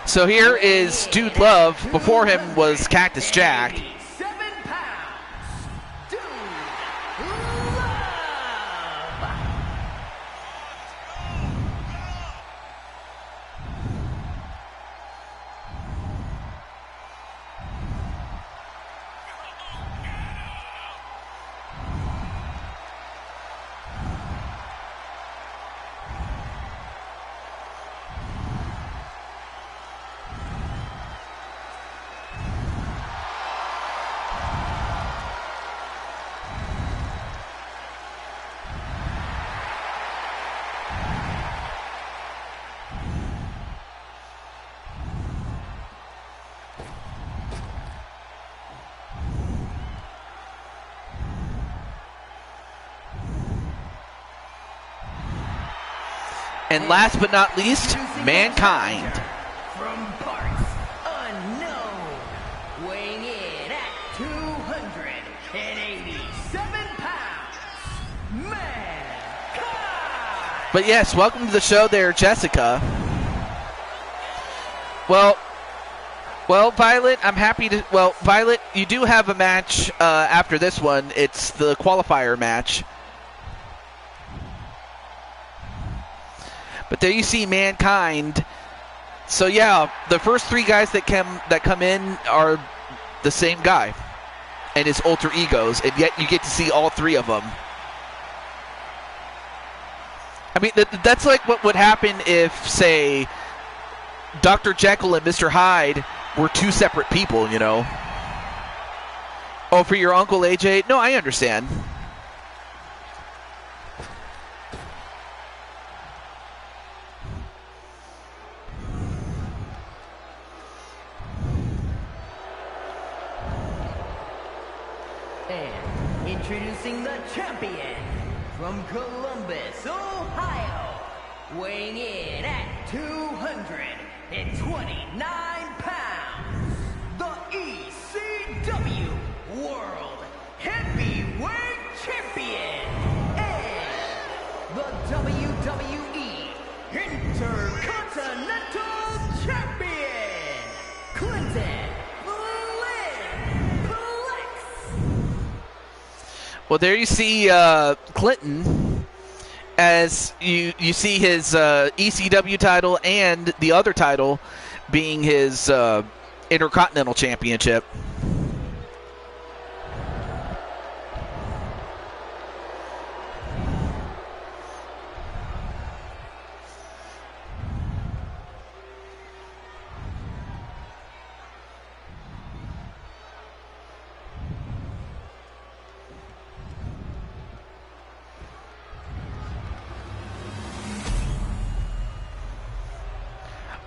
So here is Dude Love. Before him was Cactus Jack. 87 pounds, Dude Love. And last but not least, Mankind. From parts unknown, weighing in at 287 pounds, Mankind. But yes, welcome to the show there, Jessica. Well, Violet, I'm happy to... Well, Violet, you do have a match after this one. It's the qualifier match. But there you see Mankind. So yeah, the first three guys that come in are the same guy and his alter egos, and yet you get to see all three of them. I mean, that's like what would happen if, say, Dr. Jekyll and Mr. Hyde were two separate people, you know? Oh, for your Uncle AJ? No, I understand. And introducing the champion from Columbus, Ohio, weighing in at 229 pounds, the ECW World Heavyweight Champion and the WWE Intercontinental Champion, Clinton Plex. Well, there you see Clinton, as you see his ECW title and the other title being his Intercontinental Championship.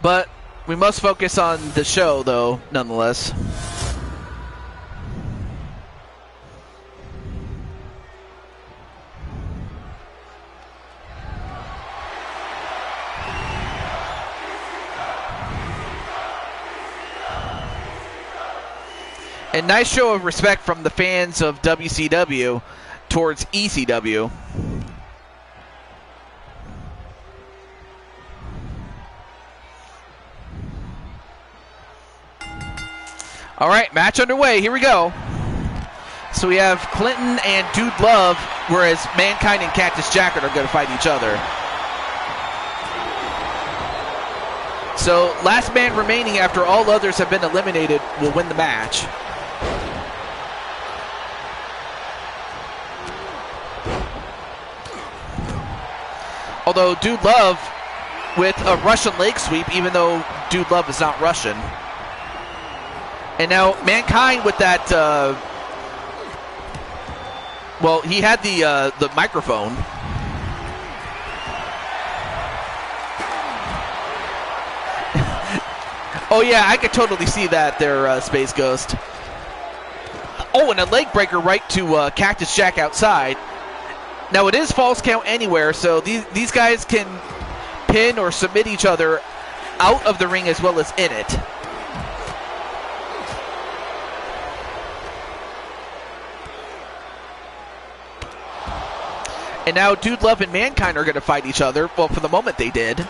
But we must focus on the show, though, nonetheless. And nice show of respect from the fans of WCW towards ECW. All right, match underway. Here we go. So we have Clinton and Dude Love, whereas Mankind and Cactus Jack are going to fight each other. So last man remaining after all others have been eliminated will win the match. Although Dude Love with a Russian leg sweep, even though Dude Love is not Russian. And now Mankind with that, well, he had the microphone. Oh yeah, I could totally see that there, Space Ghost. Oh, and a leg breaker right to Cactus Jack outside. Now it is false count anywhere, so these guys can pin or submit each other out of the ring as well as in it. And now Dude Love and Mankind are going to fight each other. Well, for the moment they did.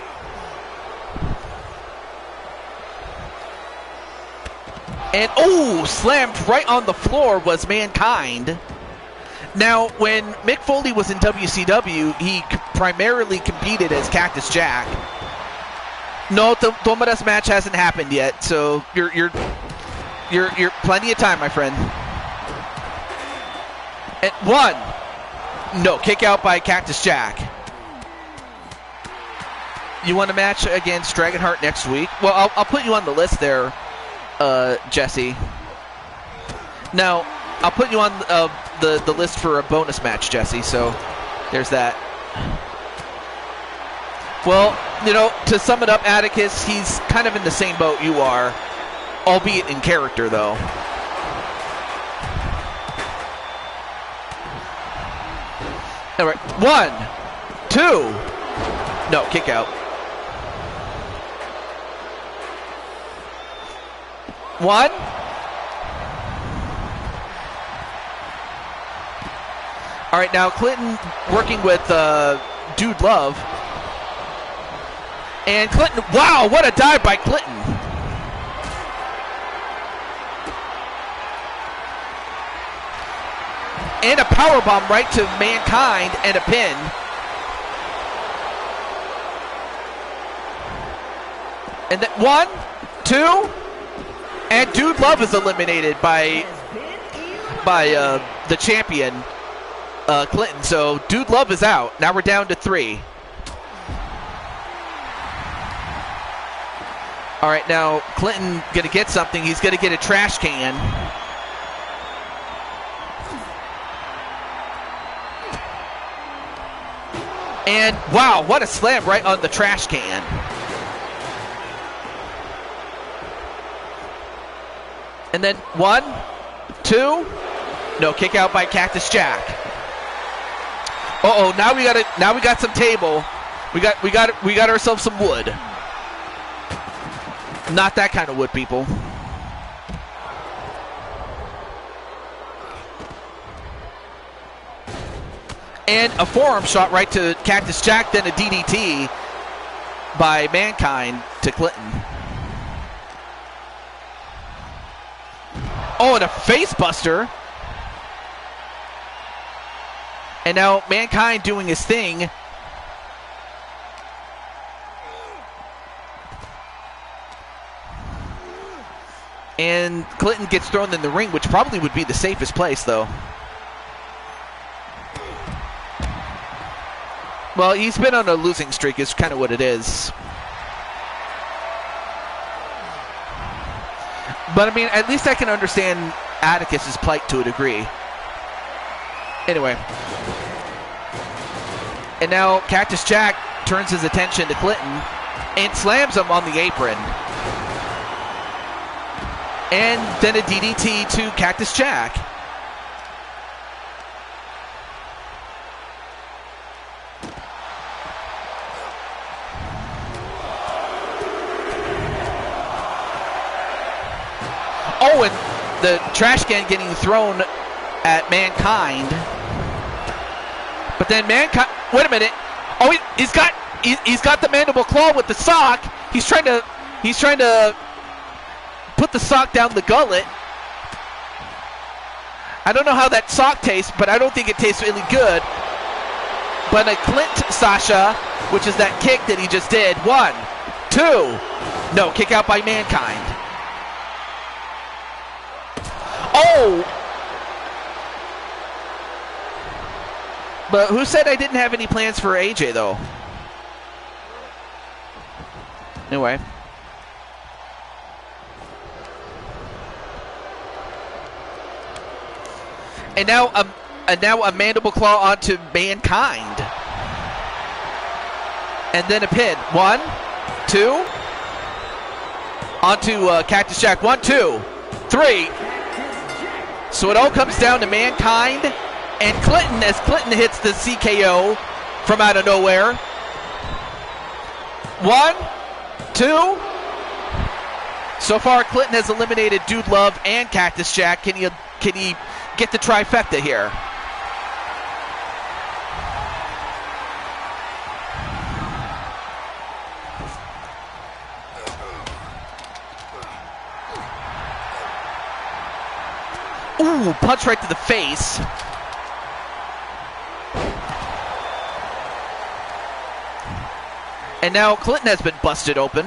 And, oh, slammed right on the floor was Mankind. Now, when Mick Foley was in WCW, he primarily competed as Cactus Jack. No, the Tomadas match hasn't happened yet, so you're plenty of time, my friend. And one. No, kick out by Cactus Jack. You want a match against Dragonheart next week? Well, I'll put you on the list there, Jesse. Now, I'll put you on the list for a bonus match, Jesse, so there's that. Well, you know, to sum it up, Atticus, he's kind of in the same boat you are, albeit in character, though. All right, 1, 2. No, kick out. 1. All right, now Clinton working with Dude Love. And Clinton, wow, what a dive by Clinton. And a powerbomb right to Mankind and a pin. And then 1, 2, and Dude Love is eliminated by the champion, Clinton. So Dude Love is out. Now we're down to 3. All right, now Clinton gonna get something. He's gonna get a trash can. And wow, what a slam right on the trash can. And then 1, 2, no, kick out by Cactus Jack. Uh-oh, now we got some table. We got ourselves some wood. Not that kind of wood, people. And a forearm shot right to Cactus Jack, then a DDT by Mankind to Clinton. Oh, and a face buster. And now Mankind doing his thing. And Clinton gets thrown in the ring, which probably would be the safest place, though. Well, he's been on a losing streak, is kind of what it is. But, I mean, at least I can understand Atticus's plight to a degree. Anyway. And now Cactus Jack turns his attention to Clinton. and slams him on the apron. And then a DDT to Cactus Jack. Oh, and the trash can getting thrown at Mankind. But then Mankind, wait a minute. Oh, he's got the mandible claw with the sock. He's trying to put the sock down the gullet. I don't know how that sock tastes, but I don't think it tastes really good. But a Clint Sasha, which is that kick that he just did. 1, 2. No, kick out by Mankind. Oh! But who said I didn't have any plans for AJ, though? Anyway. And now a mandible claw onto Mankind. And then a pin. 1, 2. Onto Cactus Jack. 1, 2, 3. So it all comes down to Mankind and Clinton as Clinton hits the CKO from out of nowhere. 1, 2. So far, Clinton has eliminated Dude Love and Cactus Jack. Can he get the trifecta here? Ooh, punch right to the face. And now Clinton has been busted open.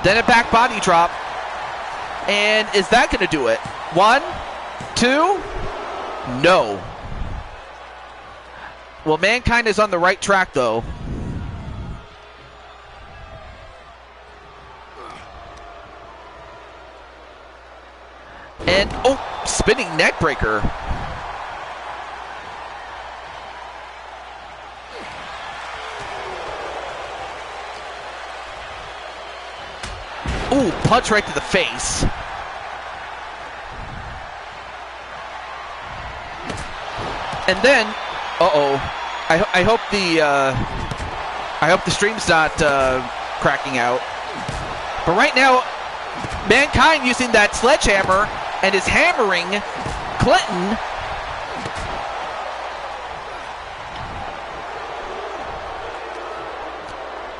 Then a back body drop. And is that going to do it? 1, 2. No. Well, Mankind is on the right track, though. And, oh, spinning neck breaker. Ooh, punch right to the face. And then, I hope the stream's not cracking out. But right now, Mankind using that sledgehammer and is hammering Clinton.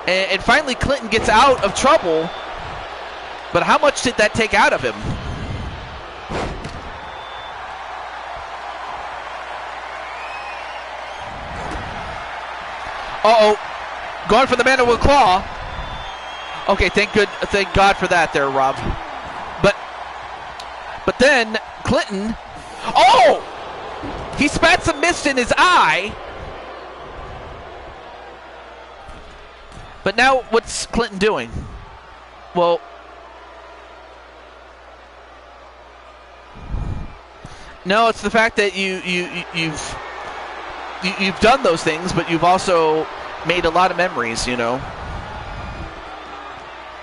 And finally, Clinton gets out of trouble. But how much did that take out of him? Uh-oh. Going for the mandible claw. Okay, thank God for that there, Rob. But then Clinton, oh! He spat some mist in his eye. But now what's Clinton doing? Well, no, it's the fact that you've done those things, but you've also made a lot of memories, you know.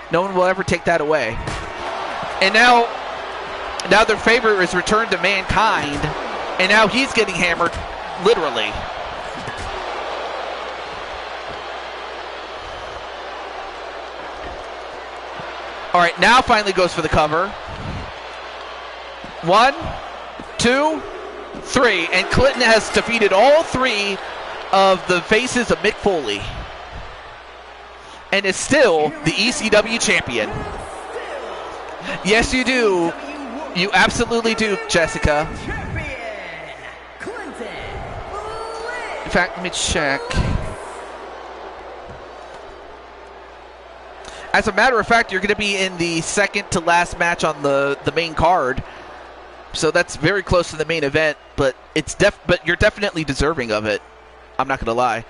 No one will ever take that away. And now their favor is returned to Mankind, and now he's getting hammered, literally. All right, now finally goes for the cover. 1, 2, 3, and Clinton has defeated all 3 of the faces of Mick Foley, and is still the ECW champion. Yes, you do. You absolutely do, Jessica. In fact, let me check. As a matter of fact, you're going to be in the second to last match on the main card. So that's very close to the main event, but but you're definitely deserving of it. I'm not going to lie.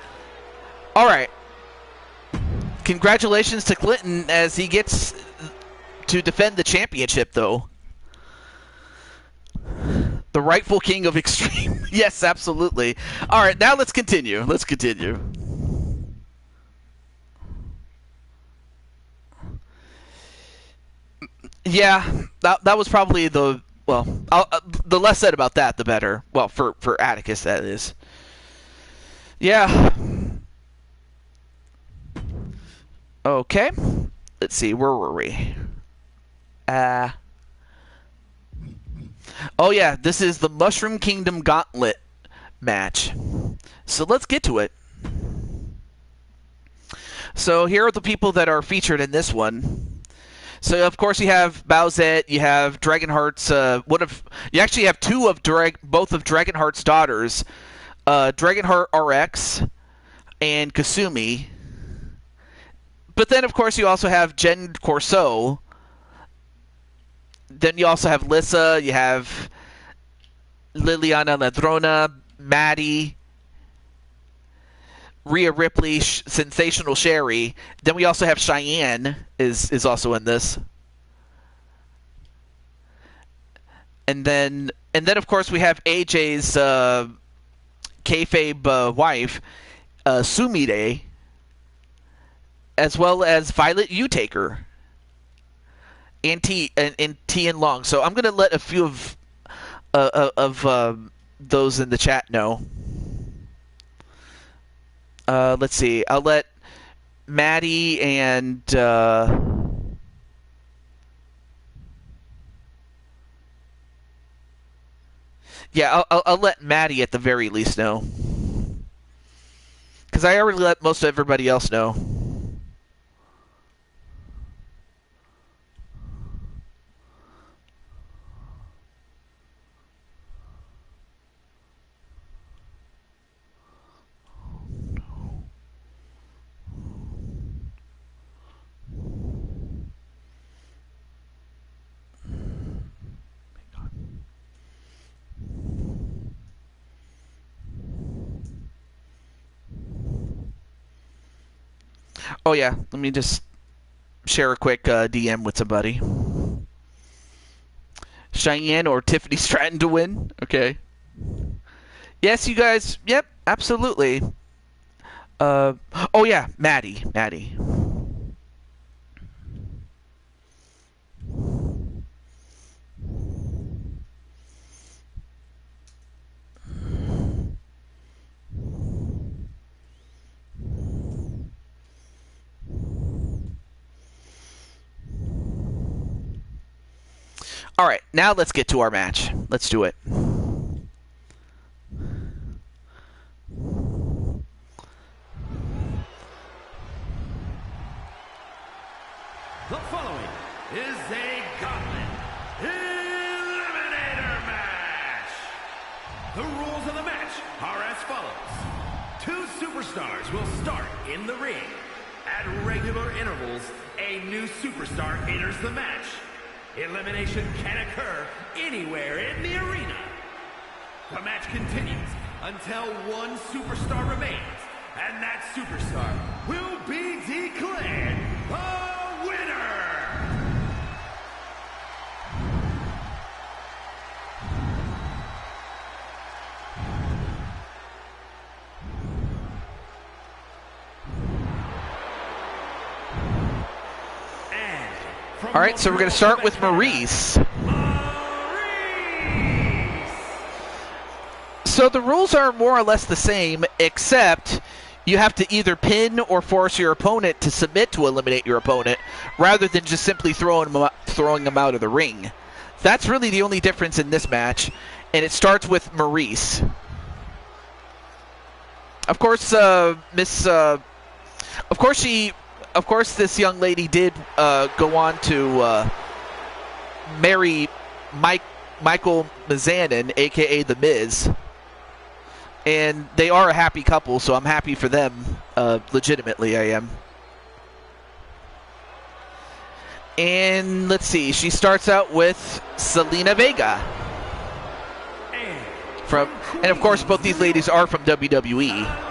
All right. Congratulations to Clinton as he gets to defend the championship, though. The rightful king of Extreme. Yes, absolutely. All right, now let's continue. Let's continue. Yeah, that was probably the well. The less said about that, the better. Well, for Atticus, that is. Yeah. Okay. Let's see. Where were we? Oh yeah, this is the Mushroom Kingdom Gauntlet match. So let's get to it. So here are the people that are featured in this one. So of course you have Bowsette, you have Dragonheart's. You actually have both of Dragonheart's daughters, Dragonheart RX and Kasumi. But then of course you also have Jen Corso. Then you also have Lissa, you have Liliana Ladrona, Maddie, Rhea Ripley, Sensational Sherry. Then we also have Cheyenne is also in this. And then of course we have AJ's kayfabe wife, Sumire, as well as Violet Utaker and Tian Long. So I'm gonna let a few of those in the chat know. Let's see. I'll let Maddie and I'll let Maddie at the very least know, because I already let most everybody else know. Oh yeah, let me just share a quick DM with somebody. Cheyenne or Tiffany Stratton to win? Okay. Yes, you guys. Yep, absolutely. Oh yeah, Maddie. All right, now let's get to our match. Let's do it. The following is a Gauntlet Eliminator match. The rules of the match are as follows. 2 superstars will start in the ring. At regular intervals, a new superstar enters the match. Elimination can occur anywhere in the arena. The match continues until one superstar remains, and that superstar will be declared the winner! All right, so we're going to start with Maurice. So the rules are more or less the same, except you have to either pin or force your opponent to submit to eliminate your opponent, rather than just simply throwing them out of the ring. That's really the only difference in this match, and it starts with Maurice. Of course, Of course, this young lady did go on to marry Michael Mizanin, a.k.a. The Miz. And they are a happy couple, so I'm happy for them. Legitimately, I am. And let's see. She starts out with Selena Vega. And of course, both these ladies are from WWE.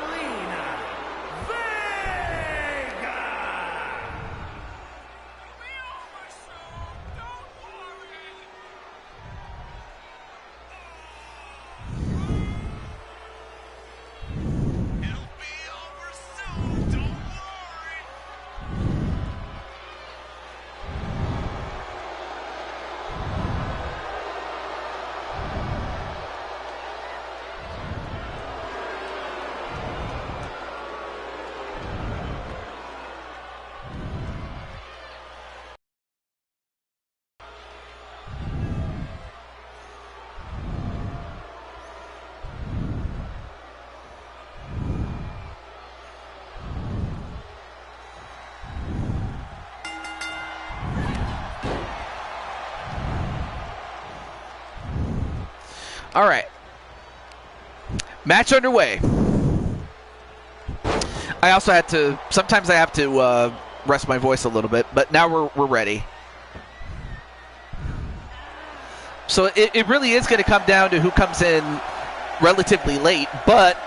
All right. Match underway. I also had to, sometimes I have to rest my voice a little bit, but now we're ready. So it really is going to come down to who comes in relatively late, but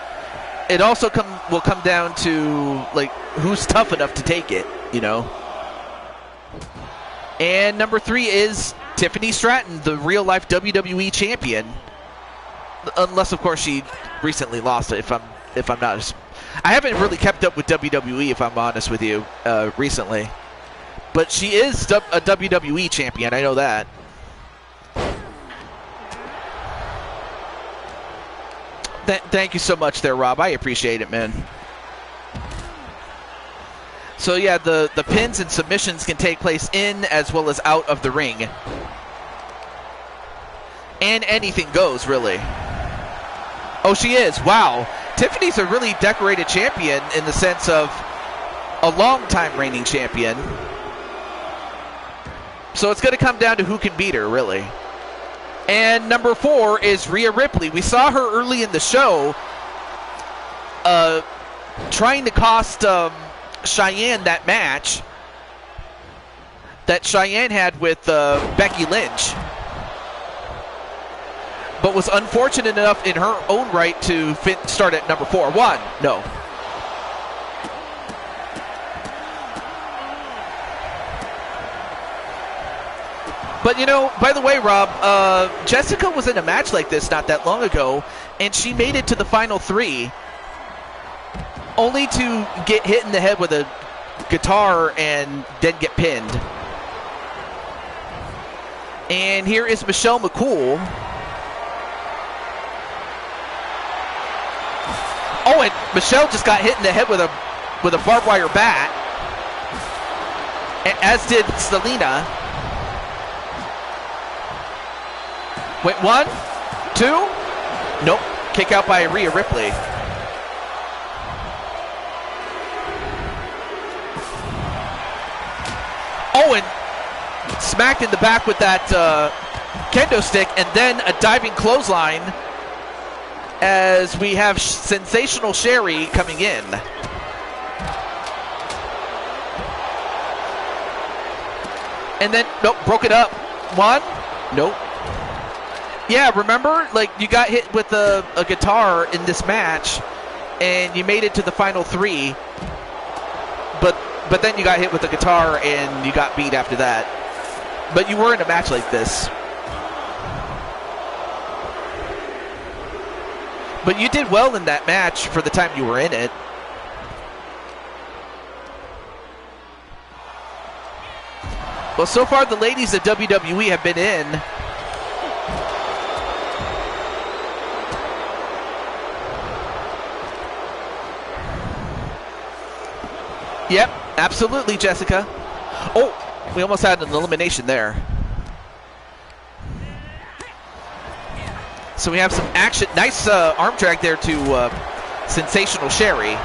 it also will come down to like who's tough enough to take it, you know. And number 3 is Tiffany Stratton, the real life WWE champion. Unless, of course, she recently lost it. If I'm not, I haven't really kept up with WWE, if I'm honest with you, recently. But she is a WWE champion. I know that. Thank you so much, there, Rob. I appreciate it, man. So yeah, the pins and submissions can take place in as well as out of the ring. And anything goes, really. Oh, she is. Wow. Tiffany's a really decorated champion in the sense of a long-time reigning champion. So it's going to come down to who can beat her, really. And number 4 is Rhea Ripley. We saw her early in the show trying to cost Cheyenne that match that Cheyenne had with Becky Lynch, but was unfortunate enough in her own right to start at number 4. No. But, you know, by the way, Rob, Jessica was in a match like this not that long ago, and she made it to the final 3, only to get hit in the head with a guitar and then get pinned. And here is Michelle McCool. Oh, and Michelle just got hit in the head with a barbed wire bat, as did Selena. Went 1, 2. Nope. Kick out by Rhea Ripley. Oh, and smacked in the back with that kendo stick, and then a diving clothesline as we have Sensational Sherry coming in. And then, nope, broke it up. 1, nope. Yeah, remember, like, you got hit with a guitar in this match, and you made it to the final 3, but then you got hit with a guitar, and you got beat after that. But you were in a match like this. But you did well in that match for the time you were in it. Well, so far the ladies of WWE have been in. Yep, absolutely, Jessica. Oh, we almost had an elimination there. So we have some action. Nice arm drag there to Sensational Sherry.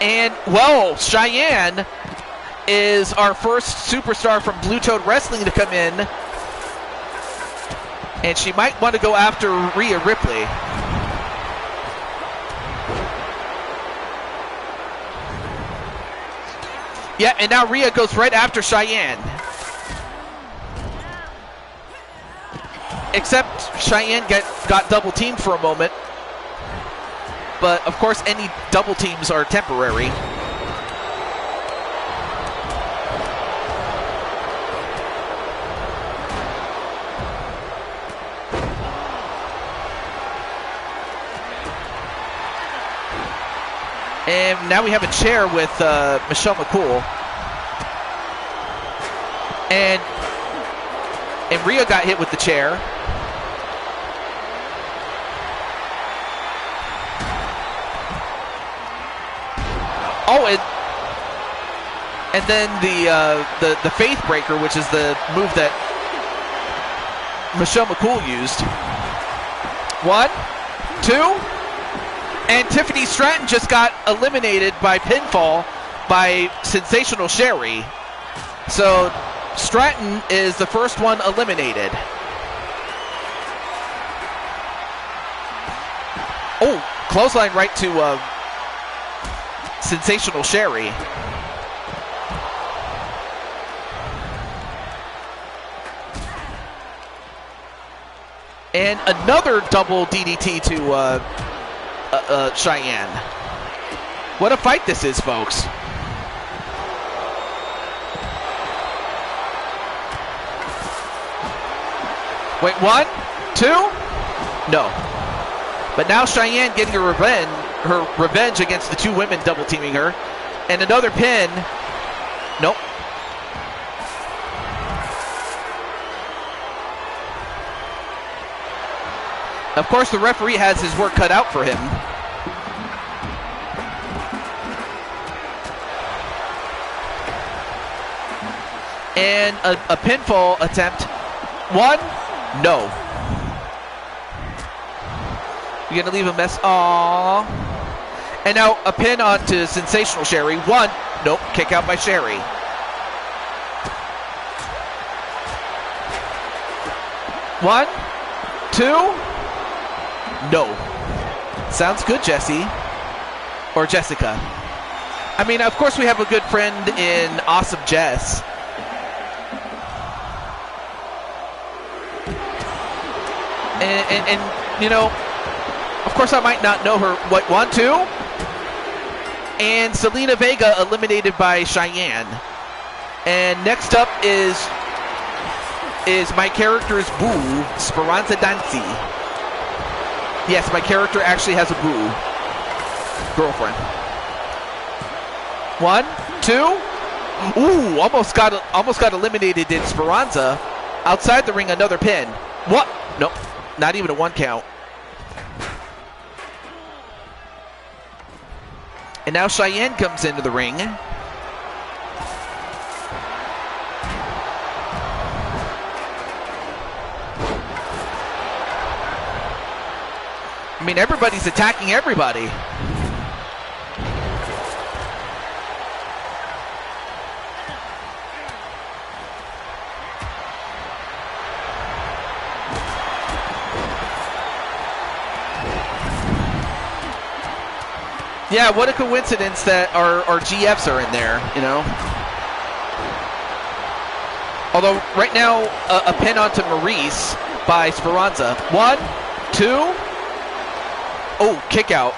And, well, Cheyenne is our first superstar from Blue Toad Wrestling to come in. And she might want to go after Rhea Ripley. Yeah, and now Rhea goes right after Cheyenne. Except Cheyenne got double teamed for a moment. But, of course, any double teams are temporary. And now we have a chair with Michelle McCool. And Rhea got hit with the chair. Oh, and then the Faith Breaker, which is the move that Michelle McCool used. 1, 2. And Tiffany Stratton just got eliminated by pinfall by Sensational Sherry. So Stratton is the first one eliminated. Oh, clothesline right to Sensational Sherry. And another double DDT to Cheyenne. What a fight this is, folks. Wait, 1, 2? No. But now Cheyenne getting her revenge against the two women double teaming her. And another pin. Nope. Of course, the referee has his work cut out for him. And a pinfall attempt. 1, no. You're gonna leave a mess. Aww. And now a pin onto Sensational Sherry. 1, nope, kick out by Sherry. One, 2. No. Sounds good, Jesse. Or Jessica. I mean, of course we have a good friend in Awesome Jess. And you know, of course I might not know her. What, 1, 2? And Selena Vega eliminated by Cheyenne. And next up is my character's boo, Speranza Dancy. Yes, my character actually has a boo girlfriend. 1, 2. Ooh, almost got eliminated in Speranza. Outside the ring, another pin. What? Nope, not even a 1 count. And now Cheyenne comes into the ring. I mean, everybody's attacking everybody. Yeah, what a coincidence that our GFs are in there, you know. Although, right now, a pin onto Maurice by Speranza. 1, 2. Oh, kick out.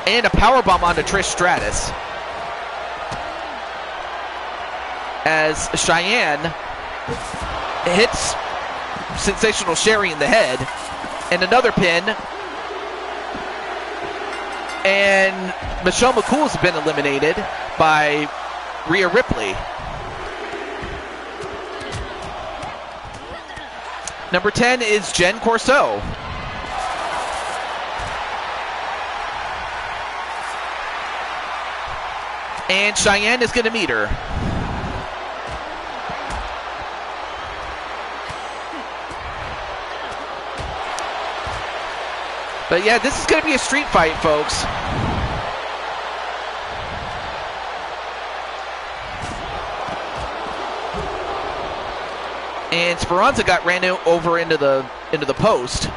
And a powerbomb onto Trish Stratus. As Cheyenne hits Sensational Sherry in the head. And another pin. And Michelle McCool has been eliminated by Rhea Ripley. Number 10 is Jen Corso. And Cheyenne is going to meet her. But yeah, this is going to be a street fight, folks. And Speranza got ran over into the post.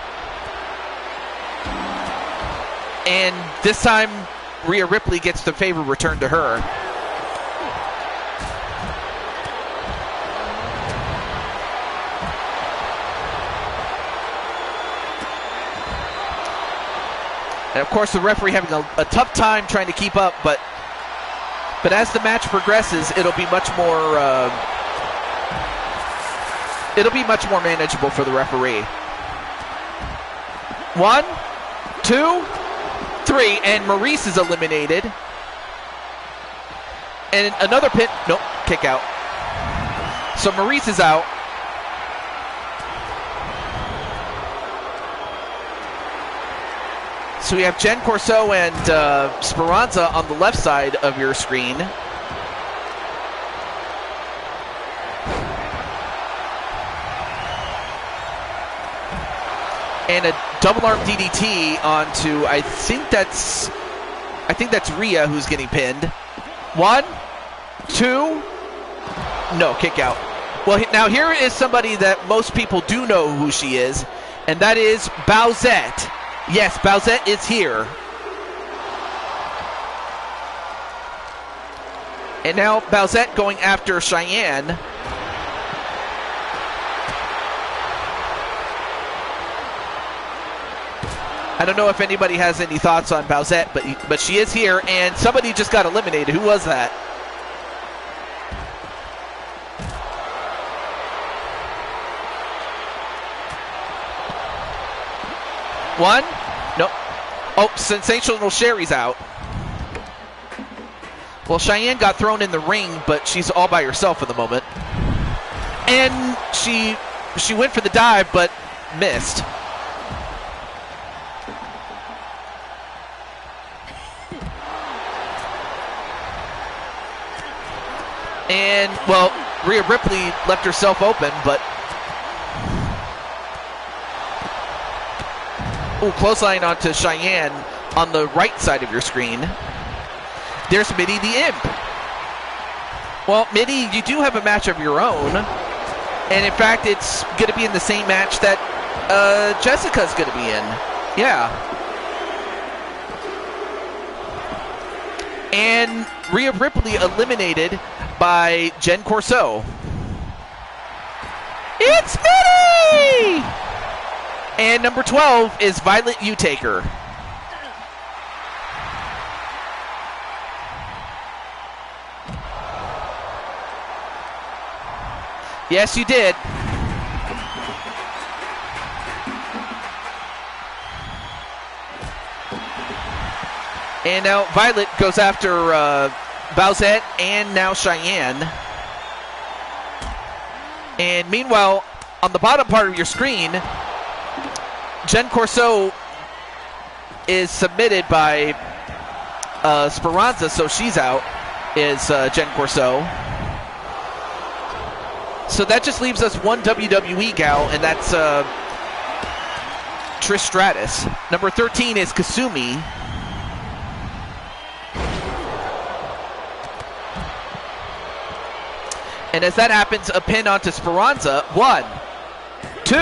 And this time, Rhea Ripley gets the favor returned to her. And of course, the referee having a tough time trying to keep up, but as the match progresses, it'll be much more manageable for the referee. 1, 2, 3, and Maurice is eliminated. And another pin. Nope, kick out. So Maurice is out. So we have Jen Corso and Speranza on the left side of your screen. And a double arm DDT onto, I think that's Rhea who's getting pinned. 1, 2, no, kick out. Well, now here is somebody that most people do know who she is, and that is Bowsette. Yes, Bowsette is here. And now Bowsette going after Cheyenne. I don't know if anybody has any thoughts on Bowsette, but she is here, and somebody just got eliminated. Who was that? One? No. Oh, Sensational Sherry's out. Well, Cheyenne got thrown in the ring, but she's all by herself at the moment. And she went for the dive, but missed. And, well, Rhea Ripley left herself open, but... Ooh, clothesline onto Cheyenne on the right side of your screen. There's Mitty the Imp. Well, Mitty, you do have a match of your own. And, in fact, it's going to be in the same match that Jessica's going to be in. Yeah. And Rhea Ripley eliminated by Jen Corso. It's Mitty! And number 12 is Violet Utaker. Yes, you did. And now Violet goes after Bowsette and now Cheyenne. And meanwhile, on the bottom part of your screen, Jen Corso is submitted by Speranza, so she's out, is Jen Corso. So that just leaves us one WWE gal, and that's Trish Stratus. Number 13 is Kasumi. And as that happens, a pin onto Speranza. 1, 2.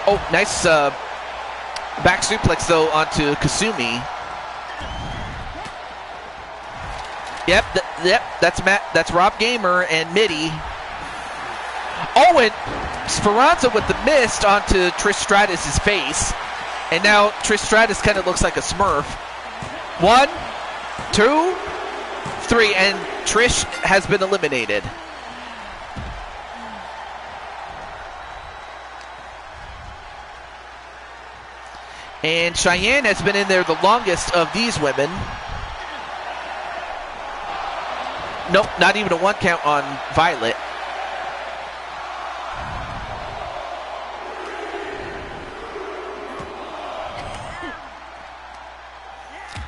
Oh, nice back suplex, though, onto Kasumi. Yep, that's Rob Gamer and Mitty. Oh, and Speranza with the mist onto Trish Stratus' face. And now Trish Stratus kind of looks like a Smurf. 1, 2, 3, and Trish has been eliminated. And Cheyenne has been in there the longest of these women. Nope, not even a 1 count on Violet.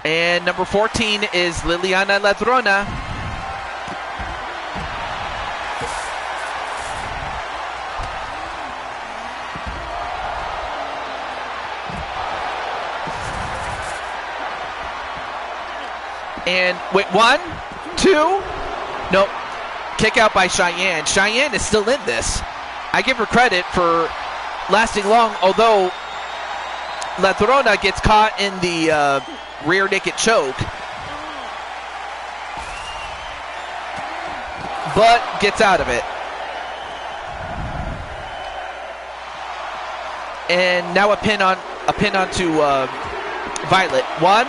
And number 14 is Liliana Ladrona. And wait, 1, 2, nope, kick out by Cheyenne. Cheyenne is still in this. I give her credit for lasting long, although Ladrona gets caught in the rear naked choke, but gets out of it. And now a pin onto Violet. 1,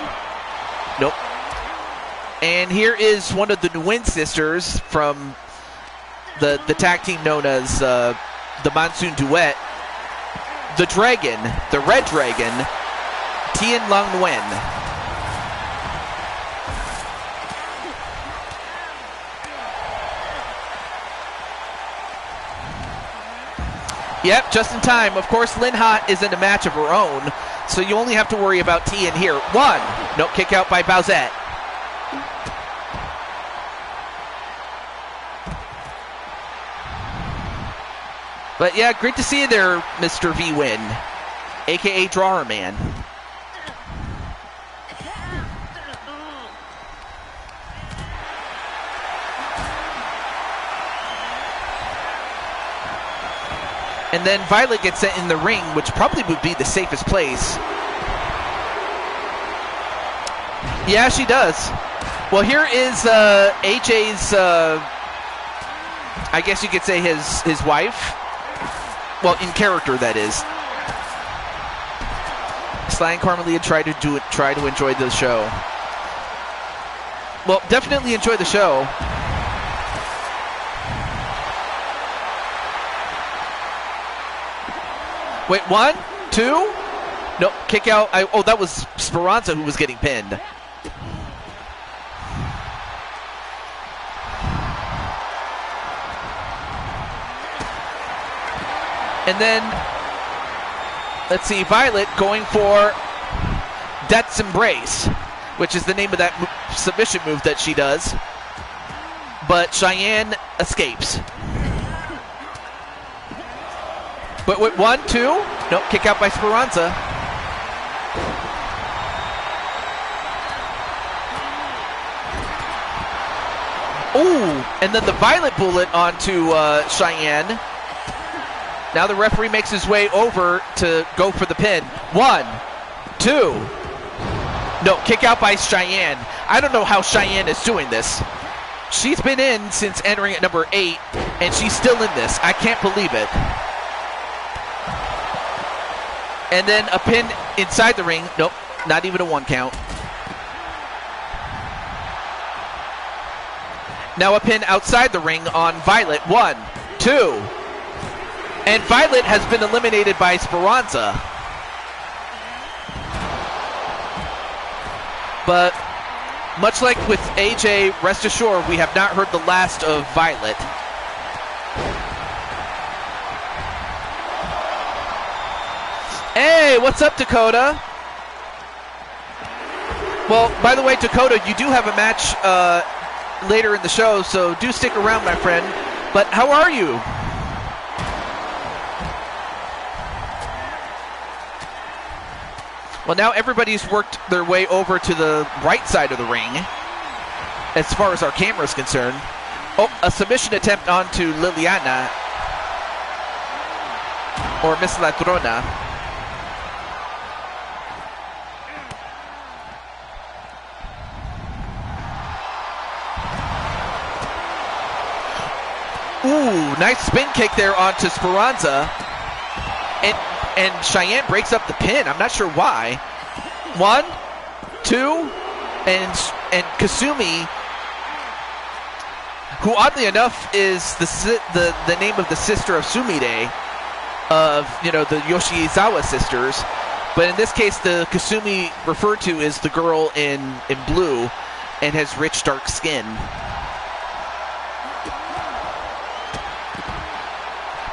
nope. And here is one of the Nguyen sisters from the tag team known as the Monsoon Duet. The Dragon, the Red Dragon, Tien Long Nguyen. Yep, just in time. Of course, Lynn Hott is in a match of her own, so you only have to worry about Tien here. 1, nope, kick out by Bowsette. But yeah, great to see you there, Mr. V-Win, a.k.a. Drawer Man. And then Violet gets sent in the ring, which probably would be the safest place. Yeah, she does. Well, here is AJ's, I guess you could say his wife. Well, in character, that is. Sly and Carmelita try to enjoy the show. Well, definitely enjoy the show. Wait, 1, 2? No, kick out. Oh, that was Speranza who was getting pinned. And then, let's see, Violet going for Death's Embrace, which is the name of that submission move that she does. But Cheyenne escapes. But wait, 1, 2? Nope, kick out by Speranza. Ooh, and then the Violet bullet onto Cheyenne. Now the referee makes his way over to go for the pin. 1, 2. No, kick out by Cheyenne. I don't know how Cheyenne is doing this. She's been in since entering at number 8, and she's still in this. I can't believe it. And then a pin inside the ring. Nope, not even a 1 count. Now a pin outside the ring on Violet. 1, 2. And Violet has been eliminated by Speranza. But much like with AJ, rest assured, we have not heard the last of Violet. Hey, what's up, Dakota? Well, by the way, Dakota, you do have a match later in the show, so do stick around, my friend. But how are you? Well, now everybody's worked their way over to the right side of the ring, as far as our camera is concerned. Oh, a submission attempt onto Liliana, or Miss Ladrona. Ooh, nice spin kick there onto Speranza. And Cheyenne breaks up the pin. I'm not sure why. 1, 2, and Kasumi, who oddly enough is the name of the sister of Sumire, of the Yoshizawa sisters, but in this case the Kasumi referred to is the girl in blue and has rich dark skin.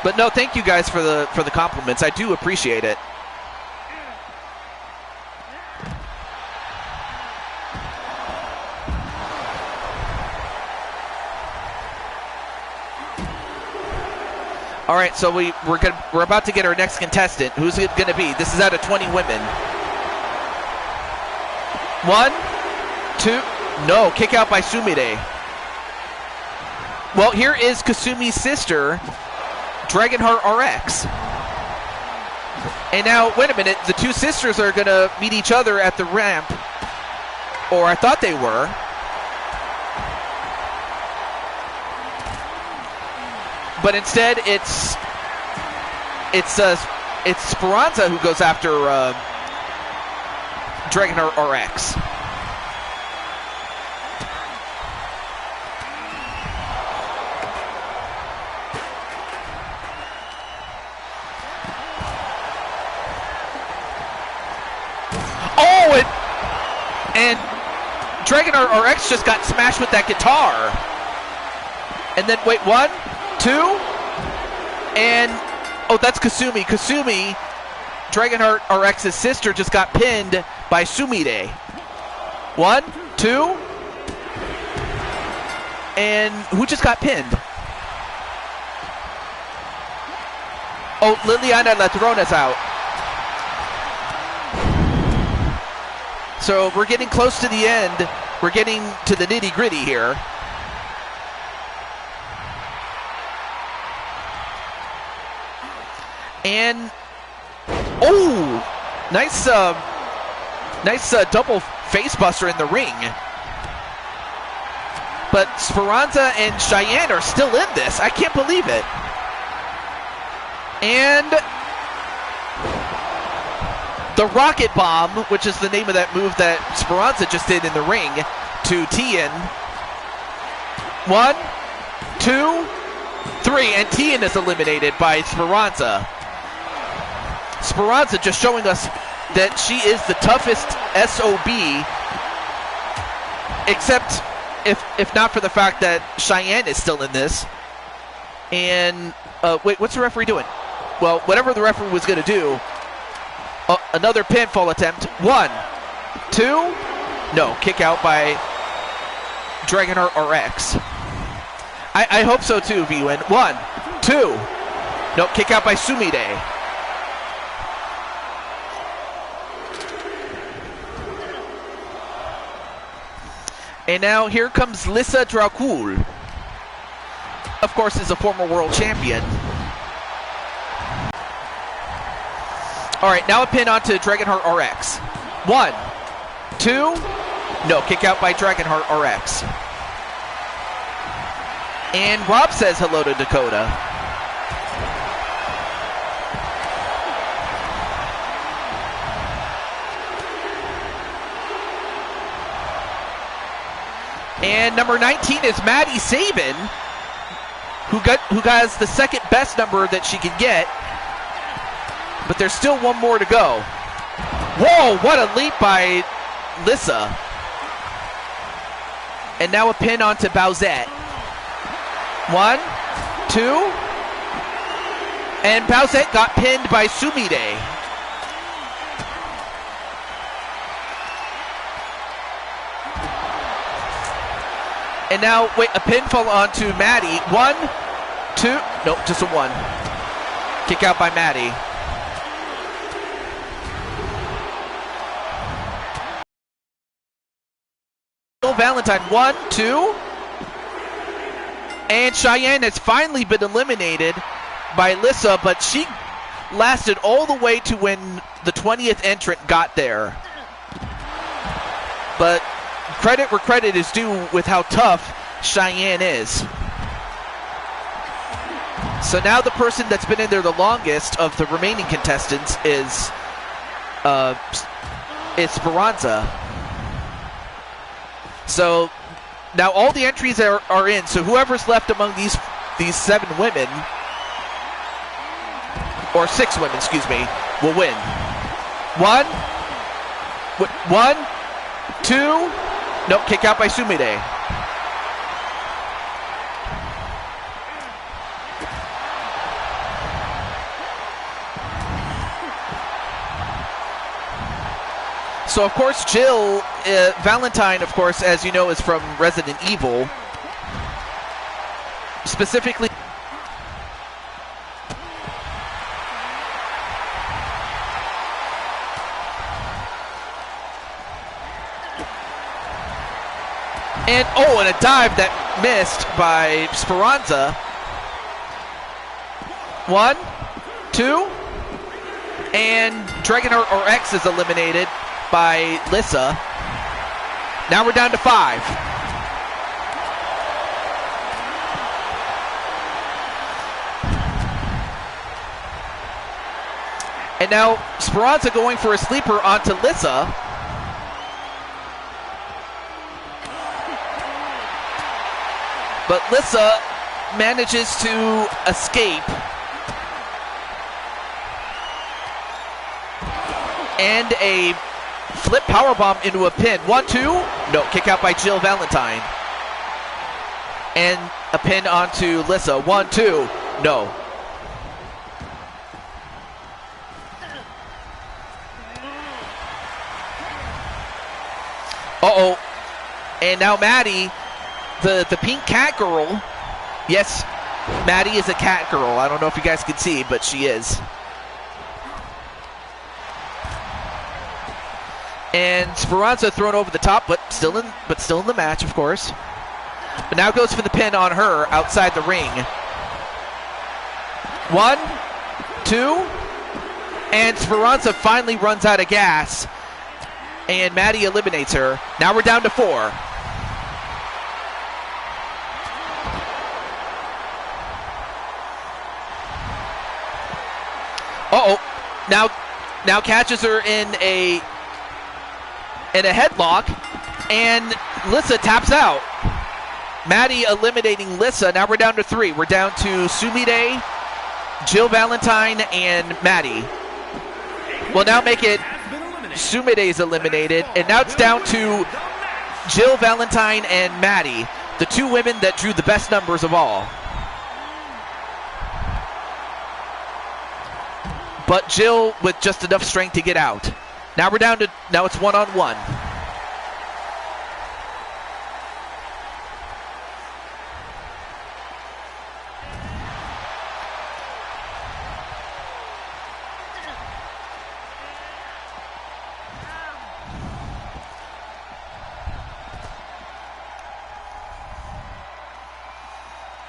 But no, thank you guys for the compliments. I do appreciate it. All right, so we're about to get our next contestant. Who's it going to be? This is out of 20 women. 1, 2. No, kick out by Sumire. Well, here is Kasumi's sister, Dragonheart RX. And now, wait a minute, the two sisters are going to meet each other at the ramp. Or I thought they were. But instead, it's Speranza who goes after Dragonheart RX. And Dragonheart RX just got smashed with that guitar. And then, wait, 1, 2, and, oh, that's Kasumi. Kasumi, Dragonheart RX's sister, just got pinned by Sumire. 1, 2, and who just got pinned? Oh, Liliana Ladrona's out. So we're getting close to the end. We're getting to the nitty-gritty here. And oh, nice double face buster in the ring. But Speranza and Cheyenne are still in this. I can't believe it. And the Rocket Bomb, which is the name of that move that Speranza just did in the ring, to Tien. 1, 2, 3, and Tien is eliminated by Speranza. Speranza just showing us that she is the toughest SOB, except if not for the fact that Cheyenne is still in this. And, wait, what's the referee doing? Well, whatever the referee was going to do, another pinfall attempt. 1, 2, no, kick out by Dragonheart RX. I hope so too, V-Win. 1, 2, no, kick out by Sumide. And now here comes Lisa Dracul. Of course, is a former world champion. All right, now a pin onto Dragonheart RX. 1, 2, no, kick out by Dragonheart RX. And Rob says hello to Dakota. And number 19 is Maddie Sabin, who has the second best number that she can get. But there's still one more to go. Whoa, what a leap by Lissa. And now a pin onto Bowsette. 1, 2. And Bowsette got pinned by Sumide. And now, wait, a pinfall onto Maddie. 1, 2, nope, just a 1. Kick out by Maddie. Valentine, 1, 2. And Cheyenne has finally been eliminated by Lissa, but she lasted all the way to when the 20th entrant got there. But credit where credit is due with how tough Cheyenne is. So now the person that's been in there the longest of the remaining contestants is Speranza. So now all the entries are in. So whoever's left among these 7 women, or 6 women, excuse me, will win. 1, 2, nope, kick out by Sumide. So, of course, Jill, Valentine, of course, as you know, is from Resident Evil. Specifically... And, oh, and a dive that missed by Speranza. 1, 2, and Dragonheart RX is eliminated by Lissa. Now we're down to 5. And now Speranza going for a sleeper onto Lissa. But Lissa manages to escape. And a flip powerbomb into a pin. 1, 2. No, kick out by Jill Valentine. And a pin onto Lissa. 1, 2. No. Uh-oh. And now Maddie, the pink cat girl. Yes, Maddie is a cat girl. I don't know if you guys can see, but she is. And Speranza thrown over the top, but still in the match, of course. But now goes for the pin on her outside the ring. 1, 2, and Speranza finally runs out of gas, and Maddie eliminates her. Now we're down to 4. Uh-oh. Now catches her in a headlock, and Lissa taps out. Maddie eliminating Lissa. Now we're down to 3. We're down to Sumire, Jill Valentine, and Maddie. We'll now make it Sumire's eliminated, and now it's down to Jill Valentine and Maddie, the 2 women that drew the best numbers of all. But Jill with just enough strength to get out. Now we're down to, now it's 1-on-1.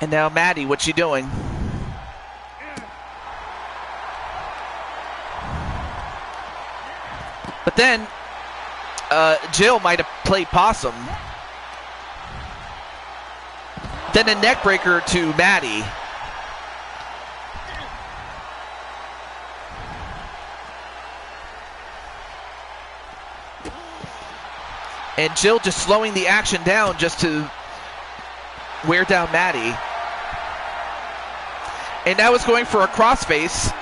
And now Maddie, what's she doing? But then Jill might have played possum. Then a neck breaker to Maddie. And Jill just slowing the action down just to wear down Maddie. And now it's going for a crossface.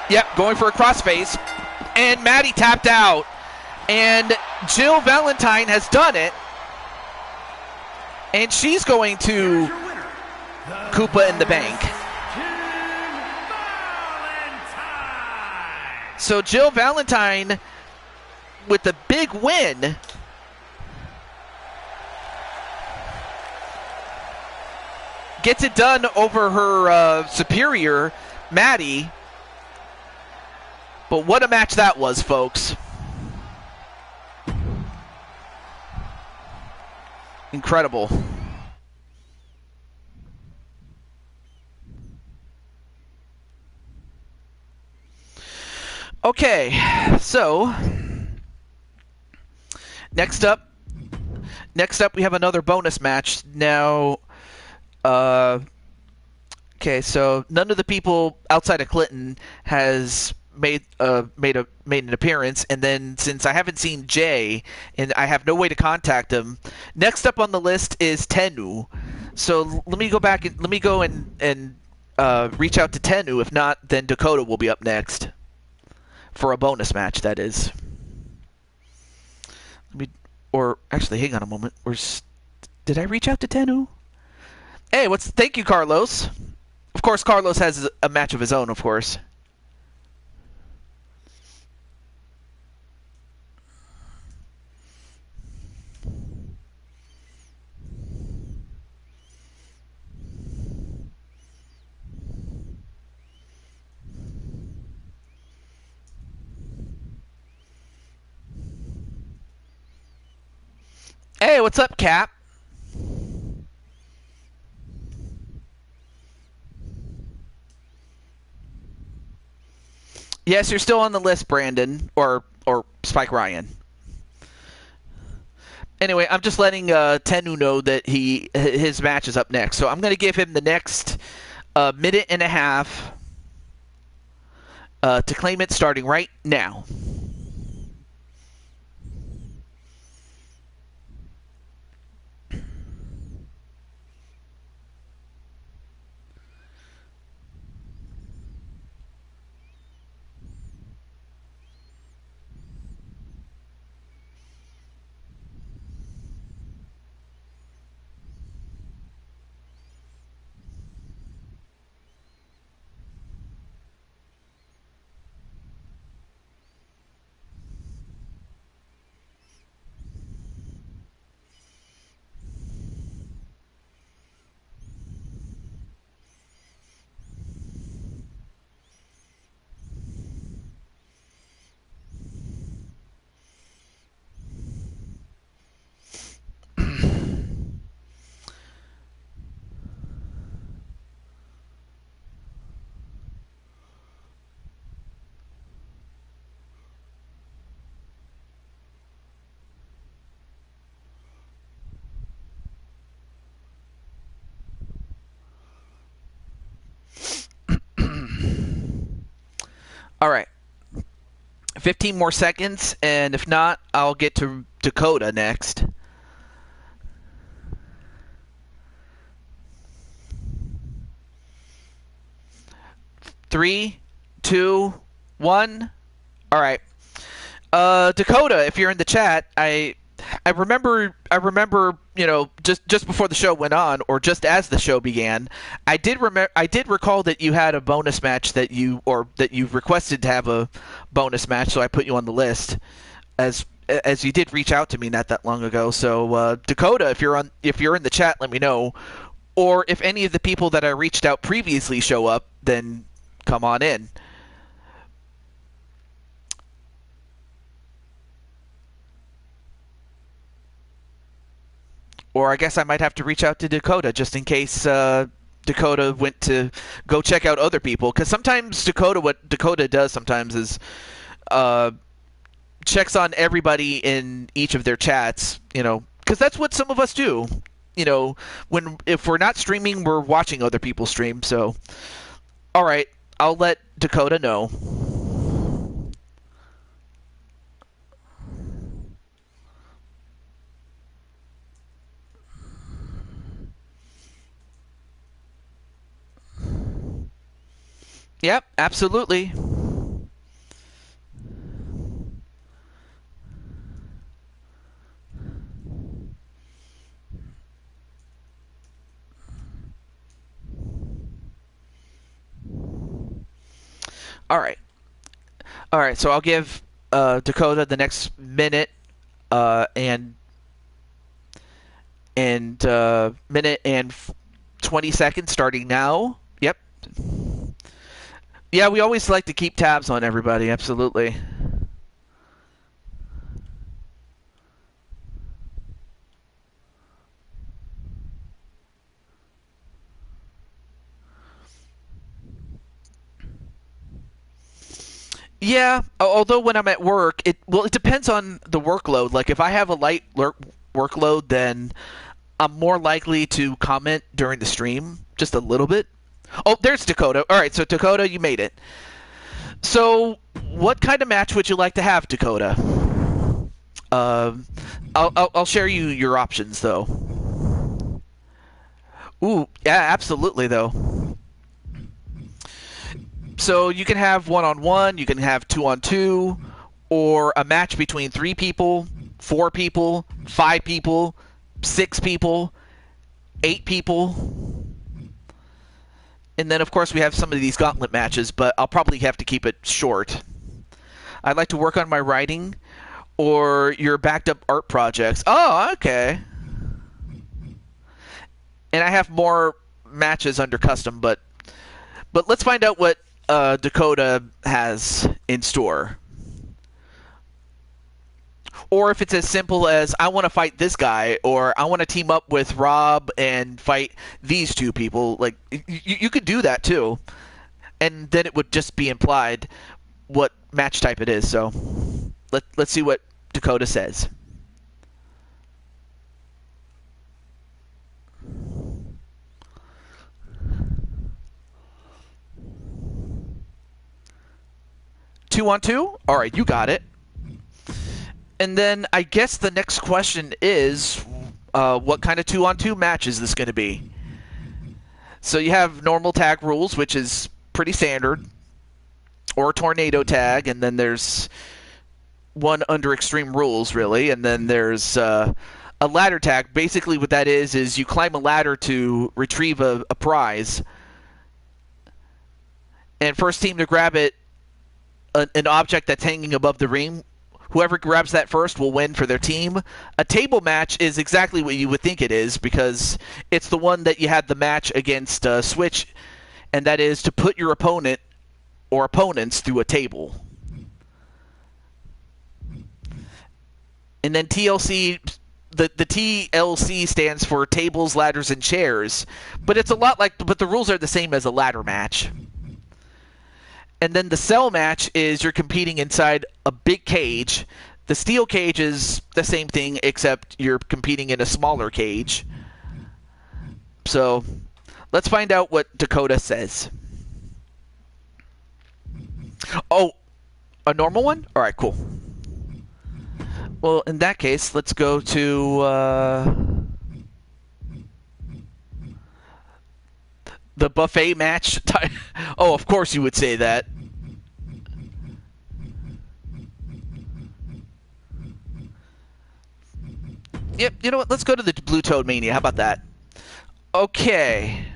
Yep, going for a crossface. And Maddie tapped out. And Jill Valentine has done it. And she's going to Koopa in the bank. So Jill Valentine with the big win. Gets it done over her superior, Maddie. But what a match that was, folks. Incredible. Okay, so next up we have another bonus match. Now, okay, so none of the people outside of Clinton has made an appearance, and then since I haven't seen Jay and I have no way to contact him, next up on the list is Tenu. So let me go back and reach out to Tenu. If not, then Dakota will be up next for a bonus match. That is. Or actually, hang on a moment. Did I reach out to Tenu? Hey, thank you, Carlos. Of course, Carlos has a match of his own, of course. Hey, what's up, Cap? Yes, you're still on the list, Brandon, or Spike Ryan. Anyway, I'm just letting Tenu know that his match is up next. So I'm going to give him the next minute and a half to claim it, starting right now. All right. 15 more seconds, and if not, I'll get to Dakota next. Three, two, one. All right. Dakota, if you're in the chat, I remember, just before the show went on, or just as the show began, I did recall that you had a bonus match that you requested to have a bonus match, so I put you on the list as you did reach out to me not that long ago. So Dakota, if you're in the chat, let me know, or if any of the people that I reached out previously show up, then come on in. Or I guess I might have to reach out to Dakota just in case Dakota went to go check out other people. Because sometimes what Dakota does sometimes is checks on everybody in each of their chats, because that's what some of us do. If we're not streaming, we're watching other people stream. So, all right, I'll let Dakota know. Yep, absolutely. All right. So I'll give Dakota the next minute and minute and 20 seconds starting now. Yep. Yeah, we always like to keep tabs on everybody. Absolutely. Yeah, although when I'm at work, it depends on the workload. Like if I have a light workload, then I'm more likely to comment during the stream, just a little bit. Oh, there's Dakota. All right, so Dakota, you made it. So, what kind of match would you like to have, Dakota? I'll share you your options though. Ooh, yeah, absolutely though. So you can have 1-on-1, you can have 2-on-2, or a match between 3 people, 4 people, 5 people, 6 people, 8 people. And then, of course, we have some of these gauntlet matches, but I'll probably have to keep it short. I'd like to work on my writing or your backed up art projects. Oh, okay. And I have more matches under custom, but let's find out what Dakota has in store. Or if it's as simple as, I want to fight this guy, or I want to team up with Rob and fight these 2 people. Like, you could do that too. And then it would just be implied what match type it is. So, let's see what Dakota says. Two on two? All right, you got it. And then I guess the next question is, what kind of 2-on-2 match is this going to be? So you have normal tag rules, which is pretty standard, or tornado tag, and then there's one under extreme rules, really, and then there's a ladder tag. Basically what that is you climb a ladder to retrieve a prize, and first team to grab it, an object that's hanging above the ring, whoever grabs that first will win for their team. A table match is exactly what you would think it is, because it's the one that you had the match against Switch, and that is to put your opponent or opponents through a table. And then TLC, the TLC stands for tables, ladders, and chairs, but it's a lot like, but the rules are the same as a ladder match. And then the cell match is you're competing inside a big cage. The steel cage is the same thing, except you're competing in a smaller cage. So, let's find out what Dakota says. Oh, a normal one? All right, cool. Well, in that case, let's go to the buffet match. Oh, of course you would say that. Yep, you know what? Let's go to the Blue Toad Mania. How about that? Okay.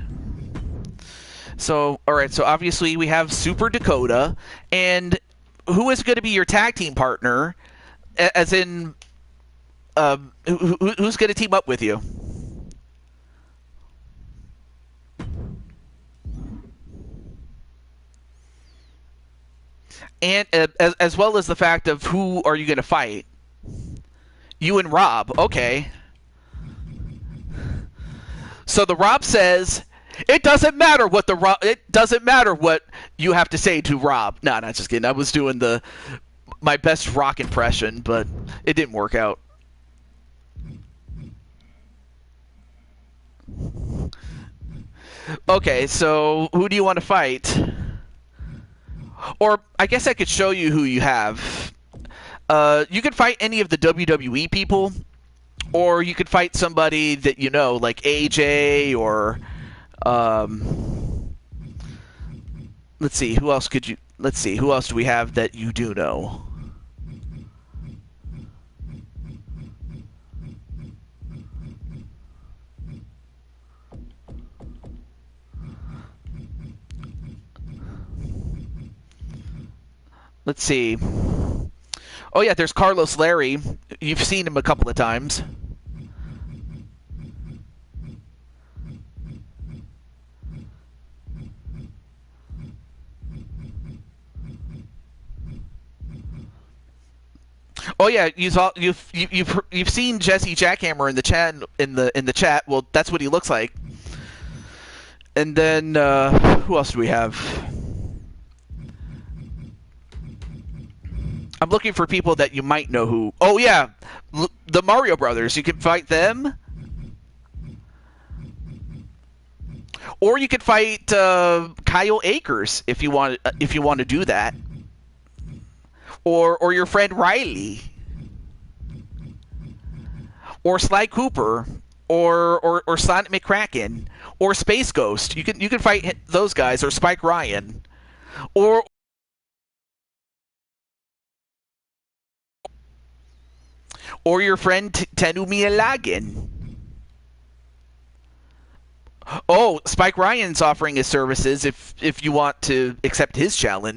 So, all right. So obviously we have Super Dakota, and who is going to be your tag team partner? As in, who's going to team up with you? And as well as the fact of who are you going to fight? You and Rob. Okay. So the Rob says it doesn't matter what the Rob. It doesn't matter what you have to say to Rob. No, not just kidding. I was doing my best rock impression, but it didn't work out. Okay, so who do you want to fight? Or I guess I could show you who you have. You could fight any of the WWE people, or you could fight somebody that you know, like AJ, or let's see, who else could you? Let's see, who else do we have that you do know? Let's see. Oh yeah, there's Carlos Larry. You've seen him a couple of times. Oh yeah, you've seen Jesse Jackhammer in the chat in the chat. Well, that's what he looks like. And then who else do we have? I'm looking for people that you might know who. Oh yeah, the Mario Brothers. You can fight them, or you could fight Kyle Akers if you want to do that, or your friend Riley, or Sly Cooper, or Sonic McCracken, or Space Ghost. You can fight those guys, or Spike Ryan, or your friend Tenumi Alagin. Oh, Spike Ryan's offering his services if you want to accept his challenge.